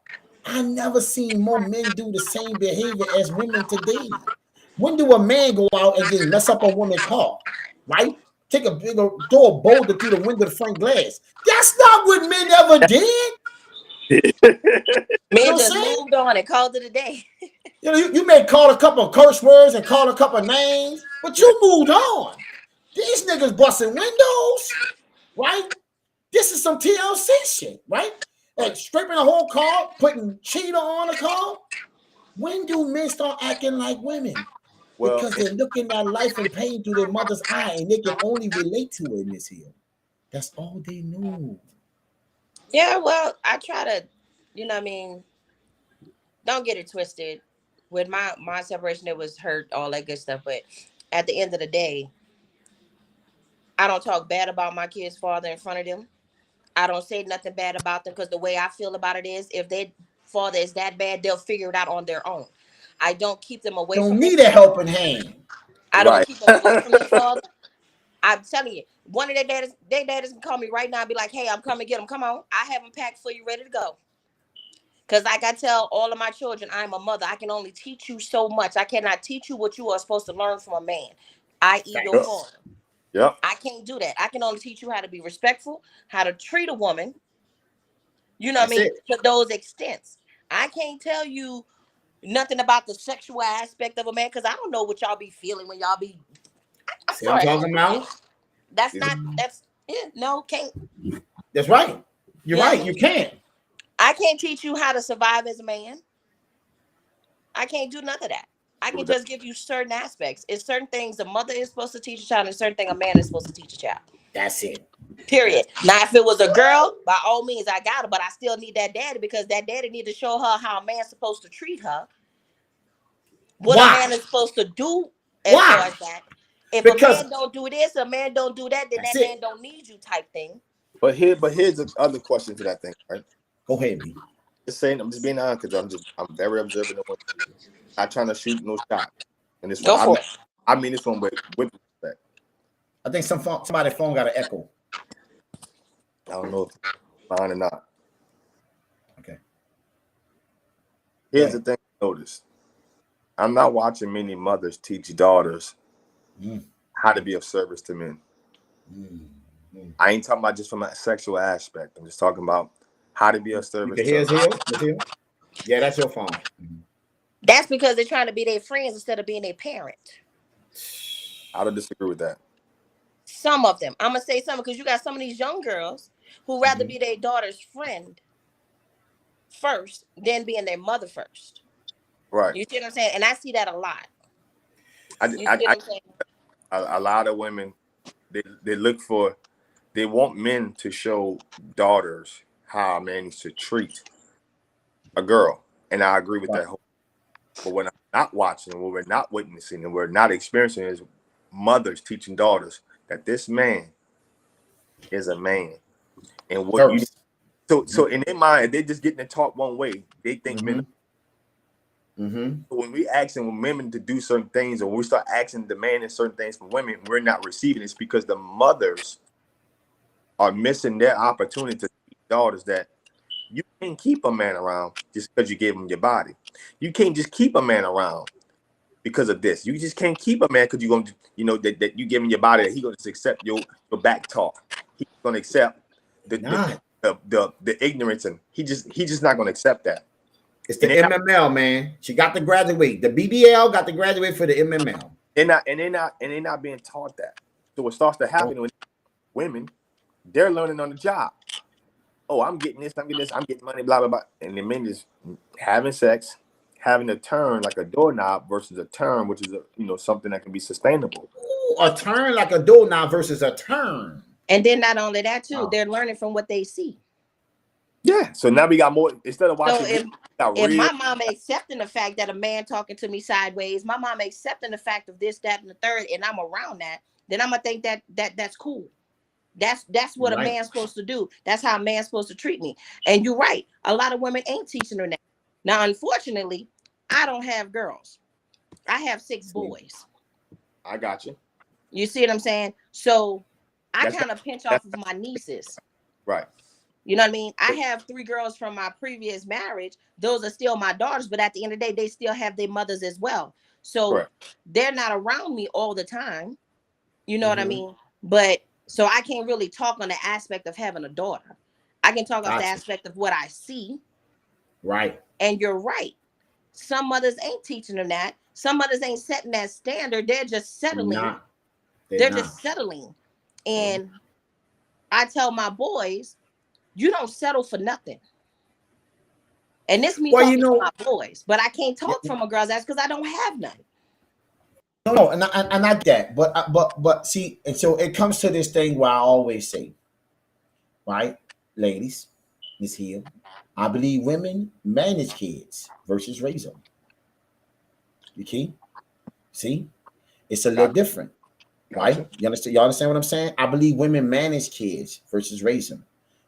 Speaker 1: I never seen more men do the same behavior as women today. When do a man go out and just mess up a woman's car? Right? Take a bigger, throw a boulder through the window of the front glass. That's not what men ever did.
Speaker 4: Men just moved on and called it a day.
Speaker 1: You know, you may call a couple of curse words and call a couple of names, but you moved on. These niggas busting windows, right? This is some TLC shit, right? Like scraping a whole car, putting cheater on a car. When do men start acting like women? Well, because they're looking at life and pain through their mother's eye, and they can only relate to it, Miss Hill. That's all they know.
Speaker 4: Yeah, well, I try to, you know what I mean, don't get it twisted. With my separation, it was hurt, all that good stuff. But at the end of the day, I don't talk bad about my kid's father in front of them. I don't say nothing bad about them because the way I feel about it is if their father is that bad, they'll figure it out on their own. I don't keep them away from
Speaker 1: need a helping hand.
Speaker 4: I don't keep them away from their father. I'm telling you, one of their daddies can call me right now and be like, hey, I'm coming to get them. Come on. I have them packed for you, ready to go. Because like I tell all of my children, I'm a mother. I can only teach you so much. I cannot teach you what you are supposed to learn from a man, i.e. your father.
Speaker 2: Yep.
Speaker 4: I can't do that. I can only teach you how to be respectful, how to treat a woman. You know what I mean? To those extents. I can't tell you nothing about the sexual aspect of a man because I don't know what y'all be feeling when y'all be. I'm sorry.
Speaker 1: Talking about?
Speaker 4: That's no, can't.
Speaker 1: That's right. You're right. You can't.
Speaker 4: I can't teach you how to survive as a man. I can't do none of that. I can just give you certain aspects. It's certain things a mother is supposed to teach a child, and certain thing a man is supposed to teach a child.
Speaker 1: That's it.
Speaker 4: Period. Now, if it was a girl, by all means, I got her, but I still need that daddy because that daddy need to show her how a man's supposed to treat her. What a man is supposed to do as far as that. If a man don't do this, a man don't do that, then that man don't need you type thing.
Speaker 2: But here's the other question to that thing, right?
Speaker 1: Go ahead, B.
Speaker 2: Just saying, I'm just being honest because I'm very observant of what I'm trying to shoot no shot. And this one, I mean this one with respect.
Speaker 1: I think somebody's phone got an echo.
Speaker 2: I don't know if it's fine or not.
Speaker 1: Okay.
Speaker 2: Here's the thing I noticed. I'm not watching many mothers teach daughters how to be of service to men. I ain't talking about just from a sexual aspect. I'm just talking about how to be of service to
Speaker 1: men. Yeah, that's your phone.
Speaker 4: That's because they're trying to be their friends instead of being a parent.
Speaker 2: I don't disagree with that.
Speaker 4: Some of them. I'm going to say something because you got some of these young girls who rather be their daughter's friend first than being their mother first.
Speaker 2: Right.
Speaker 4: You see what I'm saying? And I see that a lot.
Speaker 2: A lot of women, they want men to show daughters how a man needs to treat a girl. And I agree with that whole. But what I'm not watching, what we're not witnessing, and we're not experiencing is mothers teaching daughters that this man is a man. And what so in their mind, they're just getting it taught one way. They think men. So when we asking women to do certain things, or when we start asking, demanding certain things from women, we're not receiving. It's because the mothers are missing their opportunity to teach daughters that you can't keep a man around just because you gave him your body. You can't just keep a man around because of this. You just can't keep a man because you're going to, you know, that you giving your body that he's going to accept your back talk. He's going to accept the ignorance, and he just not going to accept that.
Speaker 1: It's the MML, man. She got to graduate. The BBL got to graduate for the MML.
Speaker 2: They're not being taught that. So what starts to happen when women, they're learning on the job. Oh, I'm getting this, I'm getting money, blah, blah, blah. And the men just having sex, having a turn like a doorknob versus a turn, which is something that can be sustainable.
Speaker 1: Ooh, a turn like a doorknob versus a turn.
Speaker 4: And then not only that too, they're learning from what they see.
Speaker 2: Yeah. So now we got more instead of watching.
Speaker 4: So if my mama accepting the fact that a man talking to me sideways, my mama accepting the fact of this, that, and the third, and I'm around that, then I'm gonna think that's cool. That's what a man's supposed to do. That's how a man's supposed to treat me. And you're right. A lot of women ain't teaching her that. Now, unfortunately, I don't have girls. I have 6 boys.
Speaker 2: I got you.
Speaker 4: You see what I'm saying? So I kind of pinch off of my nieces.
Speaker 2: Right.
Speaker 4: You know what I mean? I have 3 girls from my previous marriage. Those are still my daughters, but at the end of the day, they still have their mothers as well. So they're not around me all the time. You know what I mean? But so I can't really talk on the aspect of having a daughter. I can talk on the aspect of what I see.
Speaker 1: Right.
Speaker 4: And you're right. Some mothers ain't teaching them that. Some mothers ain't setting that standard. They're just settling. They're just settling. And I tell my boys, you don't settle for nothing. And this me talking to my boys, but I can't talk from a girl's ass because I don't have none.
Speaker 1: No, and I get that, but see, and so it comes to this thing where I always say, right, ladies, Miss Hill, I believe women manage kids versus raise them. You see, it's a little different, right? You understand? Y'all understand what I'm saying? I believe women manage kids versus raise them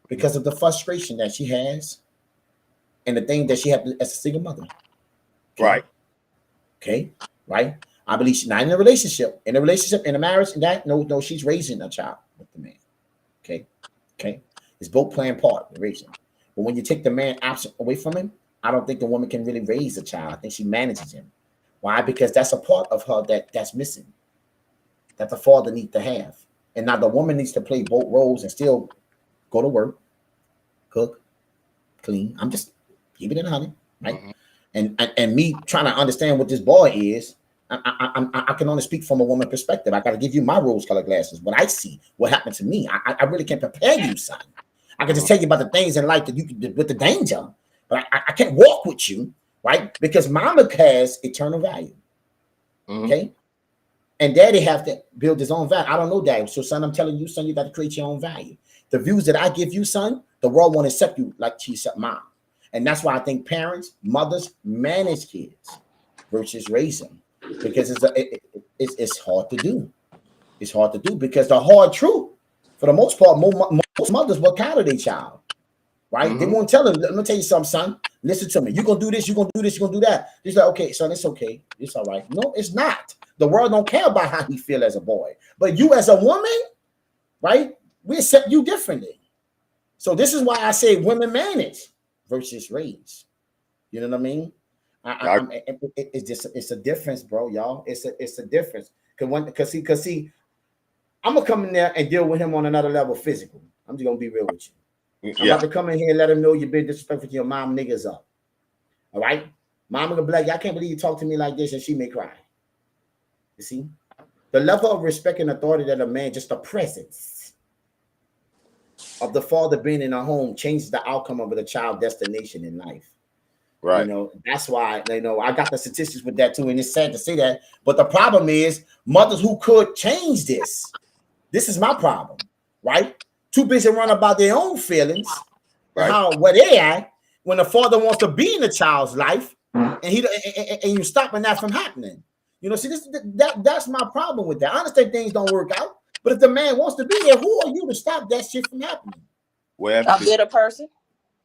Speaker 1: because of the frustration that she has and the thing that she has as a single mother. Okay?
Speaker 2: Right.
Speaker 1: Okay. Right. I believe she's not in a relationship, in a marriage, and that no, she's raising a child with the man. Okay. It's both playing part in raising. But when you take the man absent away from him, I don't think the woman can really raise a child. I think she manages him. Why? Because that's a part of her that's missing, that the father needs to have. And now the woman needs to play both roles and still go to work, cook, clean. I'm just keeping it 100, right? And me trying to understand what this boy is, I can only speak from a woman perspective. I got to give you my rose-colored glasses. What I see, what happened to me. I really can't prepare you, son. I can just tell you about the things in life that you can with the danger, but I can't walk with you, right? Because mama has eternal value, okay? And daddy have to build his own value. I don't know daddy. So, son, I'm telling you, son, you got to create your own value. The views that I give you, son, the world won't accept you like she accept mom. And that's why I think parents, mothers manage kids versus raise them. Because it's hard to do. It's hard to do because the hard truth, for the most part, most mothers will counter their child, right? They won't tell them, let me tell you something, son. Listen to me. You're going to do this, you're going to do this, you're going to do that. He's like, okay, son, it's okay. It's all right. No, it's not. The world don't care about how he feel as a boy. But you as a woman, right, we accept you differently. So this is why I say women manage versus raise. You know what I mean? It's a difference, bro, y'all. It's a difference. Cause see, I'm gonna come in there and deal with him on another level physical. I'm just gonna be real with you. I'm about to come in here and let him know you've been disrespectful to your mom, niggas up. All right, mama gonna be like, I can't believe you talk to me like this, and she may cry. You see, the level of respect and authority that a man, just the presence of the father being in a home, changes the outcome of the child's destination in life. Right. You know, that's why, I got the statistics with that too. And it's sad to say that. But the problem is mothers who could change this. This is my problem, right? Too busy running about their own feelings, right? Where they at when the father wants to be in the child's life and you're stopping that from happening. You know, see, that's my problem with that. I understand things don't work out, but if the man wants to be there, who are you to stop that shit from happening?
Speaker 2: Well,
Speaker 4: a bitter person.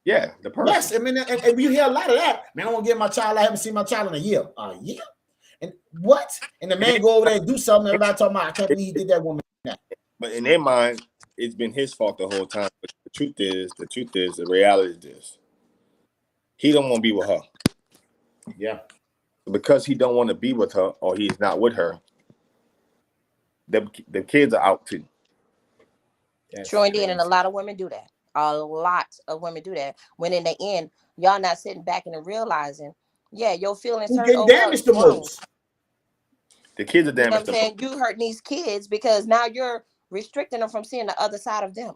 Speaker 2: Yeah, the person.
Speaker 1: Yes, I mean, and you hear a lot of that. Man, I want to get my child. I haven't seen my child in a year. A year? And what? And the man go over there and do something. Everybody talking about, I can't believe he did that woman.
Speaker 2: But in their mind, it's been his fault the whole time. But the truth is, the reality is this. He don't want to be with her.
Speaker 1: Yeah.
Speaker 2: Because he don't want to be with her or he's not with her, the kids are out too.
Speaker 4: True indeed, and a lot of women do that. A lot of women do that. When in the end, y'all not sitting back and realizing, yeah, your feelings hurt.
Speaker 1: Who damaged the most?
Speaker 2: The kids are damaged.
Speaker 4: You know what I'm saying? You hurting these kids because now you're restricting them from seeing the other side of them.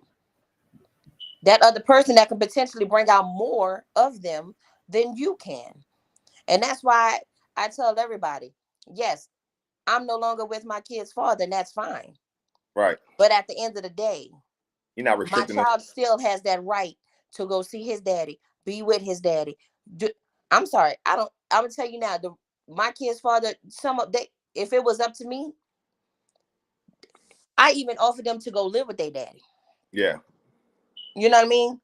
Speaker 4: That other person that can potentially bring out more of them than you can. And that's why I tell everybody, yes, I'm no longer with my kid's father, and that's fine.
Speaker 2: Right.
Speaker 4: But at the end of the day,
Speaker 2: you're not restricting
Speaker 4: my child still has that right to go see his daddy, be with his daddy. I'm sorry, I'm gonna tell you now, my kid's father, if it was up to me, I even offered them to go live with their daddy.
Speaker 2: Yeah.
Speaker 4: You know what I mean?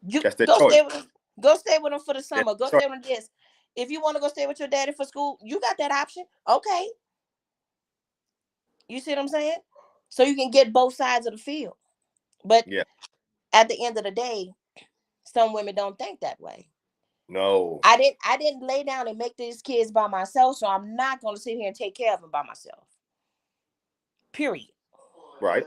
Speaker 4: You
Speaker 2: That's
Speaker 4: go
Speaker 2: choice.
Speaker 4: stay with them. Go stay with them for the summer. Go stay with them this. If you want to go stay with your daddy for school, you got that option. Okay. You see what I'm saying? So you can get both sides of the field. But at the end of the day, some women don't think that way.
Speaker 2: No.
Speaker 4: I didn't lay down and make these kids by myself, so I'm not going to sit here and take care of them by myself. Period.
Speaker 2: Right.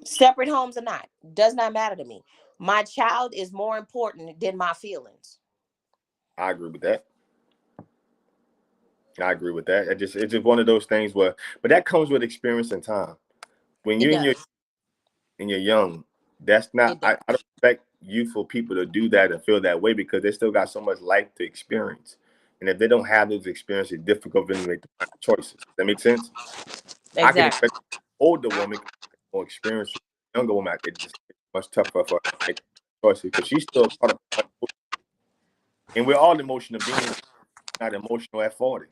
Speaker 4: Separate homes or not, does not matter to me. My child is more important than my feelings.
Speaker 2: I agree with that. It's just one of those things where, but that comes with experience and time. When you're you're young, that's not. I don't expect youthful people to do that and feel that way because they still got so much life to experience. And if they don't have those experiences, it's difficult for them to make the right choices. Does that make sense? Exactly. I can expect an older woman more experience. Younger woman, it's much tougher for her to make choices because she's still part of. And we're all emotional beings, not emotional at 40.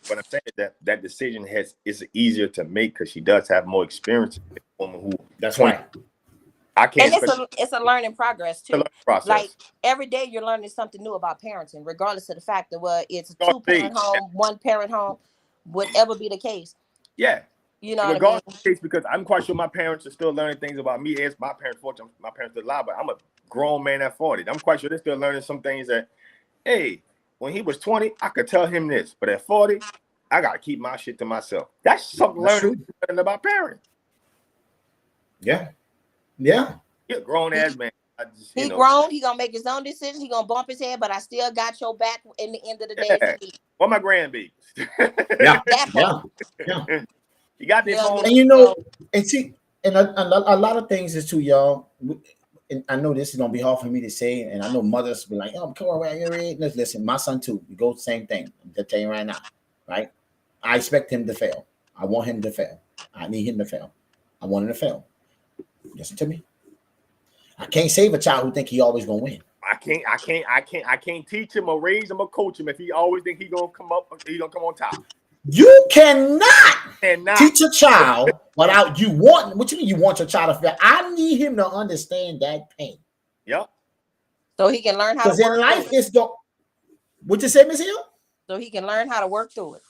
Speaker 2: But I'm saying that decision is easier to make because she does have more experience than a woman who.
Speaker 1: That's 20. Right.
Speaker 2: I can't.
Speaker 4: And it's a learning progress too.
Speaker 2: Process.
Speaker 4: Like every day you're learning something new about parenting, regardless of the fact that it's a 2-parent home, 1-parent home, whatever be the case.
Speaker 2: Yeah.
Speaker 4: You know
Speaker 2: regardless what I mean? Of the case, because I'm quite sure my parents are still learning things about me. As my parents, fortunately, my parents are alive, but I'm a grown man at 40. I'm quite sure they're still learning some things that, hey, when he was 20, I could tell him this, but at 40, I gotta keep my shit to myself. That's something learning about parenting.
Speaker 1: Yeah. Yeah.
Speaker 2: You're a grown ass man.
Speaker 4: He grown, he gonna make his own decisions, he gonna bump his head, but I still got your back in the end of the day.
Speaker 2: What my grandbabies.
Speaker 1: Yeah.
Speaker 2: You got this phone.
Speaker 1: And and see, and a lot of things is too, y'all. And I know this is gonna be hard for me to say, and I know mothers be like, "Oh, come on, let's listen." My son too. We go the same thing. I'm just telling you right now, right? I expect him to fail. I want him to fail. I need him to fail. I want him to fail. Listen to me. I can't save a child who think he always gonna win.
Speaker 2: I can't teach him or raise him or coach him if he always think he gonna come on top.
Speaker 1: You cannot teach a child without you wanting. What you mean you want your child to fail? I need him to understand that pain.
Speaker 2: Yep.
Speaker 4: So he can learn how to work.
Speaker 1: Because in life it's go. What you say, Miss Hill?
Speaker 4: So he can learn how to work through it.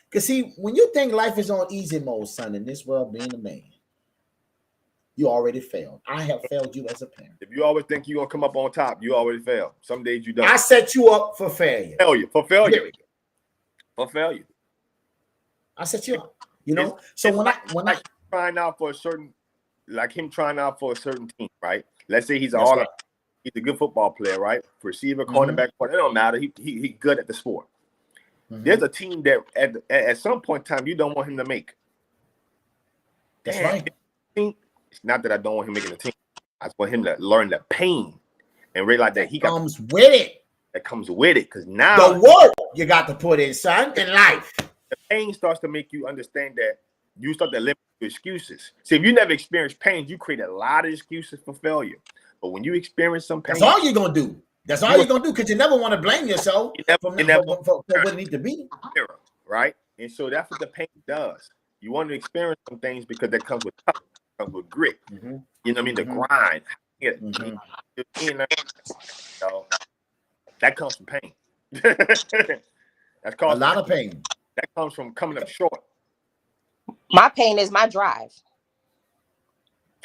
Speaker 1: Because see, when you think life is on easy mode, son, in this world, being a man, you already failed. I have failed you as a parent.
Speaker 2: If you always think you're gonna come up on top, you already failed. Some days you don't.
Speaker 1: I set you up for failure.
Speaker 2: For failure.
Speaker 1: I set you up. You know, so when I
Speaker 2: trying out for a certain, like him trying out for a certain team, right? Let's say he's he's a good football player, right? Receiver, cornerback, it don't matter. He good at the sport. There's a team that at some point in time you don't want him to make.
Speaker 1: That's right.
Speaker 2: It's not that I don't want him making a team. I just want him to learn the pain and realize that he
Speaker 1: comes with it.
Speaker 2: That comes with it, because now
Speaker 1: the work you got to put in, son, in life.
Speaker 2: The pain starts to make you understand that you start to limit your excuses. See, if you never experienced pain, you create a lot of excuses for failure. But when you experience some pain,
Speaker 1: that's all you're gonna do. That's all you're gonna do, because you never want to blame yourself for what it need to be.
Speaker 2: Right? And so that's what the pain does. You want to experience some things because that comes with tough, comes with grit. You know what I mean? The grind. That comes from pain. That's
Speaker 1: a lot of pain.
Speaker 2: That comes from coming up short.
Speaker 4: My pain is my drive.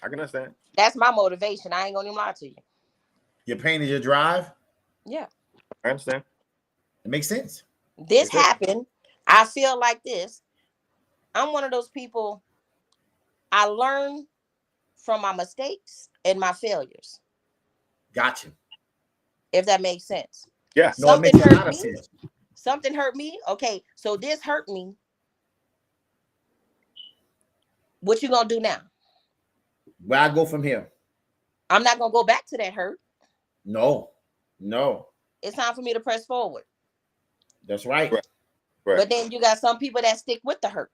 Speaker 2: I can understand.
Speaker 4: That's my motivation. I ain't gonna even lie to you.
Speaker 1: Your pain is your drive?
Speaker 4: Yeah.
Speaker 2: I understand.
Speaker 1: It makes sense.
Speaker 4: This happened. I feel like this. I'm one of those people. I learn from my mistakes and my failures.
Speaker 1: Gotcha.
Speaker 4: If that makes sense.
Speaker 2: Yeah.
Speaker 1: No, it makes a lot of sense.
Speaker 4: Something hurt me. Okay, so this hurt me. What you gonna do now?
Speaker 1: Where I go from here?
Speaker 4: I'm not gonna go back to that hurt.
Speaker 1: No.
Speaker 4: It's time for me to press forward.
Speaker 1: That's right.
Speaker 2: Right.
Speaker 4: But then you got some people that stick with the hurt.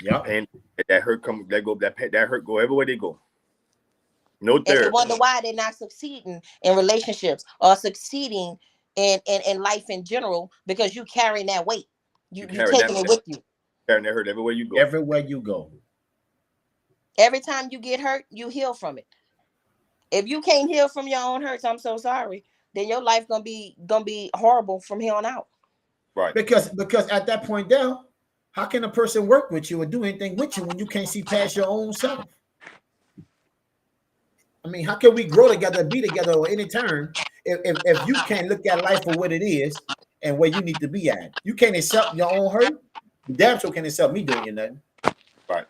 Speaker 1: Yeah.
Speaker 2: And that hurt that hurt go everywhere they go. No therapy.
Speaker 4: And they wonder why they're not succeeding in relationships or succeeding in life in general, because you carrying that weight. You taking it with you.
Speaker 2: Carrying that hurt everywhere you go.
Speaker 1: Everywhere you go.
Speaker 4: Every time you get hurt, you heal from it. If you can't heal from your own hurts, I'm so sorry. Then your life gonna be horrible from here on out.
Speaker 2: Right.
Speaker 1: Because at that point there, how can a person work with you or do anything with you when you can't see past your own self? I mean, how can we grow together, be together on any turn if you can't look at life for what it is and where you need to be at? You can't accept your own hurt. You damn sure can't accept me doing you nothing.
Speaker 2: Right.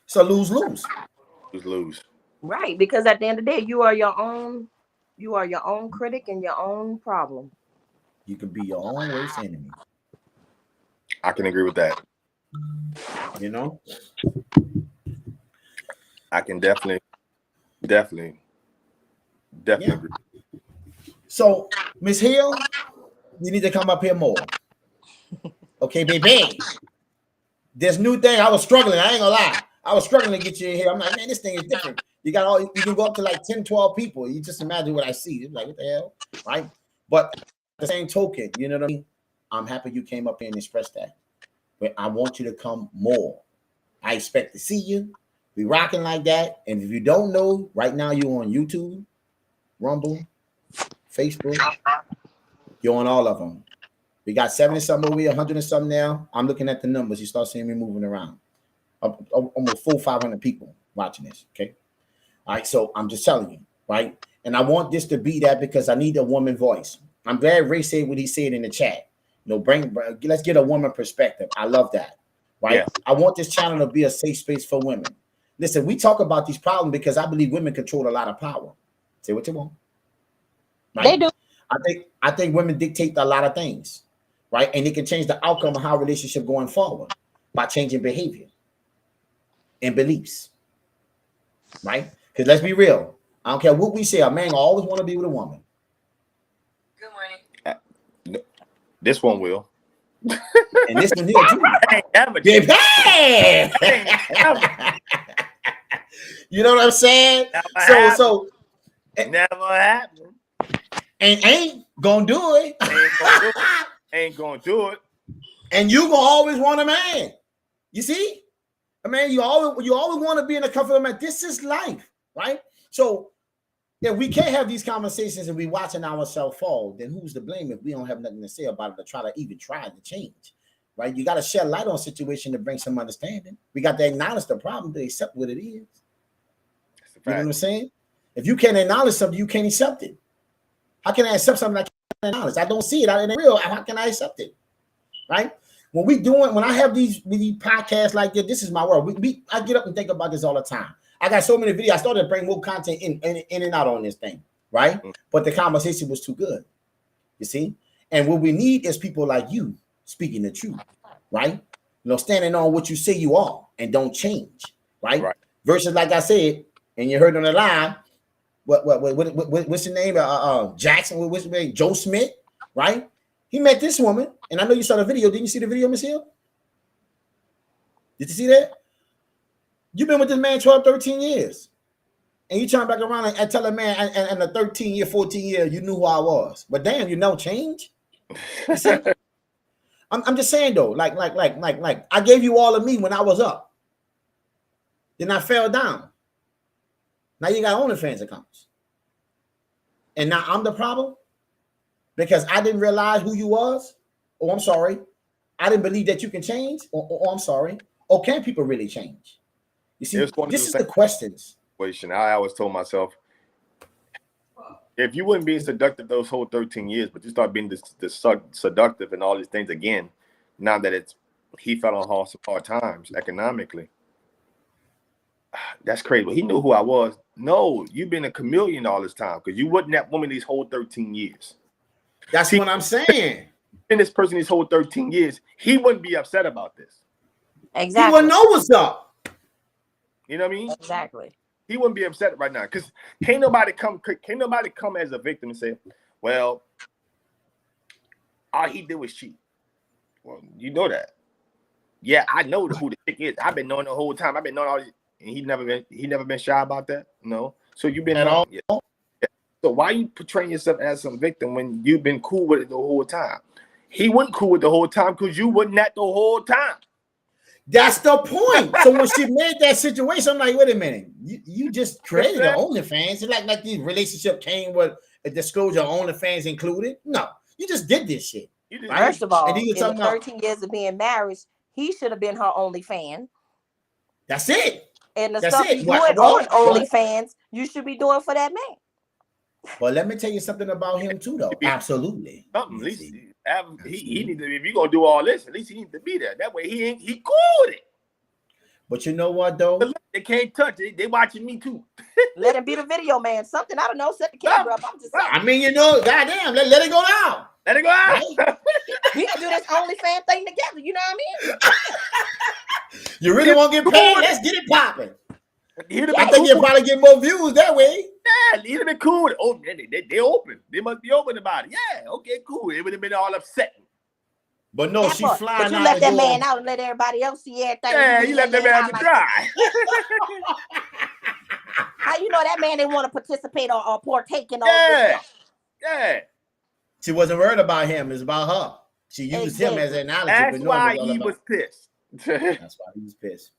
Speaker 1: So lose.
Speaker 4: Right, because at the end of the day, you are your own critic and your own problem.
Speaker 1: You can be your own worst enemy.
Speaker 2: I can agree with that.
Speaker 1: You know?
Speaker 2: I can definitely agree.
Speaker 1: So, Miss Hill, you need to come up here more. Okay, baby. This new thing, I was struggling. I ain't gonna lie. I was struggling to get you in here. I'm like, man, this thing is different. You can go up to like 10, 12 people. You just imagine what I see. It's like, what the hell? Right? But the same token, you know what I mean? I'm happy you came up here and expressed that. But I want you to come more. I expect to see you. We rocking like that. And if you don't know, right now you're on YouTube, Rumble, Facebook. You're on all of them. We got 70 something over here, 100 and something now. I'm looking at the numbers. You start seeing me moving around. Almost 400-500 people watching this. Okay. All right. So I'm just telling you, right? And I want this to be that because I need a woman voice. I'm glad Ray said what he said in the chat. You know, let's get a woman perspective. I love that. Right. Yeah. I want this channel to be a safe space for women. Listen, we talk about these problems because I believe women control a lot of power. Say what you want. Right?
Speaker 4: They do.
Speaker 1: I think women dictate a lot of things, right? And it can change the outcome of how relationship going forward by changing behavior and beliefs, right? Because let's be real. I don't care what we say. A man always want to be with a woman.
Speaker 3: Good morning.
Speaker 2: This one will.
Speaker 1: And this one here too. You know what I'm saying? So
Speaker 2: never happened.
Speaker 1: And ain't gonna do it.
Speaker 2: Ain't gonna do it.
Speaker 1: And you gonna always want a man. You see? I mean, you always want to be in a comfort man. This is life, right? So if we can't have these conversations and we watching ourselves fall, then who's to blame if we don't have nothing to say about it to even try to change? Right? You got to shed light on a situation to bring some understanding. We got to acknowledge the problem to accept what it is. You know what I'm saying? If you can't acknowledge something, you can't accept it. How can I accept something I can't acknowledge? I don't see it. I ain't real. How can I accept it? Right? When I have these podcasts like this is my world. I get up and think about this all the time. I got so many videos. I started to bring more content in and out on this thing, right? But the conversation was too good. You see? And what we need is people like you speaking the truth, right? You know, standing on what you say you are and don't change, right? Versus, like I said, and you heard on the line, what's the name? Jackson, what's the name? Joe Smith, right? He met this woman, and I know you saw the video. Didn't you see the video, Miss Hill? Did you see that? You've been with this man 12, 13 years. And you turn back around and tell a man and the 13 year, 14 year, you knew who I was. But damn, you know change. You see? I'm just saying though, like I gave you all of me when I was up. Then I fell down. Now you got OnlyFans accounts. And now I'm the problem because I didn't realize who you was. Oh, I'm sorry. I didn't believe that you can change. Oh, I'm sorry. Or can people really change? You see, this is the questions.
Speaker 2: I always told myself, If you wouldn't be seductive those whole 13 years, but you start being seductive and all these things again, now that he fell on some hard times economically. That's crazy. But he knew who I was. No, you've been a chameleon all this time because you wasn't that woman these whole 13 years.
Speaker 1: That's what I'm saying.
Speaker 2: In this person these whole 13 years, he wouldn't be upset about this.
Speaker 4: Exactly.
Speaker 1: He wouldn't know what's up.
Speaker 2: You know what I mean?
Speaker 4: Exactly.
Speaker 2: He wouldn't be upset right now because can't nobody come as a victim and say, well, all he did was cheat. Well, you know that. Yeah, I know who the chick is. I've been knowing the whole time. I've been knowing all this, and he never been shy about that. No. So you've been
Speaker 1: at all.
Speaker 2: Yeah. So why you portraying yourself as some victim when you've been cool with it the whole time? He wasn't cool with the whole time because you wasn't that the whole time.
Speaker 1: That's the point. So when she made that situation, I'm like, wait a minute, you just created the OnlyFans. It's like the relationship came with a disclosure of OnlyFans included. No, you just did this shit.
Speaker 4: Right? First of all, in the 13 years of being married, he should have been her only fan.
Speaker 1: That's it.
Speaker 4: And the stuff he's doing on OnlyFans, you should be doing for that man.
Speaker 1: But let me tell you something about him too, though. Absolutely.
Speaker 2: Something. At least he need to. If you gonna do all this, at least he needs to be there. That way he cool with it.
Speaker 1: But you know what though?
Speaker 2: They can't touch it. They watching me too.
Speaker 4: Let him be the video man. Something, I don't know. Set the camera up. I'm just saying.
Speaker 1: I mean, you know, goddamn, let it go down.
Speaker 2: Let it go out. Right?
Speaker 4: We can do this OnlyFans thing together. You know what I mean?
Speaker 1: You really want to get paid? Let's get it popping. I think you'll probably get more views that way.
Speaker 2: Yeah, he'd have been cool. Oh, they open. They must be open about it. Yeah, okay, cool. It would have been all upsetting.
Speaker 1: But no, she's flying.
Speaker 4: But you let that man out and let everybody else see everything.
Speaker 2: Yeah, you let that man out to dry.
Speaker 4: How you know that man didn't want to participate or partake in all this stuff?
Speaker 2: Yeah.
Speaker 1: She wasn't worried about him. It's about her. She used him as an analogy.
Speaker 2: That's why he was pissed.
Speaker 1: That's why he was pissed.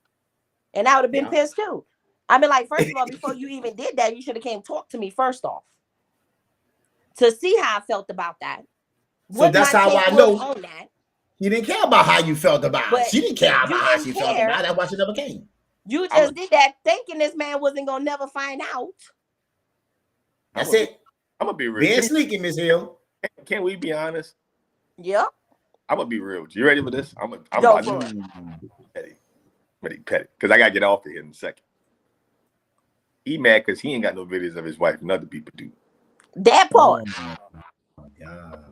Speaker 4: And I would have been pissed too. I mean, like, first of all, before you even did that, you should have came talk to me first off to see how I felt about that.
Speaker 1: So that's how I know you didn't care about how you felt about it. She didn't care about how she felt about it. That's why she never came.
Speaker 4: You just did that thinking this man wasn't gonna never find out.
Speaker 1: That's it.
Speaker 2: I'm gonna be real.
Speaker 1: Being sneaky, Miss Hill.
Speaker 2: Can we be honest?
Speaker 4: Yep.
Speaker 2: I'm gonna be real. You ready for this? I'm ready, petty, because I gotta get off of here in a second. He mad because he ain't got no videos of his wife and other people do.
Speaker 4: That part.
Speaker 1: Oh, God.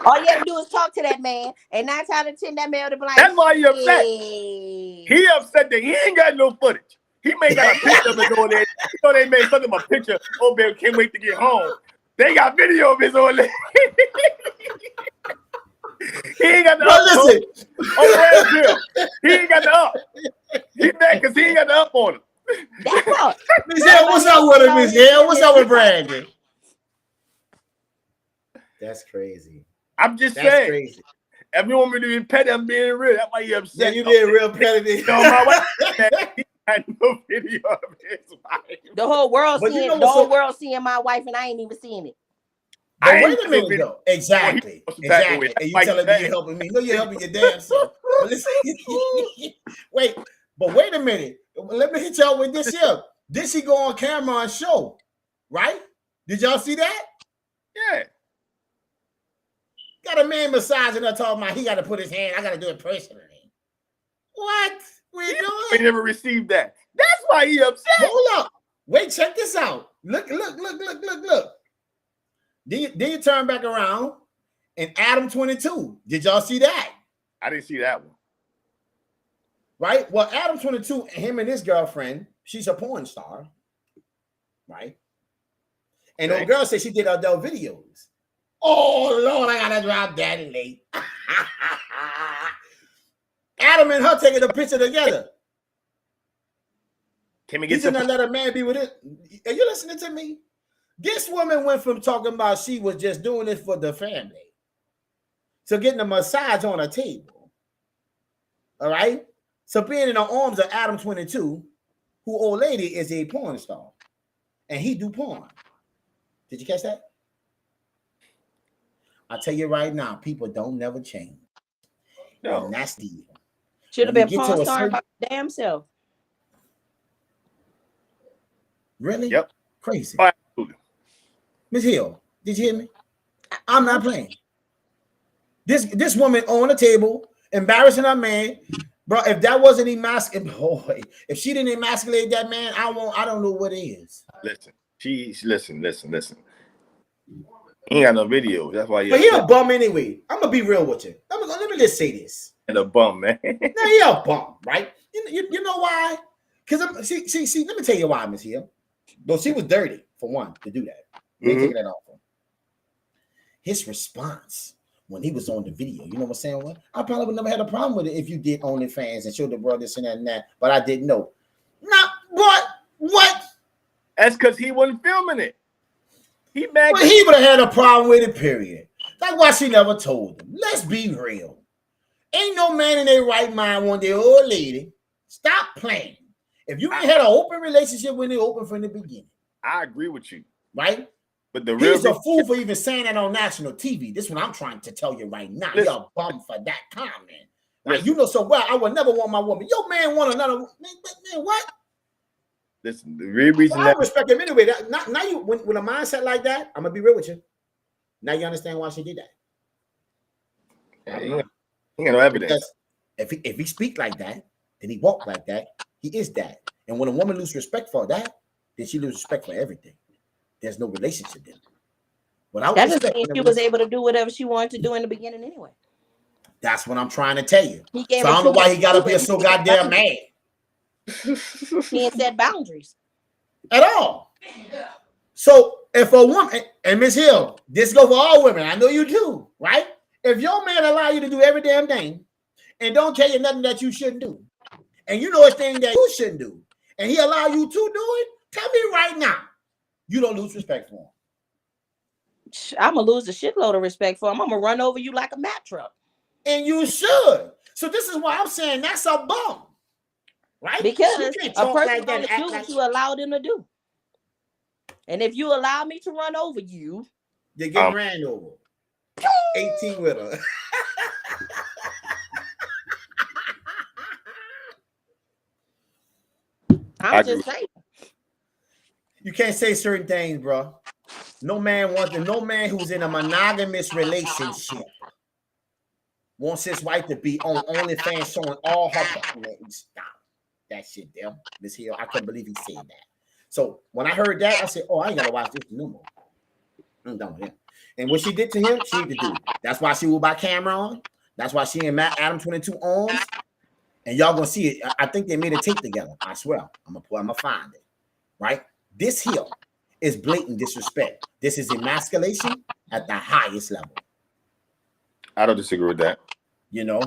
Speaker 4: All you have to do is talk to that man, and 9 times out of 10, that man will be like,
Speaker 2: that's why he upset. He upset that he ain't got no footage. He may got a picture of it on there. You know they made something of a picture. Oh, baby, can't wait to get home. They got video of his on there. He ain't got the up. He ain't got the up. He mad because he ain't got the up on him.
Speaker 1: Miss Hill, what's up with him, Miss Hill? What's up with Brandon? That's crazy.
Speaker 2: I'm just saying. Crazy. If you want me to be petty, I'm being real. That's why you upset.
Speaker 1: Yeah, you being real petty.
Speaker 2: My wife, he had no video of his wife.
Speaker 4: The whole world seeing my wife, and I ain't even seeing it.
Speaker 1: But wait a minute, though. Exactly. And you telling me you're helping me. No, you're helping your damn self. Wait a minute. Let me hit y'all with this here. Did she go on camera and show? Right? Did y'all see that?
Speaker 2: Yeah.
Speaker 1: Got a man massaging her talking about he got to put his hand. I got to do it personally. What? We doing?
Speaker 2: We never received that. That's why he upset.
Speaker 1: Hold up. Wait, check this out. Look. Then you turn back around and Adam 22. Did y'all see that?
Speaker 2: I didn't see that one.
Speaker 1: Right? Well, Adam 22, him and his girlfriend, she's a porn star. Right? And the girl said she did adult videos. Oh, Lord, I got to drop Daddy late. Adam and her taking a picture together.
Speaker 2: Can we get
Speaker 1: to let a man be with it? Are you listening to me? This woman went from talking about she was just doing it for the family to getting a massage on a table. All right? So being in the arms of Adam 22, who old lady is a porn star. And he do porn. Did you catch that? I tell you right now, people don't never change. No. And that's the deal.
Speaker 4: Should have been porn star by damn self.
Speaker 1: Really?
Speaker 2: Yep.
Speaker 1: Crazy.
Speaker 2: Oh, absolutely.
Speaker 1: Miss Hill, did you hear me? I'm not playing. This woman on the table, embarrassing her man. Bro, if that wasn't emasculated, boy, if she didn't emasculate that man, I don't know what is.
Speaker 2: Listen. He ain't got no video. That's why
Speaker 1: But he a bum anyway. I'm gonna be real with you. Let me just say this.
Speaker 2: And a bum, man.
Speaker 1: Now he a bum, right? You know why? Because see, let me tell you why, Miss Hill. Though she was dirty, for one, to do that. They taking that off him. His response when he was on the video, you know what I'm saying? What? I probably would never had a problem with it if you did OnlyFans and showed the brother this and that and that, but I didn't know. Not what?
Speaker 2: That's because he wasn't filming it. He mad.
Speaker 1: Well, he would have had a problem with it, period. That's why she never told him. Let's be real. Ain't no man in their right mind want their old lady. Stop playing. If you had an open relationship when they open from the beginning.
Speaker 2: I agree with you.
Speaker 1: Right?
Speaker 2: But the real
Speaker 1: he's a fool for even saying that on national TV. This is what I'm trying to tell you right now. You're a bum for that comment. Like, you know so well, I would never want my woman. Your man want another man, what?
Speaker 2: Listen, the real reason
Speaker 1: I respect him anyway. Now you with a mindset like that, I'm gonna be real with you. Now you understand why she did that.
Speaker 2: He ain't no evidence.
Speaker 1: Because if he speak like that, and he walk like that, he is that. And when a woman loses respect for that, then she loses respect for everything. There's no relationship there. Without
Speaker 4: that doesn't mean she was able to do whatever she wanted to do in the beginning anyway.
Speaker 1: That's what I'm trying to tell you.
Speaker 4: So
Speaker 1: I don't know why he got up here so goddamn mad.
Speaker 4: He ain't set boundaries
Speaker 1: at all. So if a woman, and Miss Hill, this go for all women, I know you do, right? If your man allow you to do every damn thing and don't tell you nothing that you shouldn't do, and you know a thing that you shouldn't do, and he allow you to do it, tell me right now, you don't lose respect for him.
Speaker 4: I'm gonna lose a shitload of respect for him. I'm gonna run over you like a Mack truck.
Speaker 1: And you should. So this is why I'm saying that's a bum. Right?
Speaker 4: Because a person like only do what you allow them to do. And if you allow me to run over you,
Speaker 1: you're getting ran over. 18 with her.
Speaker 4: I'm just saying.
Speaker 1: You can't say certain things, bro. No man who's in a monogamous relationship wants his wife to be on OnlyFans showing all her partners. Stop that shit there, Miss Hill. I couldn't believe he said that. So when I heard that, I said, "Oh, I ain't gotta watch this no more." I'm done with him. And what she did to him, she need to do. That's why she will buy camera on. That's why she and Matt Adam 22 owns. And y'all gonna see it. I think they made a tape together. I swear. I'm gonna find it. Right? This here is blatant disrespect. This is emasculation at the highest level.
Speaker 2: I don't disagree with that.
Speaker 1: You know,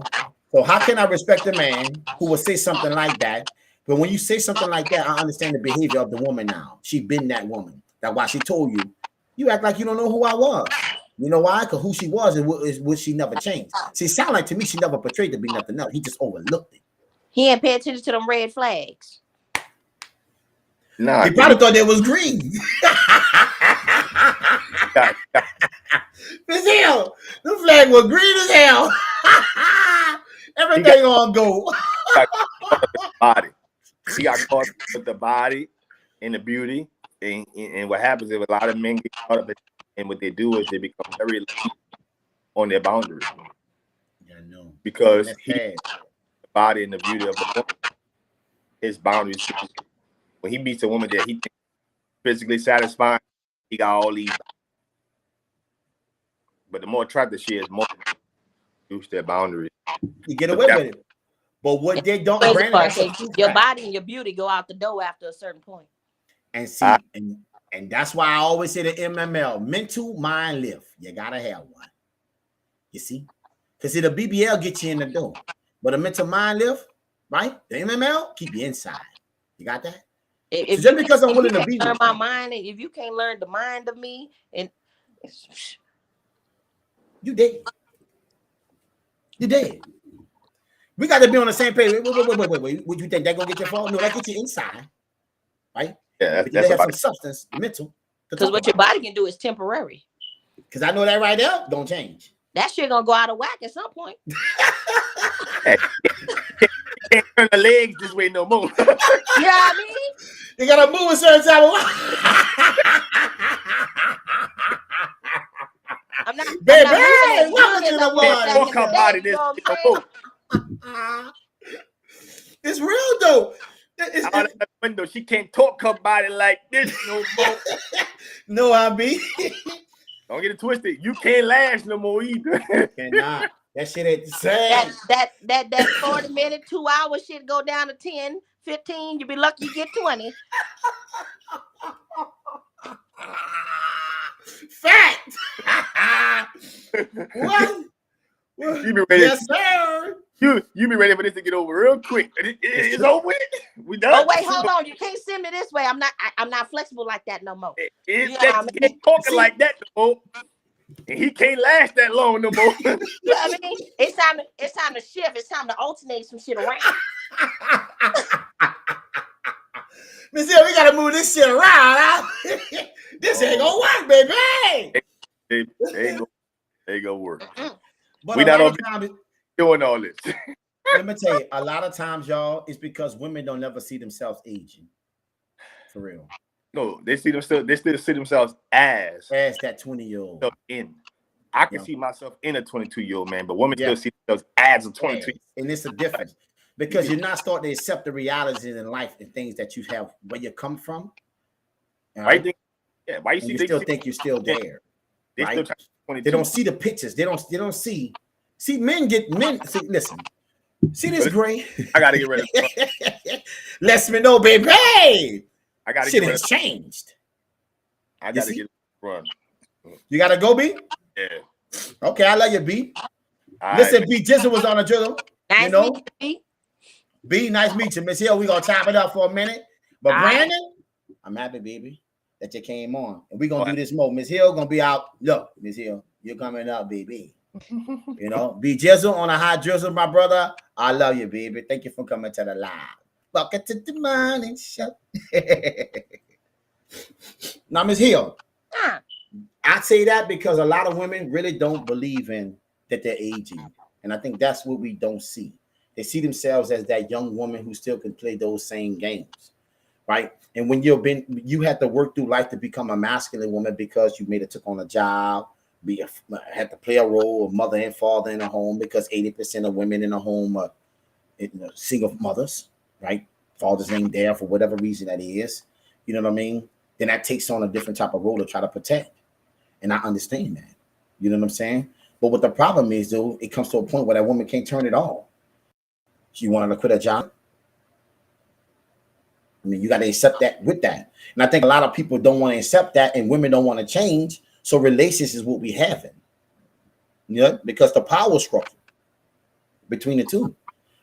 Speaker 1: so how can I respect a man who will say something like that? But when you say something like that, I understand the behavior of the woman now. She been that woman. That's why she told you, you act like you don't know who I was. You know why? Because who she was is what she never changed. See, it sound like to me she never portrayed to be nothing else. He just overlooked it.
Speaker 4: He ain't pay attention to them red flags.
Speaker 1: Nah, he probably thought they was green. Miss Hill, the flag was green as hell. Everything on go.
Speaker 2: Body. He got caught with the body and the beauty. And what happens is a lot of men get caught up in, and what they do is they become very lazy on their boundaries.
Speaker 1: Yeah, I know.
Speaker 2: Because the body and the beauty of the woman, his boundaries. When he meets a woman that he thinks physically satisfying, he got all these. But the more attractive she is, more use their boundaries.
Speaker 1: You get away with it. But what they don't,
Speaker 4: your body and your beauty go out the door after a certain point.
Speaker 1: And see, and that's why I always say the MML, mental mind lift. You gotta have one. You see? Because see, the BBL gets you in the door. But a mental mind lift, right? The MML keep you inside. You got that?
Speaker 4: If
Speaker 1: so just because I'm willing to be
Speaker 4: learn my mind, and if you can't learn the mind of me, and
Speaker 1: you dead. You dead. We got to be on the same page. Wait. Would you think that gonna get your phone? No, that gets you inside, right?
Speaker 2: Yeah, that's
Speaker 1: have some substance, mental.
Speaker 4: Because what your body can do is temporary.
Speaker 1: Because I know that right there don't change.
Speaker 4: That shit gonna go out of whack at some point.
Speaker 2: You can't turn the legs this way no more.
Speaker 4: You know what I mean?
Speaker 1: You gotta move a certain type of way.
Speaker 4: I'm not
Speaker 1: Baby,
Speaker 4: moving
Speaker 1: welcome
Speaker 4: as
Speaker 1: to
Speaker 4: I
Speaker 1: the
Speaker 4: was
Speaker 1: one.
Speaker 4: back in the
Speaker 2: about
Speaker 4: day.
Speaker 2: it
Speaker 4: You
Speaker 2: this
Speaker 4: know what I'm saying?
Speaker 1: It's real though.
Speaker 2: out of the window. She can't talk her body like this no more.
Speaker 1: No, I be.
Speaker 2: Don't get it twisted. You can't last no more either.
Speaker 1: Cannot. That shit ain't the same.
Speaker 4: That 40-minute, 2-hour shit go down to 10, 15. You be lucky you get 20.
Speaker 1: Fact. What?
Speaker 2: You be ready.
Speaker 1: Yes, sir.
Speaker 2: You be ready for this to get over real quick. It's over with. We done.
Speaker 4: Oh wait, hold on. You can't send me this way. I'm not flexible like that no more.
Speaker 2: You know what I mean? Ain't talking like that no more. And he can't last that long no more.
Speaker 4: You know what I mean? It's time to shift. It's time to alternate some shit around.
Speaker 1: Miss Hill, we gotta move this shit around. Huh? This ain't gonna work, baby.
Speaker 2: They ain't gonna work.
Speaker 1: But
Speaker 2: we
Speaker 1: a
Speaker 2: not
Speaker 1: lot of
Speaker 2: gonna
Speaker 1: times,
Speaker 2: be doing all this.
Speaker 1: let me tell you, a lot of times, y'all, it's because women don't ever see themselves aging. For real.
Speaker 2: No, they still see themselves as
Speaker 1: that 20-year-old.
Speaker 2: I can see myself in a 22-year-old man, but women still see themselves as a 22.
Speaker 1: And it's a difference because you're not starting to accept the realities in life and things that you have where you come from.
Speaker 2: Why you
Speaker 1: still think you're still there?
Speaker 2: They
Speaker 1: right?
Speaker 2: still 22.
Speaker 1: They don't see the pictures. They don't see. See, men. See, listen. See this gray?
Speaker 2: I gotta get rid of it.
Speaker 1: Let me know, baby.
Speaker 2: I gotta
Speaker 1: shit
Speaker 2: get rid
Speaker 1: has
Speaker 2: of
Speaker 1: changed.
Speaker 2: I gotta get run.
Speaker 1: You gotta go, B?
Speaker 2: Yeah.
Speaker 1: Okay, I love you, B.
Speaker 2: All
Speaker 1: Listen,
Speaker 2: right.
Speaker 1: B Jizzle was on a drizzle.
Speaker 4: Nice
Speaker 1: you know?
Speaker 4: meet you,
Speaker 1: B, nice meet you. Miss Hill, we gonna chop it up for a minute. But Brandon, I'm happy, baby, that you came on. And we're gonna do this more. Miss Hill gonna be out. Look, Miss Hill, you're coming up, baby. You know, B Jizzle on a high drizzle, my brother. I love you, baby. Thank you for coming to the live. Welcome to the morning show. Now, Miss Hill, I say that because a lot of women really don't believe in that they're aging. And I think that's what we don't see. They see themselves as that young woman who still can play those same games, right? And when you had to work through life to become a masculine woman because you took on a job, had to play a role of mother and father in a home because 80% of women in a home are single mothers, right? Fathers ain't there for whatever reason that is. You know what I mean? Then that takes on a different type of role to try to protect. And I understand that. You know what I'm saying? But what the problem is, though, it comes to a point where that woman can't turn it off. She wanted to quit her job. I mean, you got to accept that with that. And I think a lot of people don't want to accept that, and women don't want to change. So relationships is what we have. Because the power struggle between the two,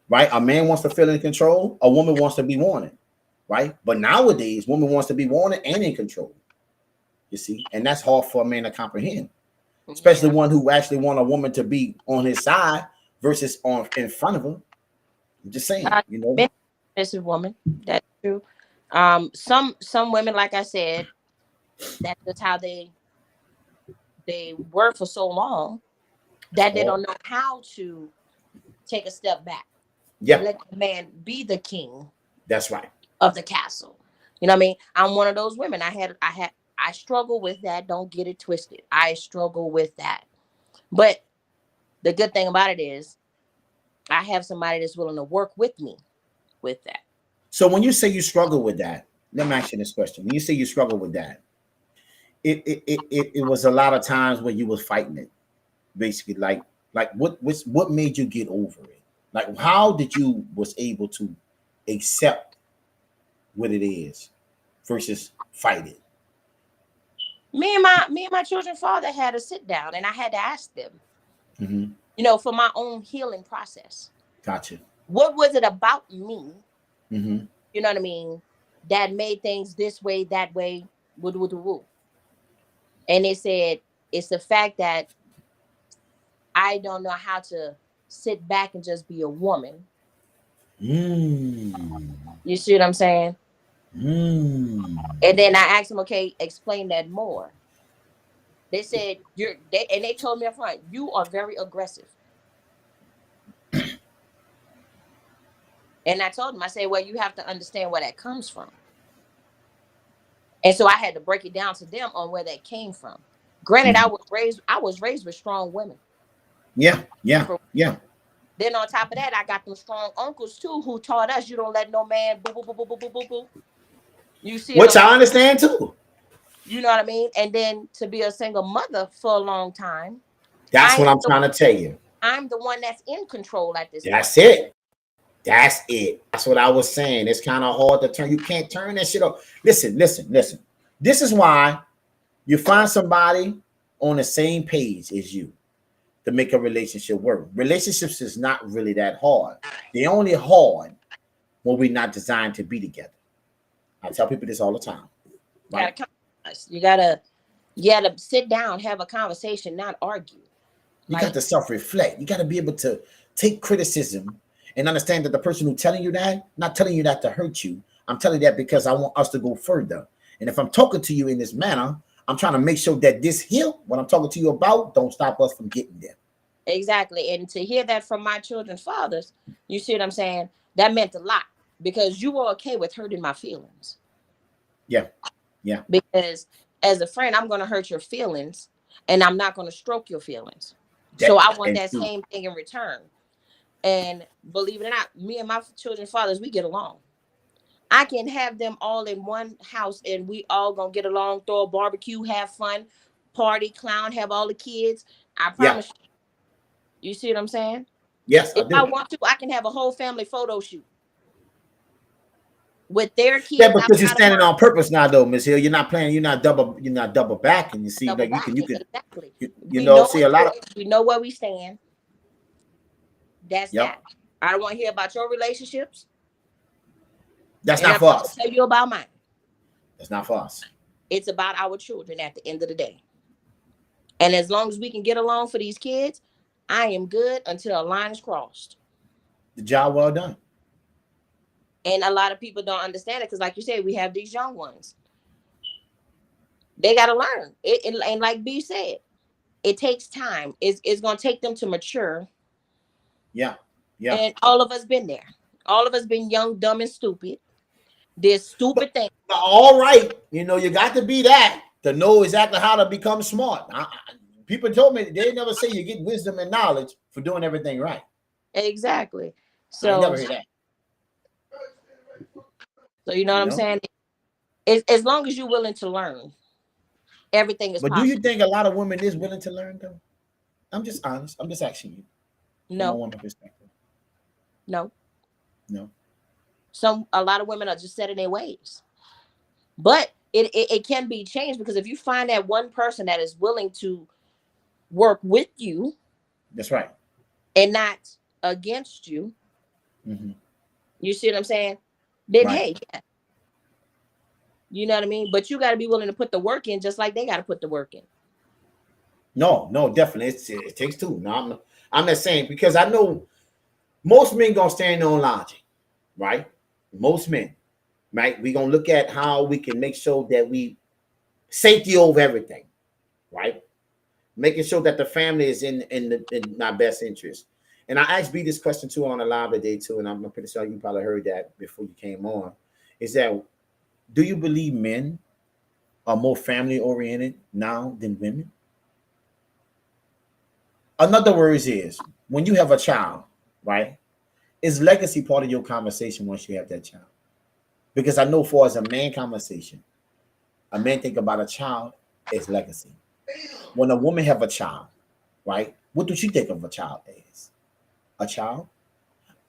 Speaker 1: right? A man wants to feel in control. A woman wants to be wanted, right? But nowadays, woman wants to be wanted and in control. You see, and that's hard for a man to comprehend, especially one who actually want a woman to be on his side versus in front of her. I'm just saying,
Speaker 4: expensive woman. That's true. Some women, like I said, that's just how they were for so long that they don't know how to take a step back.
Speaker 1: Yeah,
Speaker 4: let the man be the king.
Speaker 1: That's right.
Speaker 4: Of the castle. You know what I mean? I'm one of those women. I struggle with that. Don't get it twisted. I struggle with that. But the good thing about it is I have somebody that's willing to work with me with that.
Speaker 1: So when you say you struggle with that, let me ask you this question. When you say you struggle with that, it was a lot of times when you was fighting it, basically. Like what made you get over it? Like how did you was able to accept what it is versus fight it?
Speaker 4: Me and my children's father had a sit down, and I had to ask them, for my own healing process.
Speaker 1: Gotcha.
Speaker 4: What was it about me?
Speaker 1: Mm-hmm.
Speaker 4: You know what I mean? That made things this way, that way, woo. And they said it's the fact that I don't know how to sit back and just be a woman. You see what I'm saying? And then I asked them, okay, explain that more. They said they told me up front, you are very aggressive. And I told them, I said, well, you have to understand where that comes from. And so I had to break it down to them on where that came from. Granted, I was raised with strong women.
Speaker 1: Yeah.
Speaker 4: Then on top of that, I got them strong uncles too who taught us you don't let no man boo boo boo boo boo boo boo boo. You see
Speaker 1: Which I understand too.
Speaker 4: You know what I mean? And then to be a single mother for a long time.
Speaker 1: That's what I'm trying to tell you.
Speaker 4: I'm the one that's in control at this
Speaker 1: That's
Speaker 4: point.
Speaker 1: it. That's it. That's what I was saying. It's kind of hard to turn. You can't turn that shit off. Listen. This is why you find somebody on the same page as you to make a relationship work. Relationships is not really that hard. They're only hard when we're not designed to be together. I tell people this all the time. Right?
Speaker 4: You gotta sit down, have a conversation, not argue.
Speaker 1: You got to self-reflect. You got to be able to take criticism and understand that the person who's telling you that, not telling you that to hurt you. I'm telling you that because I want us to go further. And if I'm talking to you in this manner, I'm trying to make sure that this here, what I'm talking to you about, don't stop us from getting there.
Speaker 4: Exactly. And to hear that from my children's fathers, you see what I'm saying? That meant a lot because you were okay with hurting my feelings.
Speaker 1: Yeah.
Speaker 4: Because as a friend, I'm going to hurt your feelings and I'm not going to stroke your feelings. So I want that same thing in return. And believe it or not, me and my children's fathers, we get along. I can have them all in one house and we all gonna get along, throw a barbecue, have fun, party, clown, have all the kids. I promise you. You see what I'm saying?
Speaker 1: Yes,
Speaker 4: if I want to, I can have a whole family photo shoot with their kids.
Speaker 1: Yeah, because you're standing on purpose now, though, Miss Hill. You're not playing. You're not double backing. You see, like you can.
Speaker 4: Exactly.
Speaker 1: You know, see a lot of.
Speaker 4: We know where we stand. That's that. I don't want to hear about your relationships.
Speaker 1: That's not for us.
Speaker 4: I'll tell you about mine.
Speaker 1: That's not for us.
Speaker 4: It's about our children at the end of the day. And as long as we can get along for these kids, I am good until a line is crossed.
Speaker 1: The job well done.
Speaker 4: And a lot of people don't understand it because, like you said, we have these young ones. They got to learn. And like B said, it takes time. It's going to take them to mature.
Speaker 1: Yeah.
Speaker 4: And all of us been there. All of us been young, dumb, and stupid. There's stupid things.
Speaker 1: All right. You know, you got to be that to know exactly how to become smart. People told me they never say you get wisdom and knowledge for doing everything right.
Speaker 4: Exactly. So
Speaker 1: I never hear that.
Speaker 4: So you know what I'm saying? As long as you're willing to learn, everything is possible.
Speaker 1: Do you think a lot of women is willing to learn though? I'm just honest. I'm just asking you.
Speaker 4: No. No. A lot of women are just set in their ways. But it can be changed because if you find that one person that is willing to work with you.
Speaker 1: That's right.
Speaker 4: And not against you.
Speaker 1: Mm-hmm.
Speaker 4: You see what I'm saying? Then hey, yeah. You know what I mean? But you got to be willing to put the work in just like they got to put the work in.
Speaker 1: No, definitely. It takes two. No, I'm not saying because I know most men gonna stand on logic, right? Most men, right? We're gonna look at how we can make sure that we safety over everything, right? Making sure that the family is in our best interest. And I asked B this question too on the live today too, and I'm pretty sure you probably heard that before you came on. Is that do you believe men are more family oriented now than women? In other words, is when you have a child, right? Is legacy part of your conversation once you have that child? Because I know for as a man conversation, a man think about a child as legacy. When a woman have a child, right? What do she think of a child as? A child?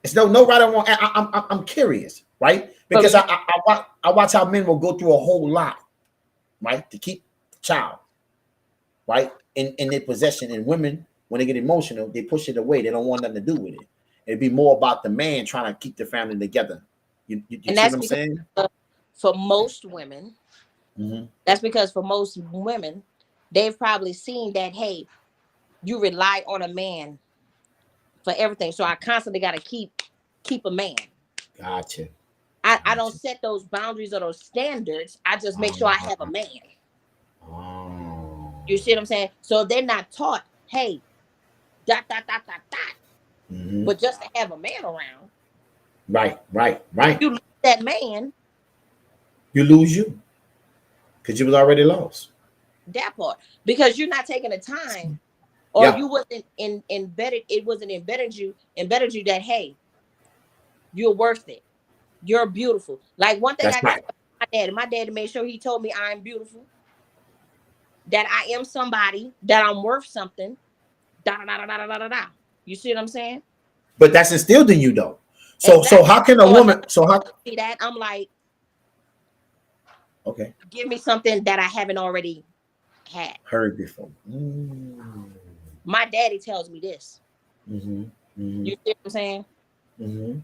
Speaker 1: It's no right or wrong. I'm curious, right? Because I watch how men will go through a whole lot, right, to keep the child, right, in their possession. And women, when they get emotional, they push it away. They don't want nothing to do with it. It'd be more about the man trying to keep the family together. You see what I'm saying?
Speaker 4: For most women, that's because for most women, they've probably seen that, hey, you rely on a man for everything. So I constantly got to keep a man.
Speaker 1: Gotcha.
Speaker 4: I don't set those boundaries or those standards. I just make sure I have a man. You see what I'm saying? So they're not taught, hey, ... But just to have a man around.
Speaker 1: Right.
Speaker 4: You lose that man.
Speaker 1: You lose you. Because you was already lost.
Speaker 4: That part, because you're not taking the time, or you wasn't embedded. It wasn't embedded you that, hey, you're worth it. You're beautiful. Like one thing
Speaker 1: That's
Speaker 4: I can say
Speaker 1: right.
Speaker 4: about my daddy made sure he told me I'm beautiful, that I am somebody, that I'm worth something. Da da da da da da da da. You see what I'm saying?
Speaker 1: But that's instilled in you though. So
Speaker 4: Exactly.
Speaker 1: how can a
Speaker 4: So
Speaker 1: woman? So how?
Speaker 4: see that I'm like,
Speaker 1: Okay.
Speaker 4: give me something that I haven't already had.
Speaker 1: Heard before.
Speaker 4: My daddy tells me this.
Speaker 1: Mm-hmm. Mm-hmm.
Speaker 4: You see what I'm saying?
Speaker 1: Mm-hmm.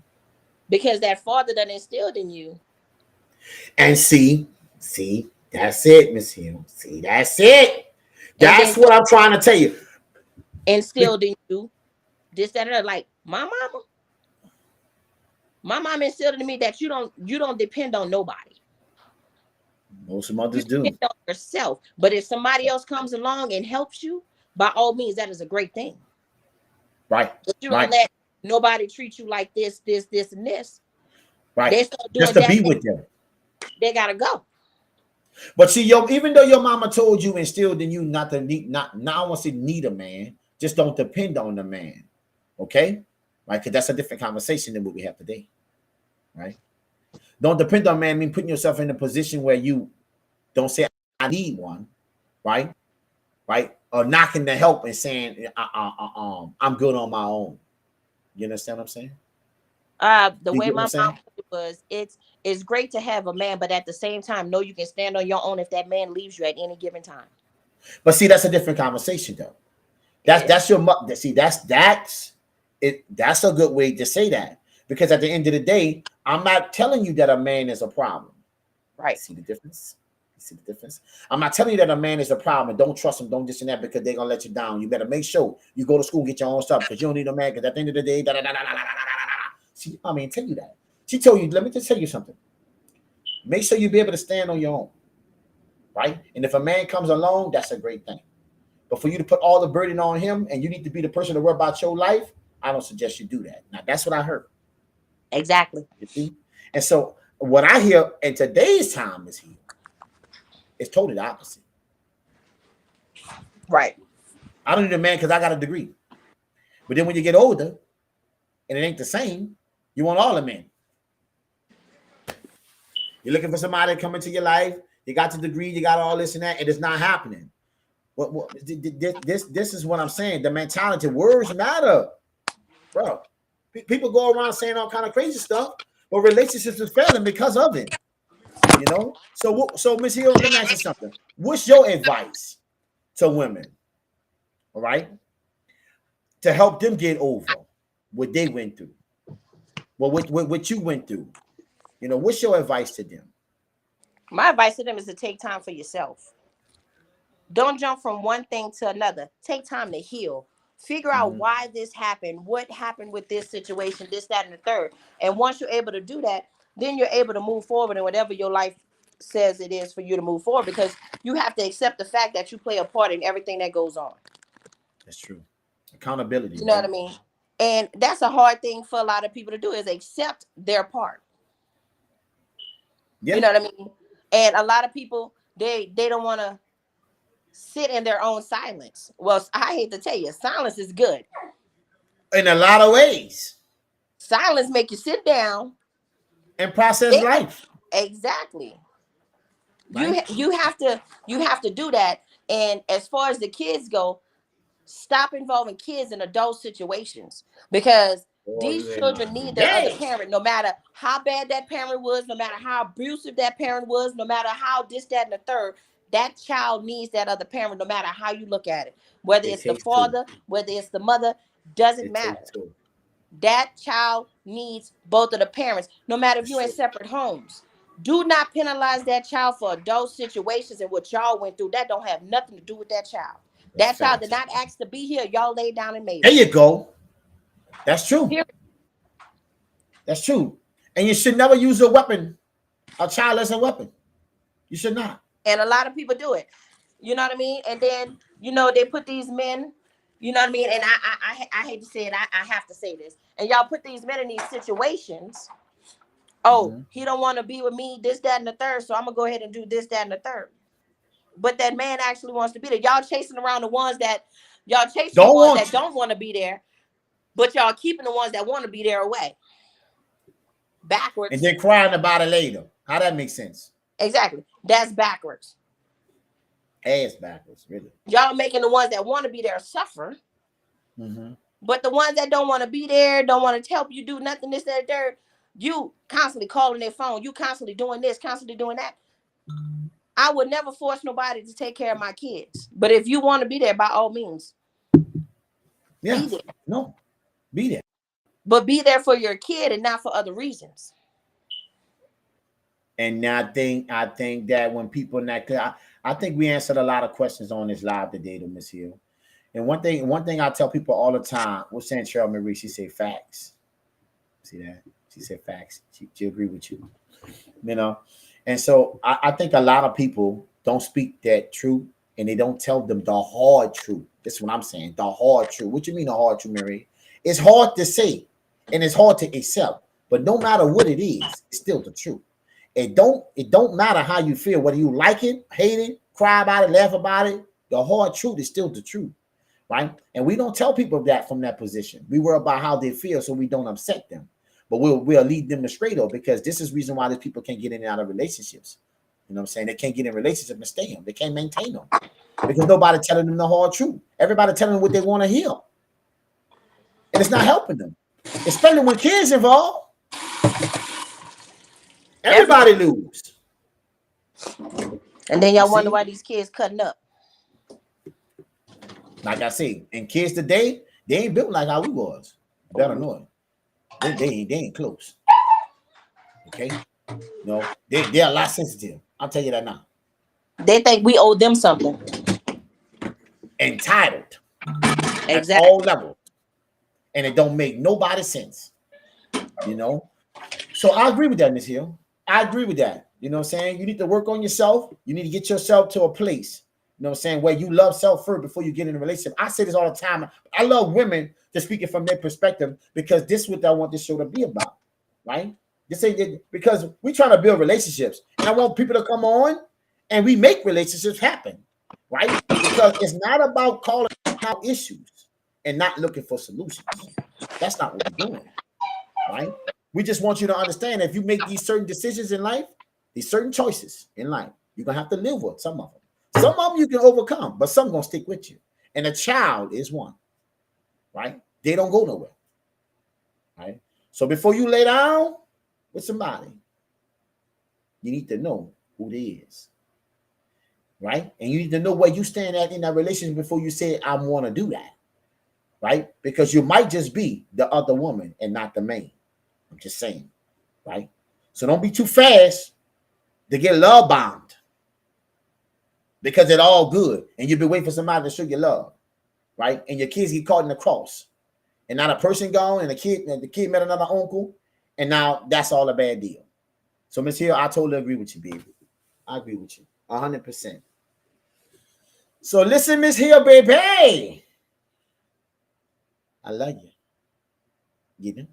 Speaker 4: Because that father done instilled in you.
Speaker 1: And see, that's it, Miss Hill. See, that's it.
Speaker 4: And
Speaker 1: That's
Speaker 4: then
Speaker 1: what I'm trying to tell you.
Speaker 4: instilled in you this, that, and that. Like my mama instilled in me that you don't depend on nobody.
Speaker 1: Most
Speaker 4: You
Speaker 1: mothers
Speaker 4: depend
Speaker 1: do.
Speaker 4: on yourself. But if somebody else comes along and helps you, by all means, that is a great thing.
Speaker 1: Right.
Speaker 4: But you don't
Speaker 1: Right.
Speaker 4: let nobody treat you like this, and this.
Speaker 1: Right.
Speaker 4: They start
Speaker 1: Just
Speaker 4: doing
Speaker 1: to
Speaker 4: that,
Speaker 1: be with them.
Speaker 4: they gotta go.
Speaker 1: But see, even though your mama told you, instilled in you not to need, not I want to say need a man, just don't depend on the man. Okay? Right? Because that's a different conversation than what we have today. Right? Don't depend on man mean putting yourself in a position where you don't say I need one, right? Right? Or knocking the help and saying I'm good on my own. You understand what I'm saying?
Speaker 4: The
Speaker 1: You
Speaker 4: way
Speaker 1: get what I'm
Speaker 4: my mom
Speaker 1: saying?
Speaker 4: put it was, it's great to have a man, but at the same time, know you can stand on your own if that man leaves you at any given time.
Speaker 1: But see, that's a different conversation though.
Speaker 4: It is.
Speaker 1: That's your mother. See, that's it. That's a good way to say that, because at the end of the day, I'm not telling you that a man is a problem.
Speaker 4: Right.
Speaker 1: See the difference? You see the difference? I'm not telling you that a man is a problem and don't trust him, don't this and that, because they're gonna let you down. You better make sure you go to school and get your own stuff, because you don't need a man. Because at the end of the day, da, da, da, da, da, da, da, da, da. See, I mean, tell you that. She told you, let me just tell you something. Make sure you be able to stand on your own, right? And if a man comes along, that's a great thing. But for you to put all the burden on him and you need to be the person to worry about your life, I don't suggest you do that. Now, that's what I heard.
Speaker 4: Exactly.
Speaker 1: You see? And so what I hear in today's time is here. It's totally the opposite.
Speaker 4: Right.
Speaker 1: I don't need a man because I got a degree. But then when you get older and it ain't the same, you want all the men. You're looking for somebody to come into your life. You got the degree, you got all this and that, and it's not happening. This is what I'm saying. The mentality, words matter, bro. People go around saying all kind of crazy stuff, but relationships is failing because of it. You know. So Miss Hill, let me ask you something. What's your advice to women? All right, to help them get over what they went through, well, what you went through. You know, what's your advice to them?
Speaker 4: My advice to them is to take time for yourself. Don't jump from one thing to another. Take time to heal. Figure out
Speaker 1: Mm-hmm.
Speaker 4: why this happened, what happened with this situation, this, that, and the third. And once you're able to do that, then you're able to move forward in whatever your life says it is for you to move forward, because you have to accept the fact that you play a part in everything that goes on.
Speaker 1: That's true. Accountability,
Speaker 4: You know
Speaker 1: right?
Speaker 4: what I mean? And that's a hard thing for a lot of people to do, is accept their part.
Speaker 1: Yeah.
Speaker 4: You know what I mean? And a lot of people, they don't want to sit in their own silence. Well, I hate to tell you, silence is good.
Speaker 1: In a lot of ways.
Speaker 4: Silence make you sit down
Speaker 1: And process
Speaker 4: think.
Speaker 1: life.
Speaker 4: Exactly.
Speaker 1: Right?
Speaker 4: You have to do that. And as far as the kids go, stop involving kids in adult situations, because these
Speaker 1: Oh,
Speaker 4: children need their other
Speaker 1: dang.
Speaker 4: parent, no matter how bad that parent was, no matter how abusive that parent was, no matter how this, that, and the third. That child needs that other parent, no matter how you look at it. Whether
Speaker 1: It
Speaker 4: it's the
Speaker 1: takes two.
Speaker 4: father, whether it's the mother, doesn't
Speaker 1: It
Speaker 4: matter.
Speaker 1: takes two.
Speaker 4: That child needs both of the parents, no matter if
Speaker 1: That's
Speaker 4: you're in
Speaker 1: true.
Speaker 4: separate homes. Do not penalize that child for adult situations and what y'all went through. That don't have nothing to do with that child.
Speaker 1: That's
Speaker 4: That child did
Speaker 1: facts.
Speaker 4: not ask to be here. Y'all laid down and made
Speaker 1: There
Speaker 4: them.
Speaker 1: you go. That's true.
Speaker 4: Period.
Speaker 1: That's true. And you should never use a child as a weapon. You should not.
Speaker 4: And a lot of people do it. You know what I mean? And then, they put these men, you know what I mean? And I hate to say it, I have to say this. And y'all put these men in these situations. Oh,
Speaker 1: Mm-hmm.
Speaker 4: he don't want to be with me, this, that, and the third. So I'm gonna go ahead and do this, that, and the third. but that man actually wants to be there. Y'all chasing around the ones that
Speaker 1: don't
Speaker 4: want to be there, but y'all keeping the ones that want to be there away. Backwards.
Speaker 1: And then crying about it later. How that makes sense?
Speaker 4: Exactly. That's backwards.
Speaker 1: Ass backwards, really.
Speaker 4: Y'all making the ones that want to be there suffer.
Speaker 1: Mm-hmm.
Speaker 4: But the ones that don't want to be there, don't want to help you do nothing, this, that, there, you constantly calling their phone, you constantly doing this, constantly doing that. I would never force nobody to take care of my kids. But if you want to be there, by all means,
Speaker 1: be there. No, be there.
Speaker 4: But be there for your kid and not for other reasons.
Speaker 1: And I think that when people not clear, I think we answered a lot of questions on this live today, to Miss Hill. And one thing I tell people all the time, what's saying Cheryl Marie, she say facts. See that? She said facts. She agree with you. You know, and so I think a lot of people don't speak that truth, and they don't tell them the hard truth. That's what I'm saying. The hard truth. What you mean the hard truth, Marie? It's hard to say, and it's hard to accept. But no matter what it is, it's still the truth. It don't matter how you feel, whether you like it, hate it, cry about it, laugh about it. The hard truth is still the truth. Right? And we don't tell people that from that position. We worry about how they feel so we don't upset them. But we'll lead them to straight up, because this is the reason why these people can't get in and out of relationships. You know what I'm saying? They can't get in relationships and stay in. They can't maintain them because nobody telling them the hard truth. Everybody telling them what they want to hear. And it's not helping them. Especially when kids involved. Everybody lose.
Speaker 4: And then y'all wonder why these kids cutting up.
Speaker 1: Like I say, and kids today, they ain't built like how we was. Better know it. They ain't close. Okay? No, they're a lot sensitive. I'll tell you that now.
Speaker 4: They think we owe them something.
Speaker 1: Entitled.
Speaker 4: Exactly.
Speaker 1: At all levels. And it don't make nobody sense. You know? So I agree with that, Ms. Hill. I agree with that. You know what I'm saying? You need to work on yourself. You need to get yourself to a place, you know what I'm saying, where you love self first before you get in a relationship. I say this all the time. I love women to speak it from their perspective, because this is what I want this show to be about, right? This ain't because we're trying to build relationships, and I want people to come on and we make relationships happen, right? Because it's not about calling out issues and not looking for solutions. That's not what we're doing, right? We just want you to understand, if you make these certain decisions in life, these certain choices in life, you're gonna have to live with some of them. Some of them you can overcome, but some gonna stick with you. And a child is one, right? They don't go nowhere, right? So before you lay down with somebody, you need to know who they is, right? And you need to know where you stand at in that relationship before you say, I want to do that, right? Because you might just be the other woman and not the man. I'm just saying, right? So don't be too fast to get love bombed, because it's all good and you've been waiting for somebody to show you love, right? And your kids get caught in the cross, and now the person gone, and the kid met another uncle, and now that's all a bad deal. So Miss Hill, I totally agree with you, baby. I agree with you 100%. So listen, Miss Hill, baby, I love you. You know.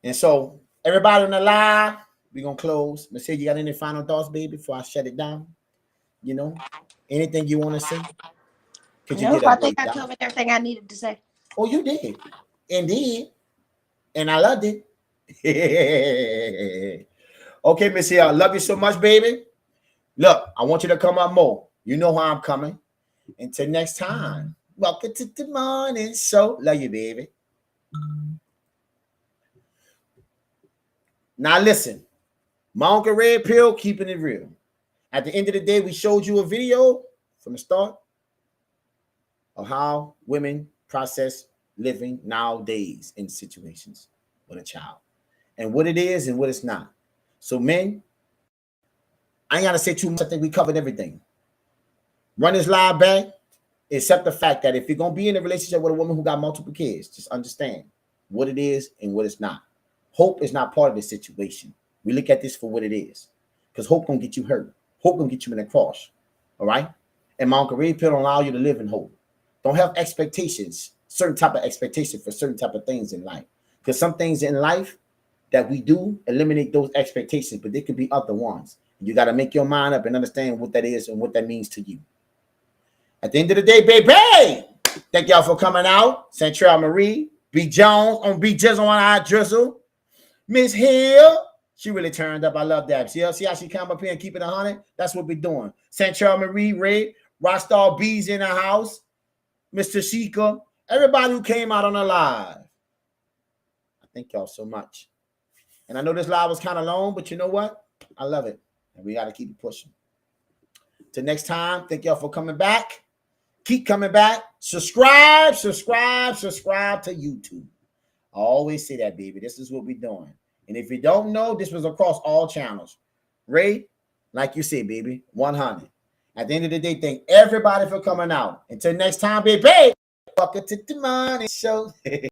Speaker 1: And so everybody on the live, we're gonna close. Miss Hill, you got any final thoughts, baby, before I shut it down? You know, anything you want to say?
Speaker 4: Nope, I think I covered everything I needed to say.
Speaker 1: Oh, you did. Indeed. And I loved it. Okay, Miss Hill, I love you so much, baby. Look, I want you to come up more. You know how I'm coming. Until next time, welcome to the morning show. Love you, baby. Now listen, my Uncle Red Pill, keeping it real. At the end of the day, we showed you a video from the start of how women process living nowadays in situations with a child, and what it is and what it's not. So men, I ain't gotta say too much. I think we covered everything. Run this live back, except the fact that if you're gonna be in a relationship with a woman who got multiple kids, just understand what it is and what it's not. Hope is not part of the situation. We look at this for what it is, because hope gonna get you hurt. Hope gonna get you in a cross. All right. And my Uncle Red Pill don't allow you to live in hope. Don't have expectations, certain type of expectation for certain type of things in life. Because some things in life that we do eliminate those expectations, but there could be other ones. You got to make your mind up and understand what that is and what that means to you. At the end of the day, baby, thank y'all for coming out. Central Marie, B. Jones on B. Jizzle on our drizzle. Miss Hill, she really turned up. I love that. See how she come up here and keep it 100? That's what we're doing. Central Marie, Ray, Rockstar B's in the house. Mr. Sheikah, everybody who came out on the live. I thank y'all so much. And I know this live was kind of long, but you know what? I love it. And we got to keep it pushing. Till next time, thank y'all for coming back. Keep coming back. Subscribe to YouTube. I always say that, baby. This is what we're doing. And if you don't know, this was across all channels. Ray, like you said, baby, 100. At the end of the day, thank everybody for coming out. Until next time, baby. Welcome to the Money Show.